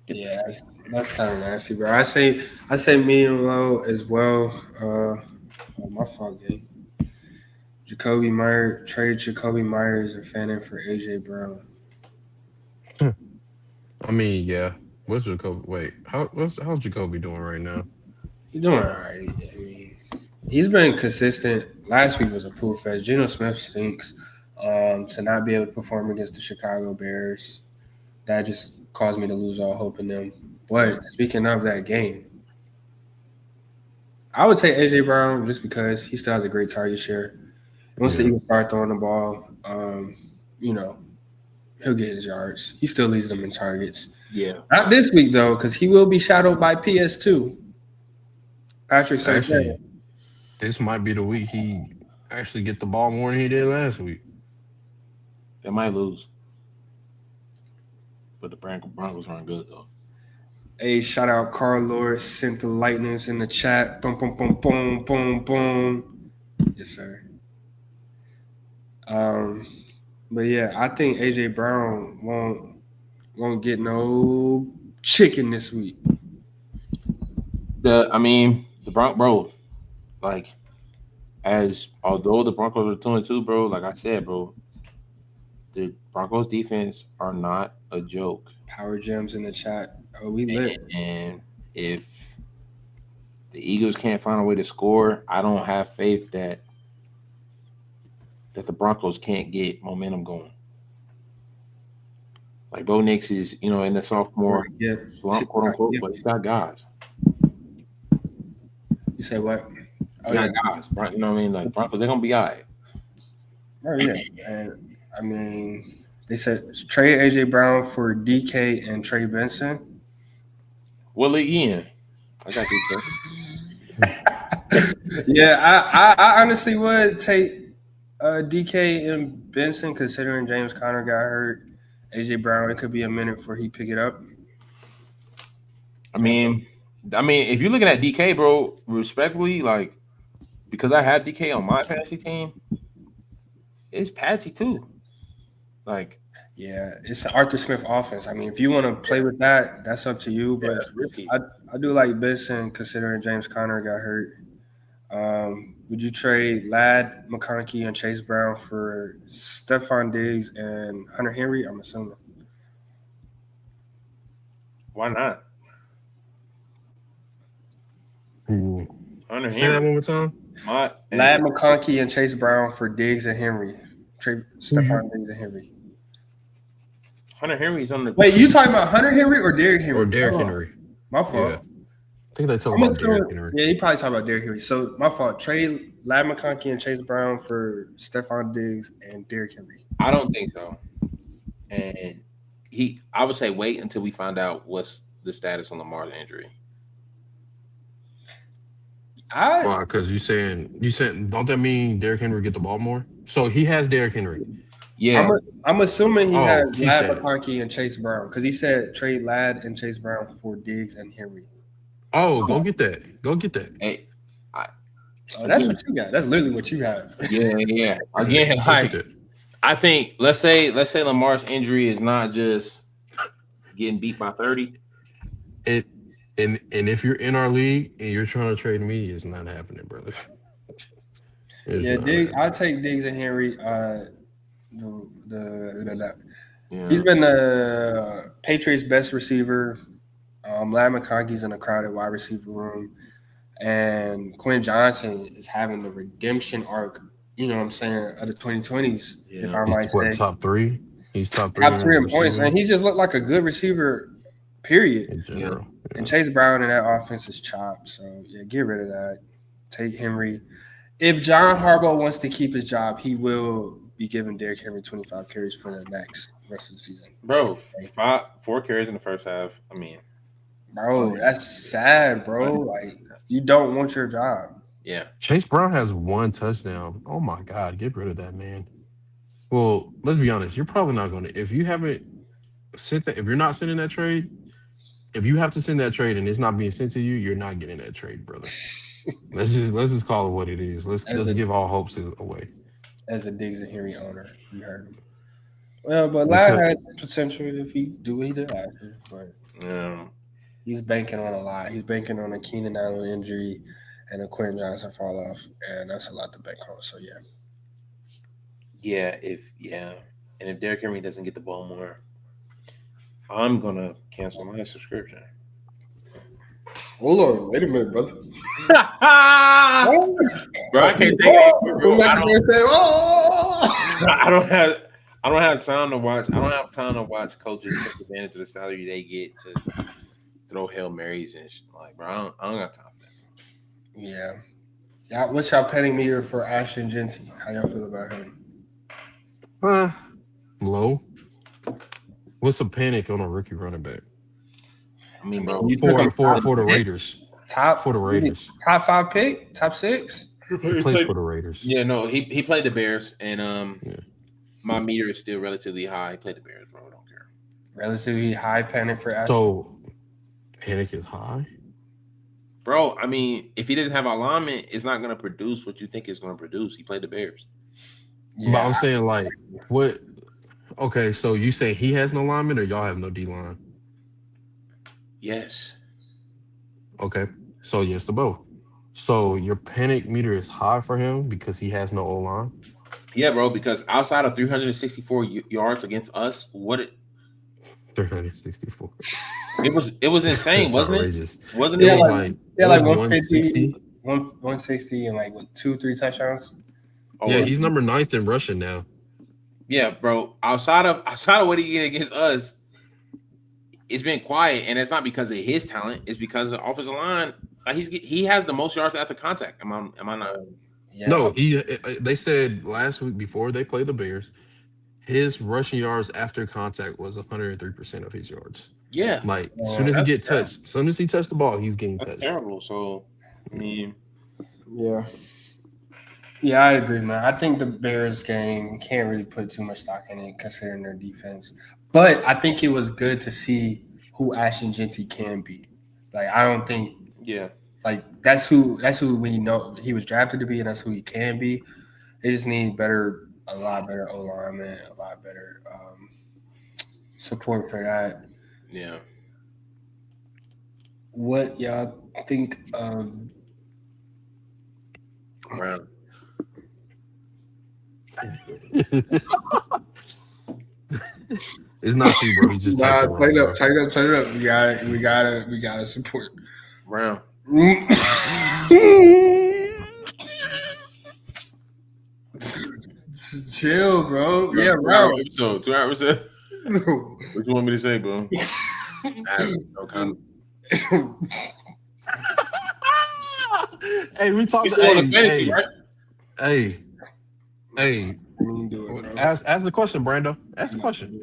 Yeah, that's kind of nasty, bro. I say medium low as well. My fault, game. Jacoby Myers, trade Jacoby Myers and fan in for AJ Brown. I mean, yeah. What's Jacoby? Wait, how's Jacoby doing right now? He's doing all right. I mean, he's been consistent. Last week was a pool fest. Geno Smith stinks. To not be able to perform against the Chicago Bears, that just caused me to lose all hope in them. But speaking of that game, I would take AJ Brown just because he still has a great target share. Once the Eagles start throwing the ball, he'll get his yards. He still leads them in targets. Yeah. Not this week, though, because he will be shadowed by PS2. Patrick Actually, Surtain. this might be the week he actually get the ball more than he did last week. They might lose. But the Broncos run good, though. Hey, shout out Carl Lord, sent the lightnings in the chat. Boom, boom, boom, boom, boom, boom. Yes, sir. But yeah, I think AJ Brown won't get no chicken this week. The Broncos, bro, like, although the Broncos are 2-2, bro, like I said, bro, the Broncos defense are not a joke. Power gems in the chat. Oh, we lit. And if the Eagles can't find a way to score, I don't have faith that the Broncos can't get momentum going. Like Bo Nix is, in the sophomore slump, quote unquote, but he's got guys. You say what? Oh, yeah, guys. You know what I mean? Like Broncos, they're gonna be all right. Oh yeah, and I mean, they said trade AJ Brown for DK and Trey Benson. What league he in? I got DK. Yeah, I honestly would take DK and Benson, considering James Conner got hurt. AJ Brown, it could be a minute before he pick it up. I mean, if you're looking at DK, bro, respectfully, like, because I have DK on my fantasy team, it's patchy too. Like, yeah, it's the Arthur Smith offense. I mean, if you want to play with that, that's up to you. But I do like Benson, considering James Conner got hurt. Would you trade Ladd McConkey and Chase Brown for Stephon Diggs and Hunter Henry? I'm assuming. Why not? Say that one more time. Ladd McConkey and Chase Brown for Diggs and Henry. Stephon Diggs and Henry. Hunter Henry's on the. Wait, you talking about Hunter Henry or Derrick Henry? Or Derrick Henry. My fault. Yeah. I think they talking about Derrick Henry. Yeah, he probably talking about Derrick Henry. So my fault. Trade Ladd McConkey and Chase Brown for Stephon Diggs and Derrick Henry. I don't think so. And I would say wait until we find out what's the status on Lamar's injury. Because you said, don't that mean Derrick Henry get the ball more? So he has Derrick Henry. Yeah, I'm assuming he has Ladd McConkey and Chase Brown, because he said trade Ladd and Chase Brown for Diggs and Henry. Oh, go get that. Go get that. Hey, that's what you got. That's literally what you have. Yeah. Again, like, I think let's say Lamar's injury is not just getting beat by 30. And if you're in our league and you're trying to trade me, it's not happening, brother. I'll take Diggs and Henry. He's been the Patriots' best receiver. Ladd McConkey's in a crowded wide receiver room, and Quinn Johnson is having the redemption arc. You know what I'm saying, of the 2020s. Yeah. If I might say, top 3. He's top 3 in points, and he just looked like a good receiver. Period. In general. Yeah. And Chase Brown in that offense is chopped. So yeah, get rid of that. Take Henry. If John Harbaugh wants to keep his job, he will be giving Derrick Henry 25 carries for the rest of the season. Bro, 4 carries in the first half. I mean, Bro, that's sad, bro. Like, you don't want your job. yeah. Chase Brown has 1 touchdown. Oh my God, get rid of that man. Well, let's be honest. You're probably not going to if you haven't sent that. If you're not sending that trade, if you have to send that trade and it's not being sent to you, you're not getting that trade, brother. let's just call it what it is. Let's give all hopes away. As a Diggs and Henry owner, you heard him. Well, but Lad had potential if he do what he did last year, but he's banking on a lot. He's banking on a Keenan Allen injury and a Quentin Johnson fall off, and that's a lot to bank on. So yeah, and if Derrick Henry doesn't get the ball more, I'm gonna cancel my subscription. Hold on, wait a minute, brother. Bro, I can't take it. Bro, I don't have time to watch. I don't have time to watch coaches take advantage of the salary they get to throw Hail Marys and shit. Like, bro, I don't got time for that. Yeah. What's y'all petting meter for Ashton Genty? How y'all feel about him? Low. What's a panic on a rookie running back? I mean, bro, for the Raiders. Top 5 pick, top 6. He plays for the Raiders. Yeah, no, he played the Bears, and my meter is still relatively high. He played the Bears, bro. I don't care. Relatively high panic for Ashton. So panic is high, bro. I mean, if he doesn't have alignment, it's not going to produce what you think it's going to produce. He played the Bears. Yeah, but I'm saying like what? Okay, so you say he has no lineman, or y'all have no D line? Yes. Okay, so yes to both. So your panic meter is high for him because he has no O line. Yeah, bro. Because outside of 364 yards against us, 364. It was insane, wasn't outrageous. It? Wasn't it? It was like 150, 160, and like with 2-3 touchdowns. Yeah, he's number 9th in rushing now. Yeah, bro. Outside of what he did against us, it's been quiet, and it's not because of his talent. It's because of the offensive line. Like he has the most yards after contact. Am I not? Yeah. No, they said last week before they played the Bears, his rushing yards after contact was 103% of his yards. Yeah, like as soon as he get touched, as soon as he touched the ball, he's getting touched. Terrible. So, I mean, yeah, I agree, man. I think the Bears game can't really put too much stock in it considering their defense. But I think it was good to see who Ashton Genty can be. Like I don't think, like that's who we know he was drafted to be, and that's who he can be. They just need a lot better O lineman, a lot better support for that. Yeah. What y'all think of Brown? It's not you, bro. He's just tighten it up. We gotta support Brown. Chill, bro. Yeah, bro. Episode 2 hours. What you want me to say, bro? No comment. Hey, we talked. Fantasy, right? Hey. Ask the question, Brando. Ask the question.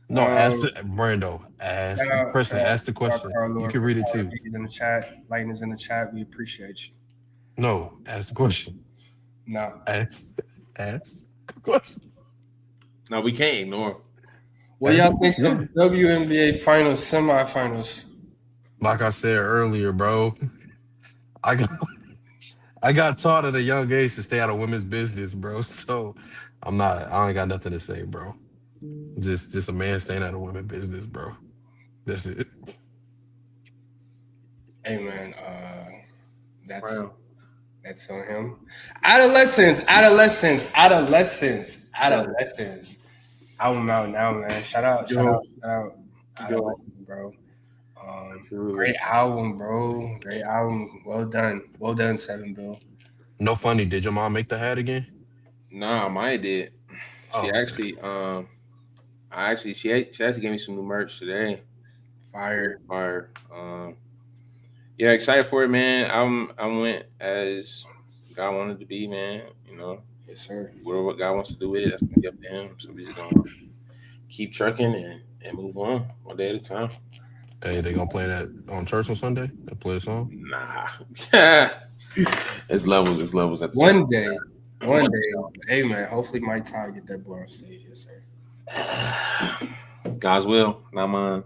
No, ask it, Brando. Ask the person. Ask the question. You can read it too. In the chat, Lightning's in the chat. We appreciate you. No, ask the question. No, ask the question. No, we can't ignore. What y'all think of WNBA finals, semifinals? Like I said earlier, bro, I got taught at a young age to stay out of women's business, bro. So I ain't got nothing to say, bro. Just a man staying out of women's business, bro. That's it. Hey man, that's on him. Adolescence. I'm out now, man. Shout out. Bro. Great album, bro. Great album. Well done, 7 Bill. No funny. Did your mom make the hat again? Nah, Maya did. She actually gave me some new merch today. Fire. Yeah, excited for it, man. I went as God wanted to be, man. You know, Yes, sir. Whatever God wants to do with it, that's gonna be up to him. So we just gonna keep trucking and move on one day at a time. Hey, they gonna play that on church on Sunday? They play a song? Nah. It's levels at the One day. Hey, man, hopefully Mike Ty get that boy on stage. Yes, sir. God's will, not mine.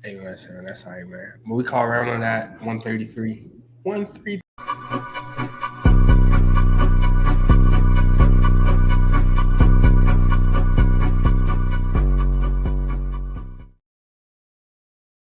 Hey, man, sir, that's all right, man. When we call around on that 133. 133.